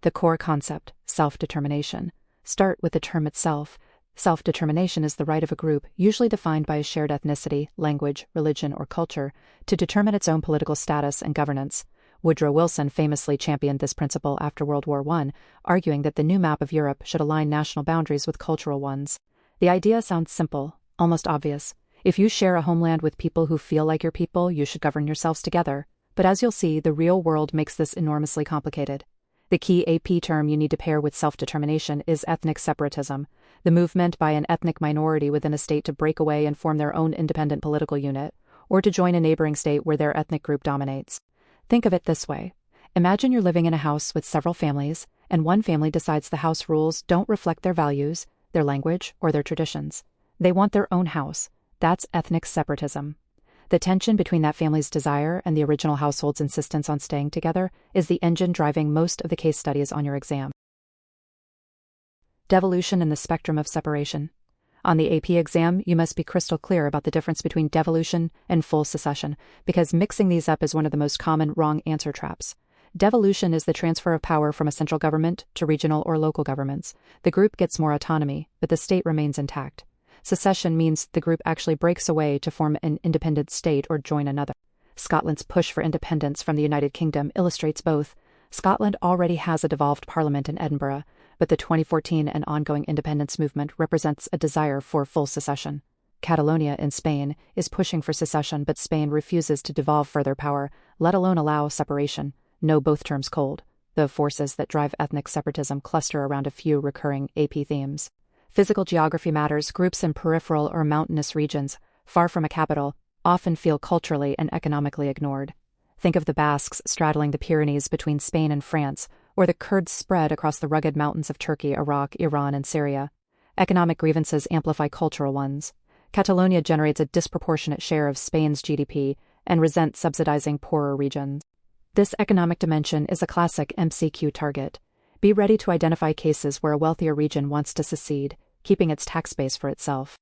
The core concept, self-determination. Start with the term itself. Self-determination is the right of a group, usually defined by a shared ethnicity, language, religion, or culture, to determine its own political status and governance. Woodrow Wilson famously championed this principle after World War I, arguing that the new map of Europe should align national boundaries with cultural ones. The idea sounds simple, almost obvious. If you share a homeland with people who feel like your people, you should govern yourselves together. But as you'll see, the real world makes this enormously complicated. The key AP term you need to pair with self-determination is ethnic separatism, the movement by an ethnic minority within a state to break away and form their own independent political unit, or to join a neighboring state where their ethnic group dominates. Think of it this way. Imagine you're living in a house with several families, and one family decides the house rules don't reflect their values, their language, or their traditions. They want their own house. That's ethnic separatism. The tension between that family's desire and the original household's insistence on staying together is the engine driving most of the case studies on your exam. Devolution in the spectrum of separation. On the AP exam, you must be crystal clear about the difference between devolution and full secession, because mixing these up is one of the most common wrong answer traps. Devolution is the transfer of power from a central government to regional or local governments. The group gets more autonomy, but the state remains intact. Secession means the group actually breaks away to form an independent state or join another. Scotland's push for independence from the United Kingdom illustrates both. Scotland already has a devolved parliament in Edinburgh, but the 2014 and ongoing independence movement represents a desire for full secession. Catalonia in Spain is pushing for secession, but Spain refuses to devolve further power, let alone allow separation. Know both terms cold. The forces that drive ethnic separatism cluster around a few recurring AP themes. Physical geography matters. Groups in peripheral or mountainous regions, far from a capital, often feel culturally and economically ignored. Think of the Basques straddling the Pyrenees between Spain and France, or the Kurds spread across the rugged mountains of Turkey, Iraq, Iran, and Syria. Economic grievances amplify cultural ones. Catalonia generates a disproportionate share of Spain's GDP and resents subsidizing poorer regions. This economic dimension is a classic MCQ target. Be ready to identify cases where a wealthier region wants to secede, keeping its tax base for itself.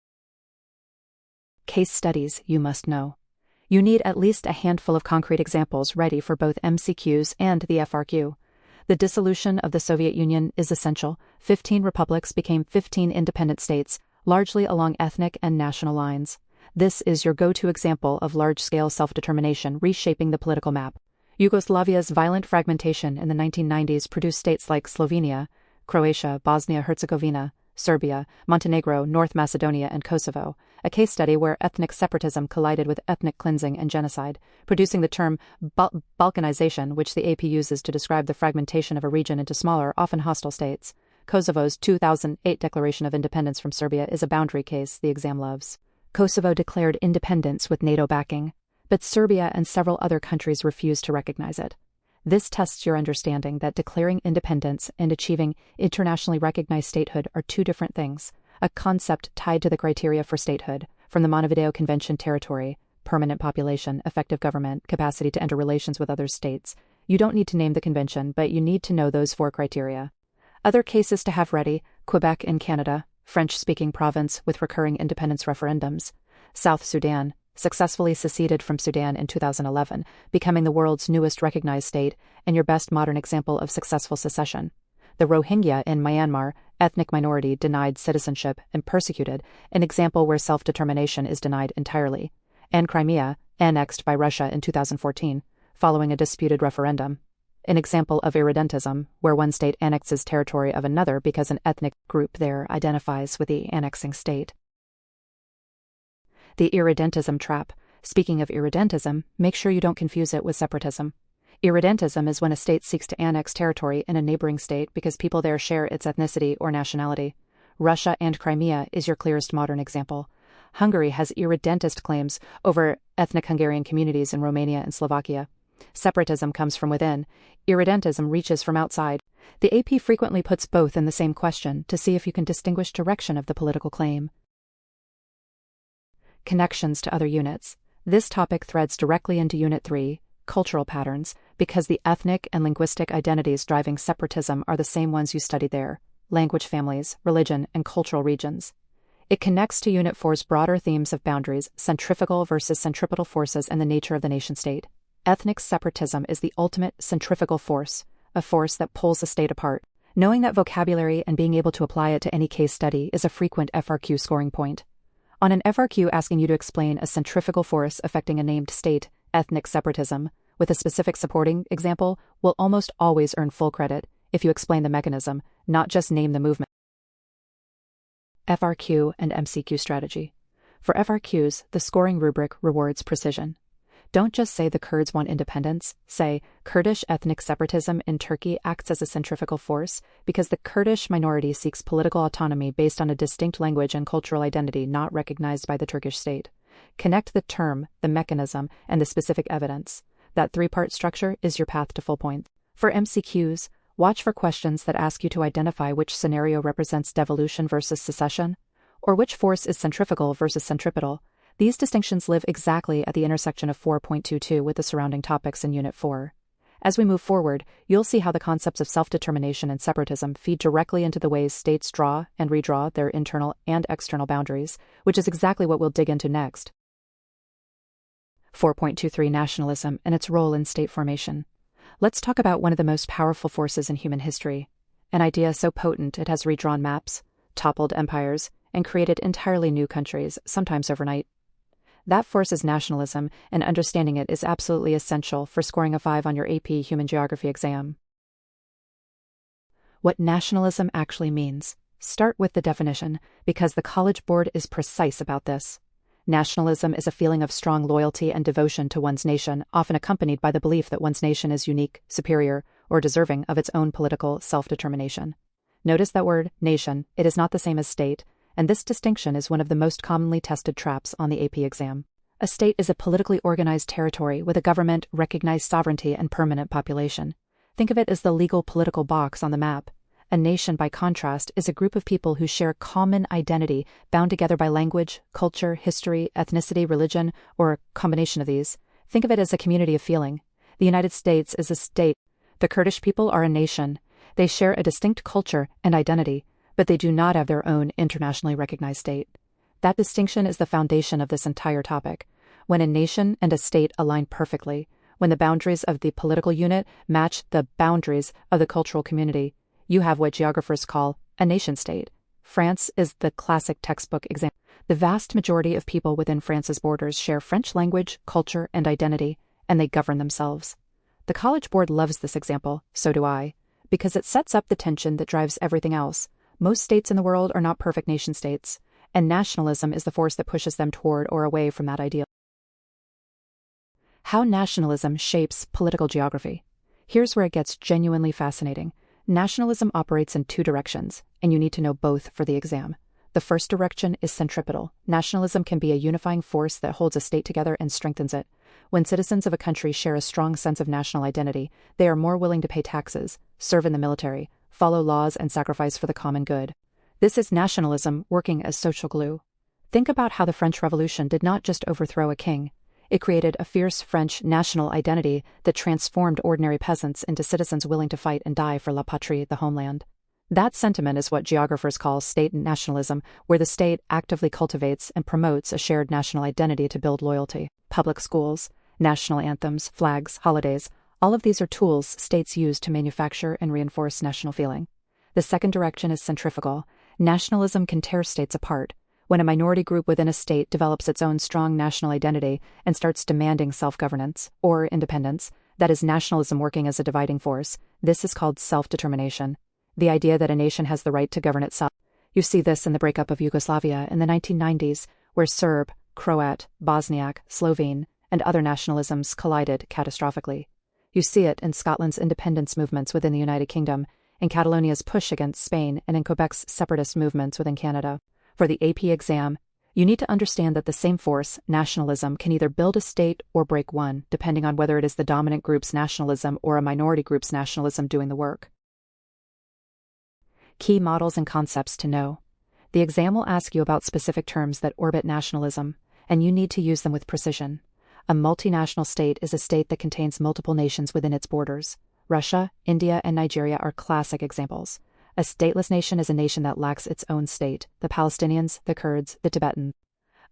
Case studies you must know. You need at least a handful of concrete examples ready for both MCQs and the FRQ. The dissolution of the Soviet Union is essential. 15 republics became 15 independent states, largely along ethnic and national lines. This is your go-to example of large-scale self-determination reshaping the political map. Yugoslavia's violent fragmentation in the 1990s produced states like Slovenia, Croatia, Bosnia-Herzegovina, Serbia, Montenegro, North Macedonia, and Kosovo, a case study where ethnic separatism collided with ethnic cleansing and genocide, producing the term Balkanization, which the AP uses to describe the fragmentation of a region into smaller, often hostile states. Kosovo's 2008 declaration of independence from Serbia is a boundary case the exam loves. Kosovo declared independence with NATO backing, but Serbia and several other countries refused to recognize it. This tests your understanding that declaring independence and achieving internationally recognized statehood are two different things, a concept tied to the criteria for statehood from the Montevideo Convention territory, permanent population, effective government, capacity to enter relations with other states. You don't need to name the convention, but you need to know those four criteria. Other cases to have ready: Quebec in Canada, French-speaking province with recurring independence referendums; South Sudan, successfully seceded from Sudan in 2011, becoming the world's newest recognized state and your best modern example of successful secession; the Rohingya in Myanmar, ethnic minority denied citizenship and persecuted, an example where self-determination is denied entirely; and Crimea, annexed by Russia in 2014, following a disputed referendum, an example of irredentism, where one state annexes territory of another because an ethnic group there identifies with the annexing state. The irredentism trap. Speaking of irredentism, make sure you don't confuse it with separatism. Irredentism is when a state seeks to annex territory in a neighboring state because people there share its ethnicity or nationality. Russia and Crimea is your clearest modern example. Hungary has irredentist claims over ethnic Hungarian communities in Romania and Slovakia. Separatism comes from within. Irredentism reaches from outside. The AP frequently puts both in the same question to see if you can distinguish direction of the political claim. Connections to other units. This topic threads directly into Unit 3, cultural patterns, because the ethnic and linguistic identities driving separatism are the same ones you studied there: language families, religion, and cultural regions. It connects to Unit 4's broader themes of boundaries, centrifugal versus centripetal forces, and the nature of the nation-state. Ethnic separatism is the ultimate centrifugal force, a force that pulls a state apart. Knowing that vocabulary and being able to apply it to any case study is a frequent FRQ scoring point. On an FRQ asking you to explain a centrifugal force affecting a named state, ethnic separatism, with a specific supporting example, will almost always earn full credit if you explain the mechanism, not just name the movement. FRQ and MCQ strategy. For FRQs, the scoring rubric rewards precision. Don't just say the Kurds want independence, say Kurdish ethnic separatism in Turkey acts as a centrifugal force because the Kurdish minority seeks political autonomy based on a distinct language and cultural identity not recognized by the Turkish state. Connect the term, the mechanism, and the specific evidence. That three-part structure is your path to full points. For MCQs, watch for questions that ask you to identify which scenario represents devolution versus secession, or which force is centrifugal versus centripetal. These distinctions live exactly at the intersection of 4.22 with the surrounding topics in Unit 4. As we move forward, you'll see how the concepts of self-determination and separatism feed directly into the ways states draw and redraw their internal and external boundaries, which is exactly what we'll dig into next. 4.23 Nationalism and its role in state formation. Let's talk about one of the most powerful forces in human history, an idea so potent it has redrawn maps, toppled empires, and created entirely new countries, sometimes overnight. That force is nationalism, and understanding it is absolutely essential for scoring a 5 on your AP Human Geography exam. What nationalism actually means. Start with the definition, because the College Board is precise about this. Nationalism is a feeling of strong loyalty and devotion to one's nation, often accompanied by the belief that one's nation is unique, superior, or deserving of its own political self-determination. Notice that word, nation. It is not the same as state, and this distinction is one of the most commonly tested traps on the AP exam. A state is a politically organized territory with a government, recognized sovereignty, and permanent population. Think of it as the legal political box on the map. A nation, by contrast, is a group of people who share common identity, bound together by language, culture, history, ethnicity, religion, or a combination of these. Think of it as a community of feeling. The United States is a state. The Kurdish people are a nation. They share a distinct culture and identity, but they do not have their own internationally recognized state. That distinction is the foundation of this entire topic. When a nation and a state align perfectly, when the boundaries of the political unit match the boundaries of the cultural community, you have what geographers call a nation-state. France is the classic textbook example. The vast majority of people within France's borders share French language, culture, and identity, and they govern themselves. The College Board loves this example, so do I, because it sets up the tension that drives everything else. Most states in the world are not perfect nation-states, and nationalism is the force that pushes them toward or away from that ideal. How nationalism shapes political geography. Here's where it gets genuinely fascinating. Nationalism operates in two directions, and you need to know both for the exam. The first direction is centripetal. Nationalism can be a unifying force that holds a state together and strengthens it. When citizens of a country share a strong sense of national identity, they are more willing to pay taxes, serve in the military, follow laws, and sacrifice for the common good. This is nationalism working as social glue. Think about how the French Revolution did not just overthrow a king. It created a fierce French national identity that transformed ordinary peasants into citizens willing to fight and die for la patrie, the homeland. That sentiment is what geographers call state nationalism, where the state actively cultivates and promotes a shared national identity to build loyalty. Public schools, national anthems, flags, holidays, all of these are tools states use to manufacture and reinforce national feeling. The second direction is centrifugal. Nationalism can tear states apart. When a minority group within a state develops its own strong national identity and starts demanding self-governance, or independence, that is nationalism working as a dividing force, this is called self-determination. The idea that a nation has the right to govern itself. You see this in the breakup of Yugoslavia in the 1990s, where Serb, Croat, Bosniak, Slovene, and other nationalisms collided catastrophically. You see it in Scotland's independence movements within the United Kingdom, in Catalonia's push against Spain, and in Quebec's separatist movements within Canada. For the AP exam, you need to understand that the same force, nationalism, can either build a state or break one, depending on whether it is the dominant group's nationalism or a minority group's nationalism doing the work. Key models and concepts to know. The exam will ask you about specific terms that orbit nationalism, and you need to use them with precision. A multinational state is a state that contains multiple nations within its borders. Russia, India, and Nigeria are classic examples. A stateless nation is a nation that lacks its own state, the Palestinians, the Kurds, the Tibetans.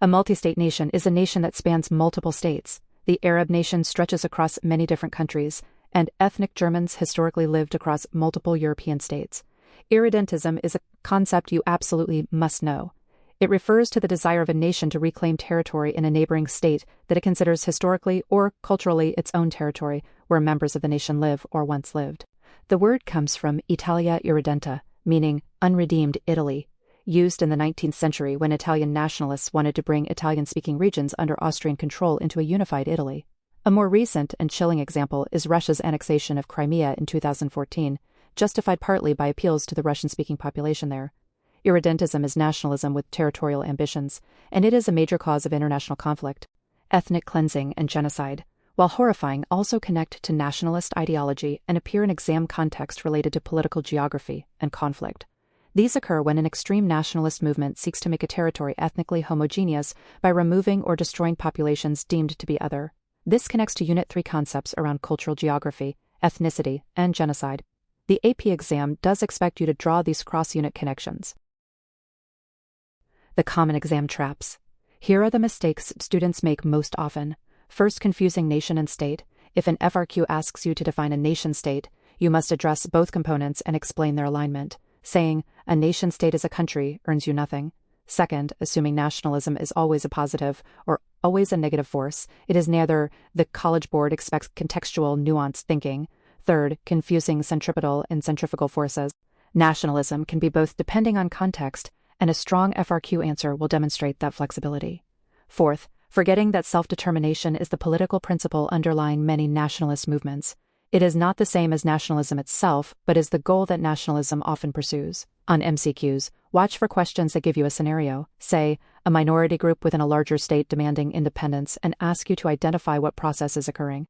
A multi-state nation is a nation that spans multiple states. The Arab nation stretches across many different countries, and ethnic Germans historically lived across multiple European states. Irredentism is a concept you absolutely must know. It refers to the desire of a nation to reclaim territory in a neighboring state that it considers historically or culturally its own territory where members of the nation live or once lived. The word comes from Italia irredenta, meaning unredeemed Italy, used in the 19th century when Italian nationalists wanted to bring Italian-speaking regions under Austrian control into a unified Italy. A more recent and chilling example is Russia's annexation of Crimea in 2014, justified partly by appeals to the Russian-speaking population there. Irredentism is nationalism with territorial ambitions, and it is a major cause of international conflict. Ethnic cleansing and genocide, while horrifying, also connect to nationalist ideology and appear in exam context related to political geography and conflict. These occur when an extreme nationalist movement seeks to make a territory ethnically homogeneous by removing or destroying populations deemed to be other. This connects to Unit 3 concepts around cultural geography, ethnicity, and genocide. The AP exam does expect you to draw these cross-unit connections. The common exam traps. Here are the mistakes students make most often. First, confusing nation and state. If an FRQ asks you to define a nation-state, you must address both components and explain their alignment. Saying, a nation-state is a country, earns you nothing. Second, assuming nationalism is always a positive or always a negative force, it is neither. The College Board expects contextual, nuanced thinking. Third, confusing centripetal and centrifugal forces. Nationalism can be both depending on context, and a strong FRQ answer will demonstrate that flexibility. Fourth, forgetting that self-determination is the political principle underlying many nationalist movements. It is not the same as nationalism itself, but is the goal that nationalism often pursues. On MCQs, watch for questions that give you a scenario, say, a minority group within a larger state demanding independence, and ask you to identify what process is occurring.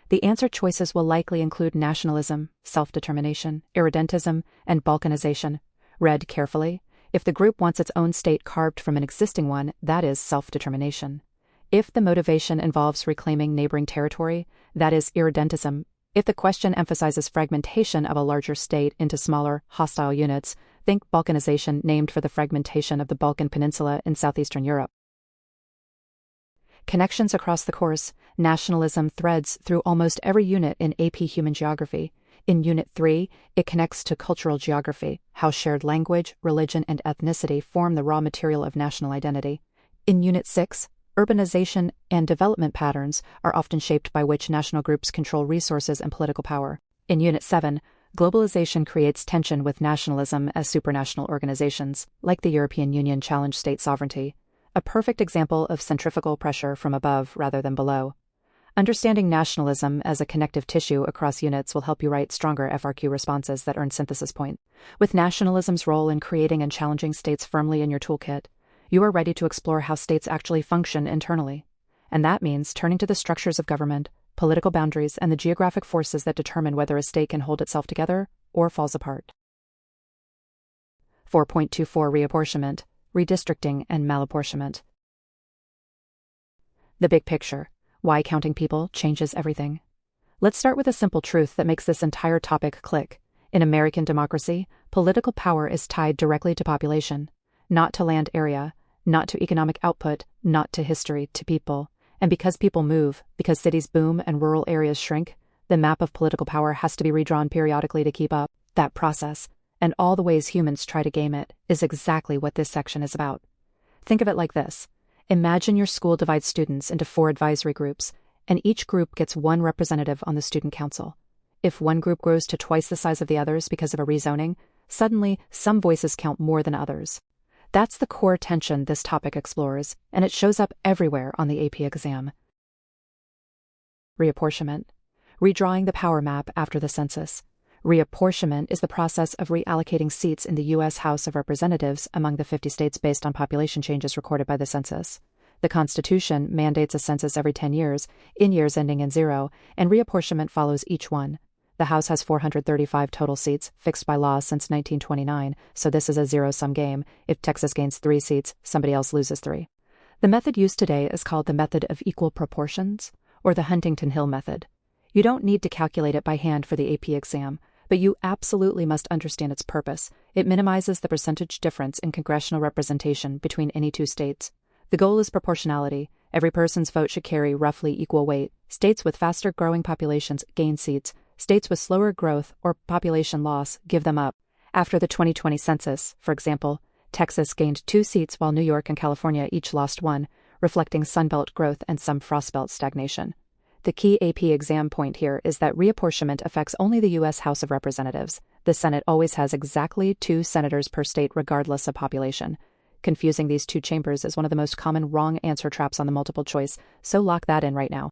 The answer choices will likely include nationalism, self-determination, irredentism, and balkanization. Read carefully. If the group wants its own state carved from an existing one, that is self-determination. If the motivation involves reclaiming neighboring territory, that is irredentism. If the question emphasizes fragmentation of a larger state into smaller, hostile units, think balkanization, named for the fragmentation of the Balkan Peninsula in southeastern Europe. Connections across the course. Nationalism threads through almost every unit in AP Human Geography. In Unit 3, it connects to cultural geography, how shared language, religion, and ethnicity form the raw material of national identity. In Unit 6, urbanization and development patterns are often shaped by which national groups control resources and political power. In Unit 7, globalization creates tension with nationalism as supranational organizations, like the European Union, challenge state sovereignty. A perfect example of centrifugal pressure from above rather than below. Understanding nationalism as a connective tissue across units will help you write stronger FRQ responses that earn synthesis point. With nationalism's role in creating and challenging states firmly in your toolkit, you are ready to explore how states actually function internally. and that means turning to the structures of government, political boundaries, and the geographic forces that determine whether a state can hold itself together or falls apart. 4.24 Reapportionment, Redistricting, and Malapportionment. The big picture: why counting people changes everything. Let's start with a simple truth that makes this entire topic click. In American democracy, political power is tied directly to population, not to land area, not to economic output, not to history, to people. And because people move, because cities boom and rural areas shrink, the map of political power has to be redrawn periodically to keep up. That process, and all the ways humans try to game it, is exactly what this section is about. Think of it like this. Imagine your school divides students into 4 advisory groups, and each group gets 1 representative on the student council. If one group grows to twice the size of the others because of a rezoning, suddenly some voices count more than others. That's the core tension this topic explores, and it shows up everywhere on the AP exam. Reapportionment. Redrawing the power map after the census. Reapportionment is the process of reallocating seats in the U.S. House of Representatives among the 50 states based on population changes recorded by the census. The Constitution mandates a census every 10 years, in years ending in 0, and reapportionment follows each one. The House has 435 total seats, fixed by law since 1929, so this is a zero-sum game. If Texas gains 3 seats, somebody else loses 3. The method used today is called the method of equal proportions, or the Huntington Hill method. You don't need to calculate it by hand for the AP exam, but you absolutely must understand its purpose. It minimizes the percentage difference in congressional representation between any 2 states. The goal is proportionality. Every person's vote should carry roughly equal weight. States with faster growing populations gain seats. States with slower growth or population loss give them up. After the 2020 census, for example, Texas gained 2 seats while New York and California each lost 1, reflecting Sunbelt growth and some Frostbelt stagnation. The key AP exam point here is that reapportionment affects only the U.S. House of Representatives. The Senate always has exactly 2 senators per state regardless of population. Confusing these 2 chambers is one of the most common wrong answer traps on the multiple choice, so lock that in right now.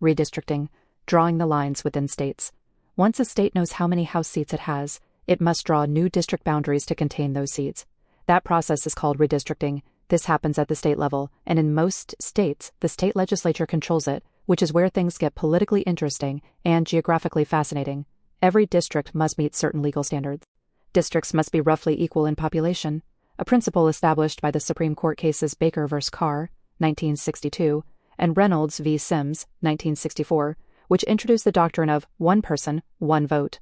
Redistricting. Drawing the lines within states. Once a state knows how many House seats it has, it must draw new district boundaries to contain those seats. That process is called redistricting. This happens at the state level, and in most states, the state legislature controls it, which is where things get politically interesting and geographically fascinating. Every district must meet certain legal standards. Districts must be roughly equal in population, a principle established by the Supreme Court cases Baker v. Carr, 1962, and Reynolds v. Sims, 1964, which introduced the doctrine of one person, one vote.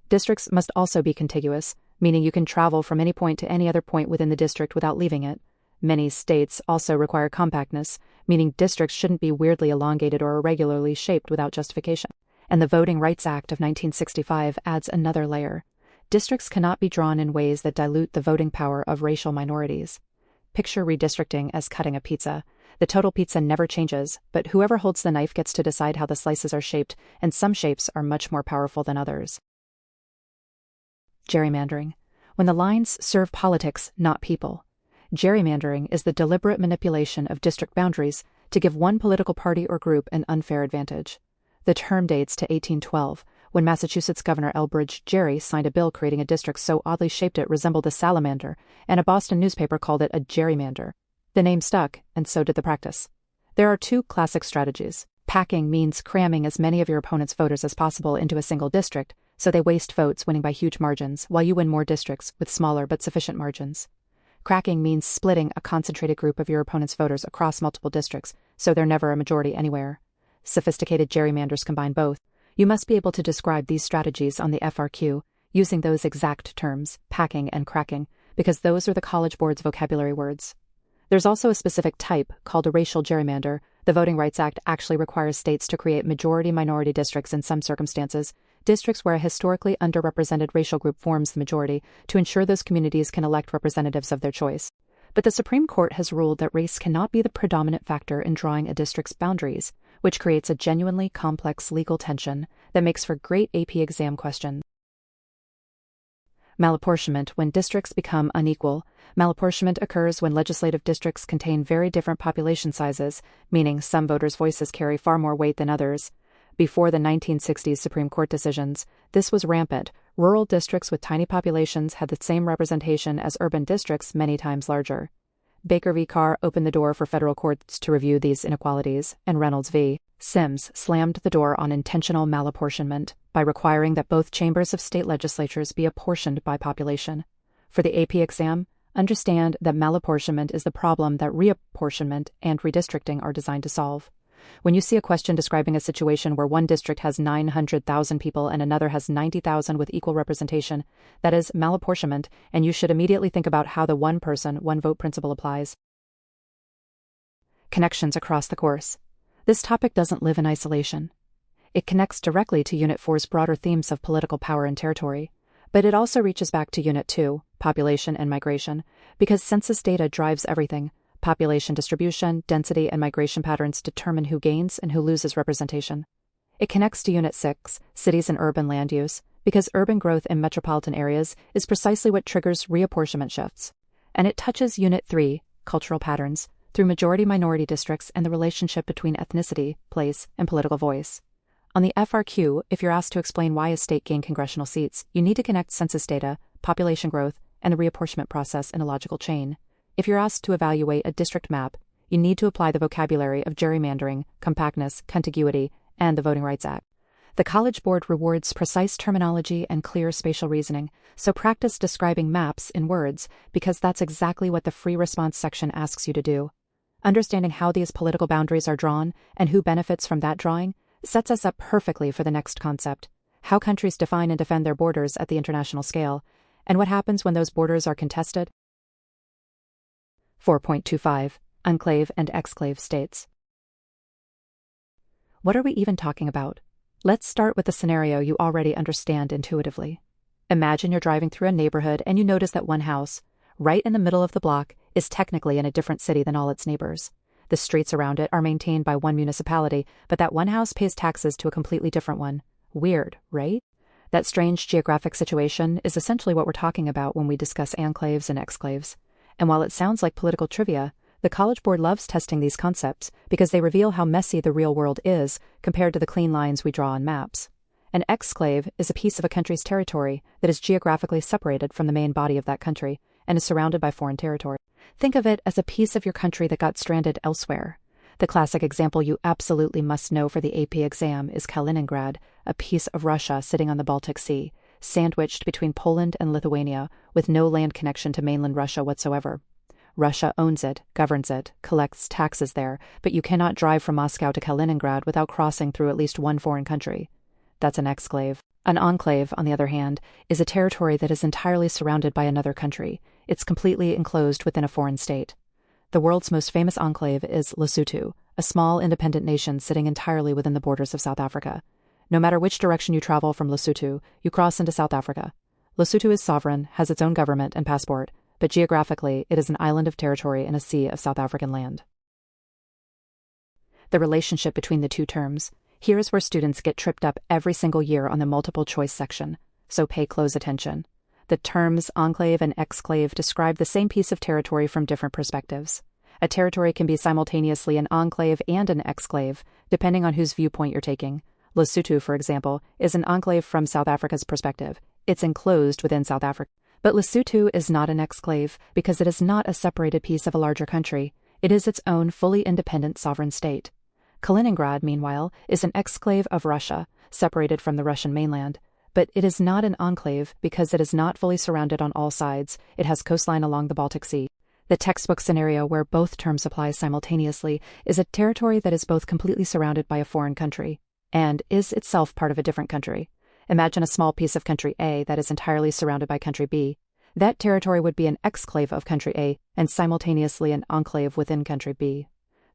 Districts must also be contiguous, meaning you can travel from any point to any other point within the district without leaving it. Many states also require compactness, meaning districts shouldn't be weirdly elongated or irregularly shaped without justification. And the Voting Rights Act of 1965 adds another layer. Districts cannot be drawn in ways that dilute the voting power of racial minorities. Picture redistricting as cutting a pizza. The total pizza never changes, but whoever holds the knife gets to decide how the slices are shaped, and some shapes are much more powerful than others. Gerrymandering. When the lines serve politics, not people. Gerrymandering is the deliberate manipulation of district boundaries to give one political party or group an unfair advantage. The term dates to 1812, when Massachusetts Governor Elbridge Gerry signed a bill creating a district so oddly shaped it resembled a salamander, and a Boston newspaper called it a gerrymander. The name stuck, and so did the practice. There are 2 classic strategies. Packing means cramming as many of your opponent's voters as possible into a single district, so they waste votes winning by huge margins, while you win more districts with smaller but sufficient margins. Cracking means splitting a concentrated group of your opponent's voters across multiple districts, so they're never a majority anywhere. Sophisticated gerrymanders combine both. You must be able to describe these strategies on the FRQ, using those exact terms, packing and cracking, because those are the College Board's vocabulary words. There's also a specific type, called a racial gerrymander. The Voting Rights Act actually requires states to create majority-minority districts in some circumstances, districts where a historically underrepresented racial group forms the majority, to ensure those communities can elect representatives of their choice. But the Supreme Court has ruled that race cannot be the predominant factor in drawing a district's boundaries, which creates a genuinely complex legal tension that makes for great AP exam questions. Malapportionment. When districts become unequal. Malapportionment occurs when legislative districts contain very different population sizes, meaning some voters' voices carry far more weight than others. Before the 1960s Supreme Court decisions, this was rampant. Rural districts with tiny populations had the same representation as urban districts many times larger. Baker v. Carr opened the door for federal courts to review these inequalities, and Reynolds v. Sims slammed the door on intentional malapportionment by requiring that both chambers of state legislatures be apportioned by population. For the AP exam, understand that malapportionment is the problem that reapportionment and redistricting are designed to solve. When you see a question describing a situation where one district has 900,000 people and another has 90,000 with equal representation, that is malapportionment, and you should immediately think about how the one person, one vote principle applies. Connections across the course. This topic doesn't live in isolation. It connects directly to Unit 4's broader themes of political power and territory, but it also reaches back to Unit 2, population and migration, because census data drives everything. Population distribution, density, and migration patterns determine who gains and who loses representation. It connects to Unit 6, cities and urban land use, because urban growth in metropolitan areas is precisely what triggers reapportionment shifts. And it touches Unit 3, cultural patterns, through majority-minority districts and the relationship between ethnicity, place, and political voice. On the FRQ, if you're asked to explain why a state gained congressional seats, you need to connect census data, population growth, and the reapportionment process in a logical chain. If you're asked to evaluate a district map, you need to apply the vocabulary of gerrymandering, compactness, contiguity, and the Voting Rights Act. The College Board rewards precise terminology and clear spatial reasoning, so practice describing maps in words, because that's exactly what the free response section asks you to do. Understanding how these political boundaries are drawn and who benefits from that drawing sets us up perfectly for the next concept: how countries define and defend their borders at the international scale, and what happens when those borders are contested. 4.25 Enclave and Exclave States. What are we even talking about? Let's start with a scenario you already understand intuitively. Imagine you're driving through a neighborhood and you notice that one house, right in the middle of the block, is technically in a different city than all its neighbors. The streets around it are maintained by one municipality, but that one house pays taxes to a completely different one. Weird, right? That strange geographic situation is essentially what we're talking about when we discuss enclaves and exclaves. And while it sounds like political trivia, the College Board loves testing these concepts because they reveal how messy the real world is compared to the clean lines we draw on maps. An exclave is a piece of a country's territory that is geographically separated from the main body of that country and is surrounded by foreign territory. Think of it as a piece of your country that got stranded elsewhere. The classic example you absolutely must know for the AP exam is Kaliningrad, a piece of Russia sitting on the Baltic Sea, sandwiched between Poland and Lithuania, with no land connection to mainland Russia whatsoever. Russia owns it, governs it, collects taxes there, but you cannot drive from Moscow to Kaliningrad without crossing through at least one foreign country. That's an exclave. An enclave, on the other hand, is a territory that is entirely surrounded by another country. It's completely enclosed within a foreign state. The world's most famous enclave is Lesotho, a small independent nation sitting entirely within the borders of South Africa. No matter which direction you travel from Lesotho, you cross into South Africa. Lesotho is sovereign, has its own government and passport, but geographically it is an island of territory in a sea of South African land. The relationship between the two terms. Here is where students get tripped up every single year on the multiple choice section, so pay close attention. The terms enclave and exclave describe the same piece of territory from different perspectives. A territory can be simultaneously an enclave and an exclave, depending on whose viewpoint you're taking. Lesotho, for example, is an enclave from South Africa's perspective. It's enclosed within South Africa. But Lesotho is not an exclave because it is not a separated piece of a larger country. It is its own fully independent sovereign state. Kaliningrad, meanwhile, is an exclave of Russia, separated from the Russian mainland. But it is not an enclave because it is not fully surrounded on all sides. It has coastline along the Baltic Sea. The textbook scenario where both terms apply simultaneously is a territory that is both completely surrounded by a foreign country and is itself part of a different country. Imagine a small piece of country A that is entirely surrounded by country B. That territory would be an exclave of country A and simultaneously an enclave within country B.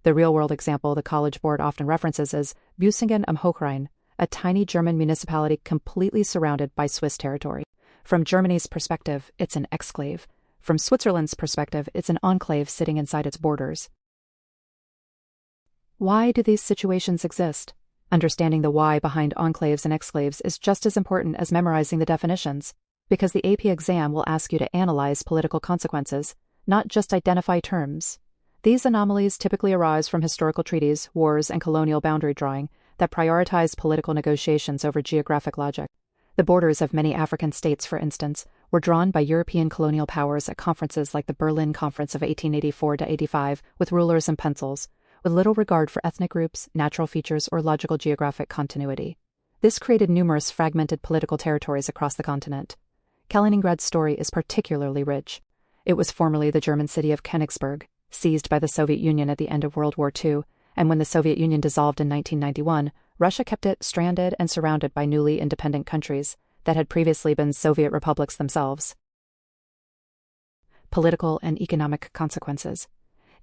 The real-world example the College Board often references is Büsingen am Hochrhein, a tiny German municipality completely surrounded by Swiss territory. From Germany's perspective, it's an exclave. From Switzerland's perspective, it's an enclave sitting inside its borders. Why do these situations exist? Understanding the why behind enclaves and exclaves is just as important as memorizing the definitions, because the AP exam will ask you to analyze political consequences, not just identify terms. These anomalies typically arise from historical treaties, wars, and colonial boundary drawing that prioritize political negotiations over geographic logic. The borders of many African states, for instance, were drawn by European colonial powers at conferences like the Berlin Conference of 1884–85 with rulers and pencils, with little regard for ethnic groups, natural features, or logical geographic continuity. This created numerous fragmented political territories across the continent. Kaliningrad's story is particularly rich. It was formerly the German city of Königsberg, seized by the Soviet Union at the end of World War II, and when the Soviet Union dissolved in 1991, Russia kept it stranded and surrounded by newly independent countries that had previously been Soviet republics themselves. Political and economic consequences.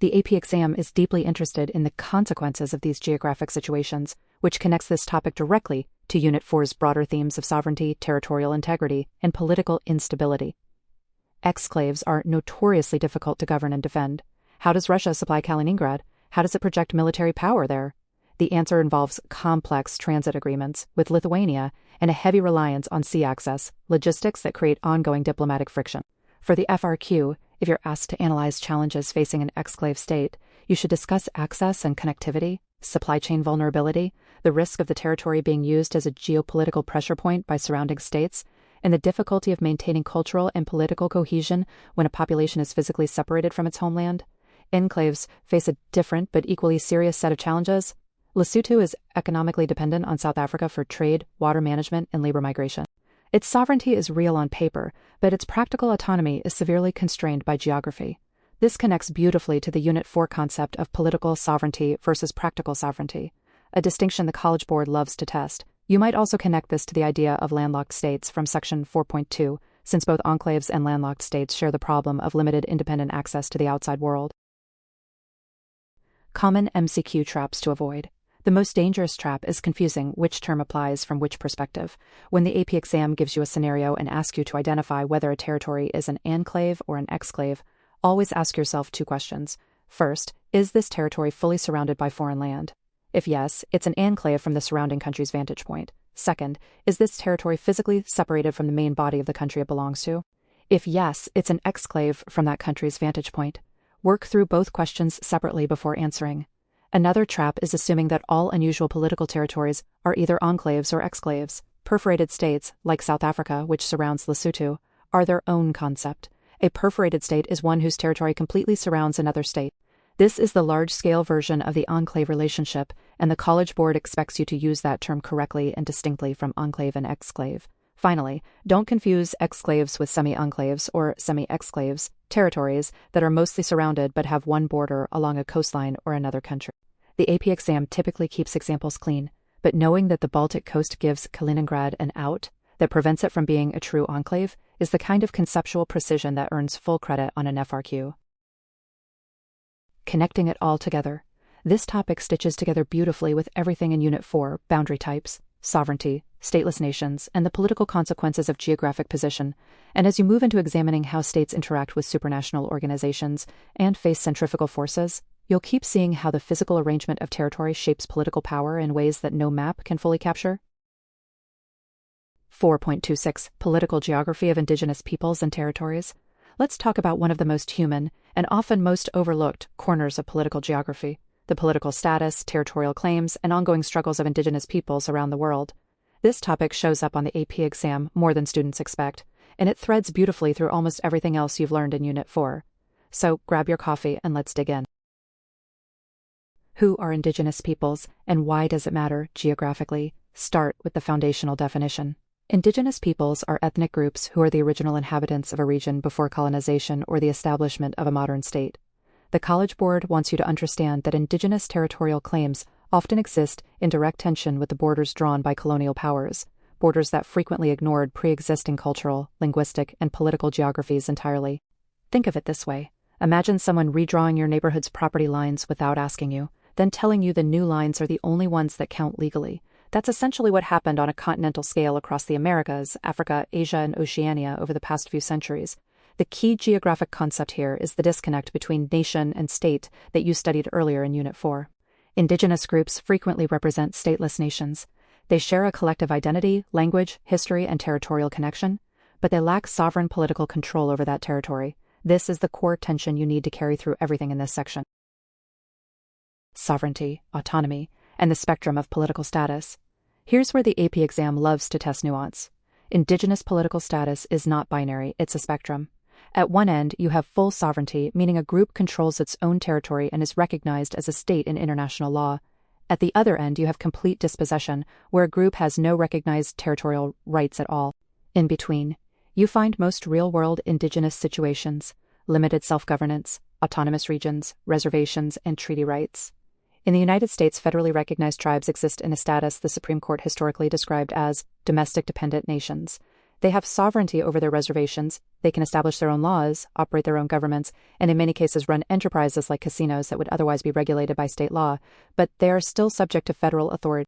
The AP exam is deeply interested in the consequences of these geographic situations, which connects this topic directly to Unit 4's broader themes of sovereignty, territorial integrity, and political instability. Exclaves are notoriously difficult to govern and defend. How does Russia supply Kaliningrad? How does it project military power there? The answer involves complex transit agreements with Lithuania and a heavy reliance on sea access, logistics that create ongoing diplomatic friction. For the FRQ, if you're asked to analyze challenges facing an exclave state, you should discuss access and connectivity, supply chain vulnerability, the risk of the territory being used as a geopolitical pressure point by surrounding states, and the difficulty of maintaining cultural and political cohesion when a population is physically separated from its homeland. Enclaves face a different but equally serious set of challenges. Lesotho is economically dependent on South Africa for trade, water management, and labor migration. Its sovereignty is real on paper, but its practical autonomy is severely constrained by geography. This connects beautifully to the Unit 4 concept of political sovereignty versus practical sovereignty, a distinction the College Board loves to test. You might also connect this to the idea of landlocked states from Section 4.2, since both enclaves and landlocked states share the problem of limited independent access to the outside world. Common MCQ traps to avoid. The most dangerous trap is confusing which term applies from which perspective. When the AP exam gives you a scenario and asks you to identify whether a territory is an enclave or an exclave, always ask yourself two questions. First, is this territory fully surrounded by foreign land? If yes, it's an enclave from the surrounding country's vantage point. Second, is this territory physically separated from the main body of the country it belongs to? If yes, it's an exclave from that country's vantage point. Work through both questions separately before answering. Another trap is assuming that all unusual political territories are either enclaves or exclaves. Perforated states, like South Africa, which surrounds Lesotho, are their own concept. A perforated state is one whose territory completely surrounds another state. This is the large-scale version of the enclave relationship, and the College Board expects you to use that term correctly and distinctly from enclave and exclave. Finally, don't confuse exclaves with semi-enclaves or semi-exclaves, territories that are mostly surrounded but have one border along a coastline or another country. The AP exam typically keeps examples clean, but knowing that the Baltic coast gives Kaliningrad an out that prevents it from being a true enclave is the kind of conceptual precision that earns full credit on an FRQ. Connecting it all together. This topic stitches together beautifully with everything in Unit 4, boundary types, sovereignty, stateless nations, and the political consequences of geographic position, and as you move into examining how states interact with supranational organizations and face centrifugal forces, you'll keep seeing how the physical arrangement of territory shapes political power in ways that no map can fully capture. 4.26 Political Geography of Indigenous Peoples and Territories. Let's talk about one of the most human, and often most overlooked, corners of political geography: the political status, territorial claims, and ongoing struggles of indigenous peoples around the world. This topic shows up on the AP exam more than students expect, and it threads beautifully through almost everything else you've learned in Unit 4. So grab your coffee and let's dig in. Who are indigenous peoples, and why does it matter geographically? Start with the foundational definition. Indigenous peoples are ethnic groups who are the original inhabitants of a region before colonization or the establishment of a modern state. The College Board wants you to understand that indigenous territorial claims often exist in direct tension with the borders drawn by colonial powers, borders that frequently ignored pre-existing cultural, linguistic, and political geographies entirely. Think of it this way. Imagine someone redrawing your neighborhood's property lines without asking you, then telling you the new lines are the only ones that count legally. That's essentially what happened on a continental scale across the Americas, Africa, Asia, and Oceania over the past few centuries. The key geographic concept here is the disconnect between nation and state that you studied earlier in Unit 4. Indigenous groups frequently represent stateless nations. They share a collective identity, language, history, and territorial connection, but they lack sovereign political control over that territory. This is the core tension you need to carry through everything in this section. Sovereignty, autonomy, and the spectrum of political status. Here's where the AP exam loves to test nuance. Indigenous political status is not binary, it's a spectrum. At one end, you have full sovereignty, meaning a group controls its own territory and is recognized as a state in international law. At the other end, you have complete dispossession, where a group has no recognized territorial rights at all. In between, you find most real-world indigenous situations: limited self-governance, autonomous regions, reservations, and treaty rights. In the United States, federally recognized tribes exist in a status the Supreme Court historically described as domestic dependent nations. They have sovereignty over their reservations, they can establish their own laws, operate their own governments, and in many cases run enterprises like casinos that would otherwise be regulated by state law, but they are still subject to federal authority.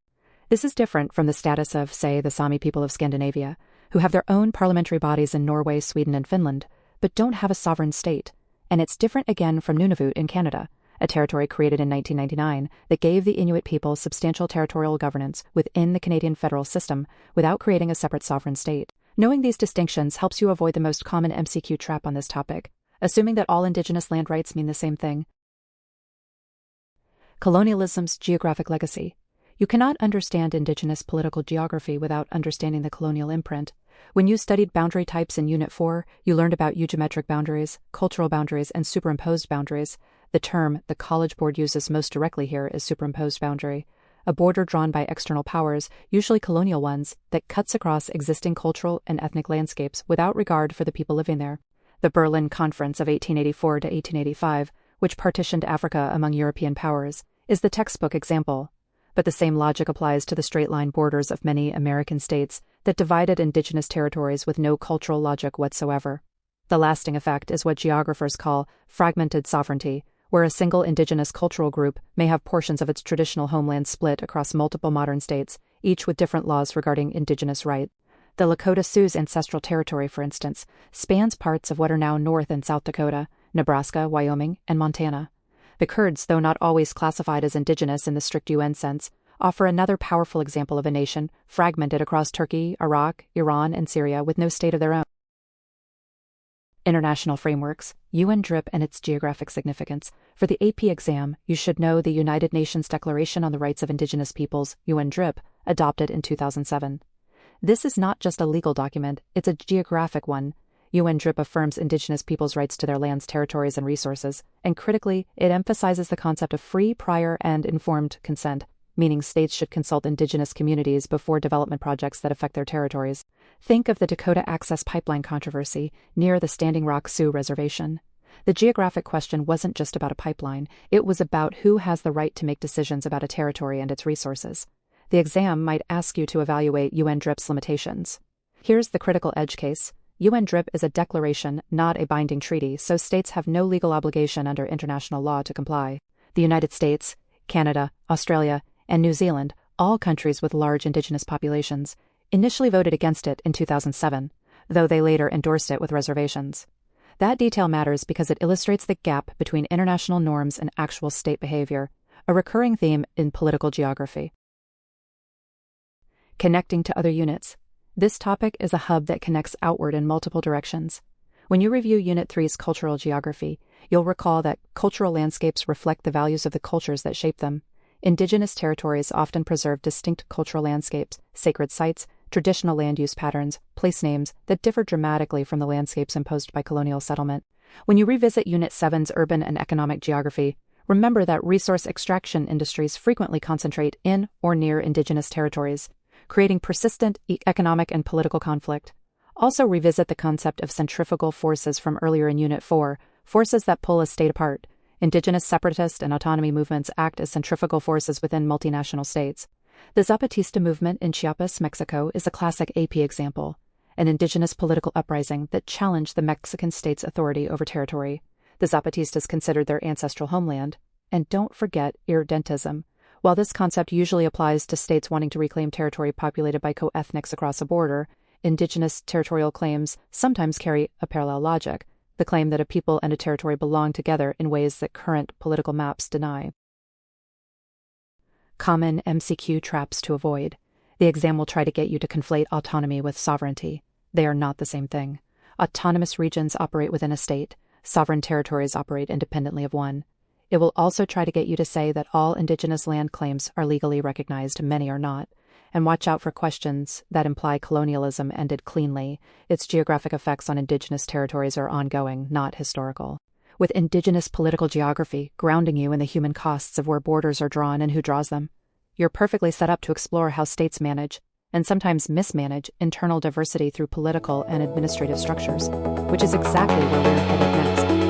This is different from the status of, say, the Sami people of Scandinavia, who have their own parliamentary bodies in Norway, Sweden, and Finland, but don't have a sovereign state. And it's different again from Nunavut in Canada, a territory created in 1999 that gave the Inuit people substantial territorial governance within the Canadian federal system without creating a separate sovereign state. Knowing these distinctions helps you avoid the most common MCQ trap on this topic, assuming that all Indigenous land rights mean the same thing. Colonialism's geographic legacy. You cannot understand Indigenous political geography without understanding the colonial imprint. When you studied boundary types in Unit 4, you learned about eugeometric boundaries, cultural boundaries, and superimposed boundaries. The term the College Board uses most directly here is superimposed boundary, a border drawn by external powers, usually colonial ones, that cuts across existing cultural and ethnic landscapes without regard for the people living there. The Berlin Conference of 1884 to 1885, which partitioned Africa among European powers, is the textbook example. But the same logic applies to the straight-line borders of many American states that divided indigenous territories with no cultural logic whatsoever. The lasting effect is what geographers call fragmented sovereignty, where a single indigenous cultural group may have portions of its traditional homeland split across multiple modern states, each with different laws regarding indigenous rights. The Lakota Sioux's ancestral territory, for instance, spans parts of what are now North and South Dakota, Nebraska, Wyoming, and Montana. The Kurds, though not always classified as indigenous in the strict UN sense, offer another powerful example of a nation fragmented across Turkey, Iraq, Iran, and Syria with no state of their own. International frameworks, UN DRIP and its geographic significance. For the AP exam, you should know the United Nations Declaration on the Rights of Indigenous Peoples, UN DRIP, adopted in 2007. This is not just a legal document, it's a geographic one. UN DRIP affirms Indigenous peoples' rights to their lands, territories, and resources, and critically, it emphasizes the concept of free, prior, and informed consent, meaning states should consult Indigenous communities before development projects that affect their territories. Think of the Dakota Access Pipeline controversy near the Standing Rock Sioux Reservation. The geographic question wasn't just about a pipeline, it was about who has the right to make decisions about a territory and its resources. The exam might ask you to evaluate UN DRIP's limitations. Here's the critical edge case. UN DRIP is a declaration, not a binding treaty, so states have no legal obligation under international law to comply. The United States, Canada, Australia, and New Zealand, all countries with large Indigenous populations, initially voted against it in 2007, though they later endorsed it with reservations. That detail matters because it illustrates the gap between international norms and actual state behavior, a recurring theme in political geography. Connecting to other units. This topic is a hub that connects outward in multiple directions. When you review Unit 3's cultural geography, you'll recall that cultural landscapes reflect the values of the cultures that shape them. Indigenous territories often preserve distinct cultural landscapes, sacred sites, traditional land use patterns, place names that differ dramatically from the landscapes imposed by colonial settlement. When you revisit Unit 7's urban and economic geography, remember that resource extraction industries frequently concentrate in or near Indigenous territories, creating persistent economic and political conflict. Also revisit the concept of centrifugal forces from earlier in Unit 4, forces that pull a state apart. Indigenous separatist and autonomy movements act as centrifugal forces within multinational states. The Zapatista movement in Chiapas, Mexico, is a classic AP example, an indigenous political uprising that challenged the Mexican state's authority over territory. The Zapatistas considered their ancestral homeland. And don't forget irredentism. While this concept usually applies to states wanting to reclaim territory populated by co-ethnics across a border, indigenous territorial claims sometimes carry a parallel logic, the claim that a people and a territory belong together in ways that current political maps deny. Common MCQ traps to avoid. The exam will try to get you to conflate autonomy with sovereignty. They are not the same thing. Autonomous regions operate within a state. Sovereign territories operate independently of one. It will also try to get you to say that all Indigenous land claims are legally recognized, many are not. And watch out for questions that imply colonialism ended cleanly. Its geographic effects on indigenous territories are ongoing, not historical. With indigenous political geography grounding you in the human costs of where borders are drawn and who draws them, you're perfectly set up to explore how states manage, and sometimes mismanage, internal diversity through political and administrative structures, which is exactly where we're headed next.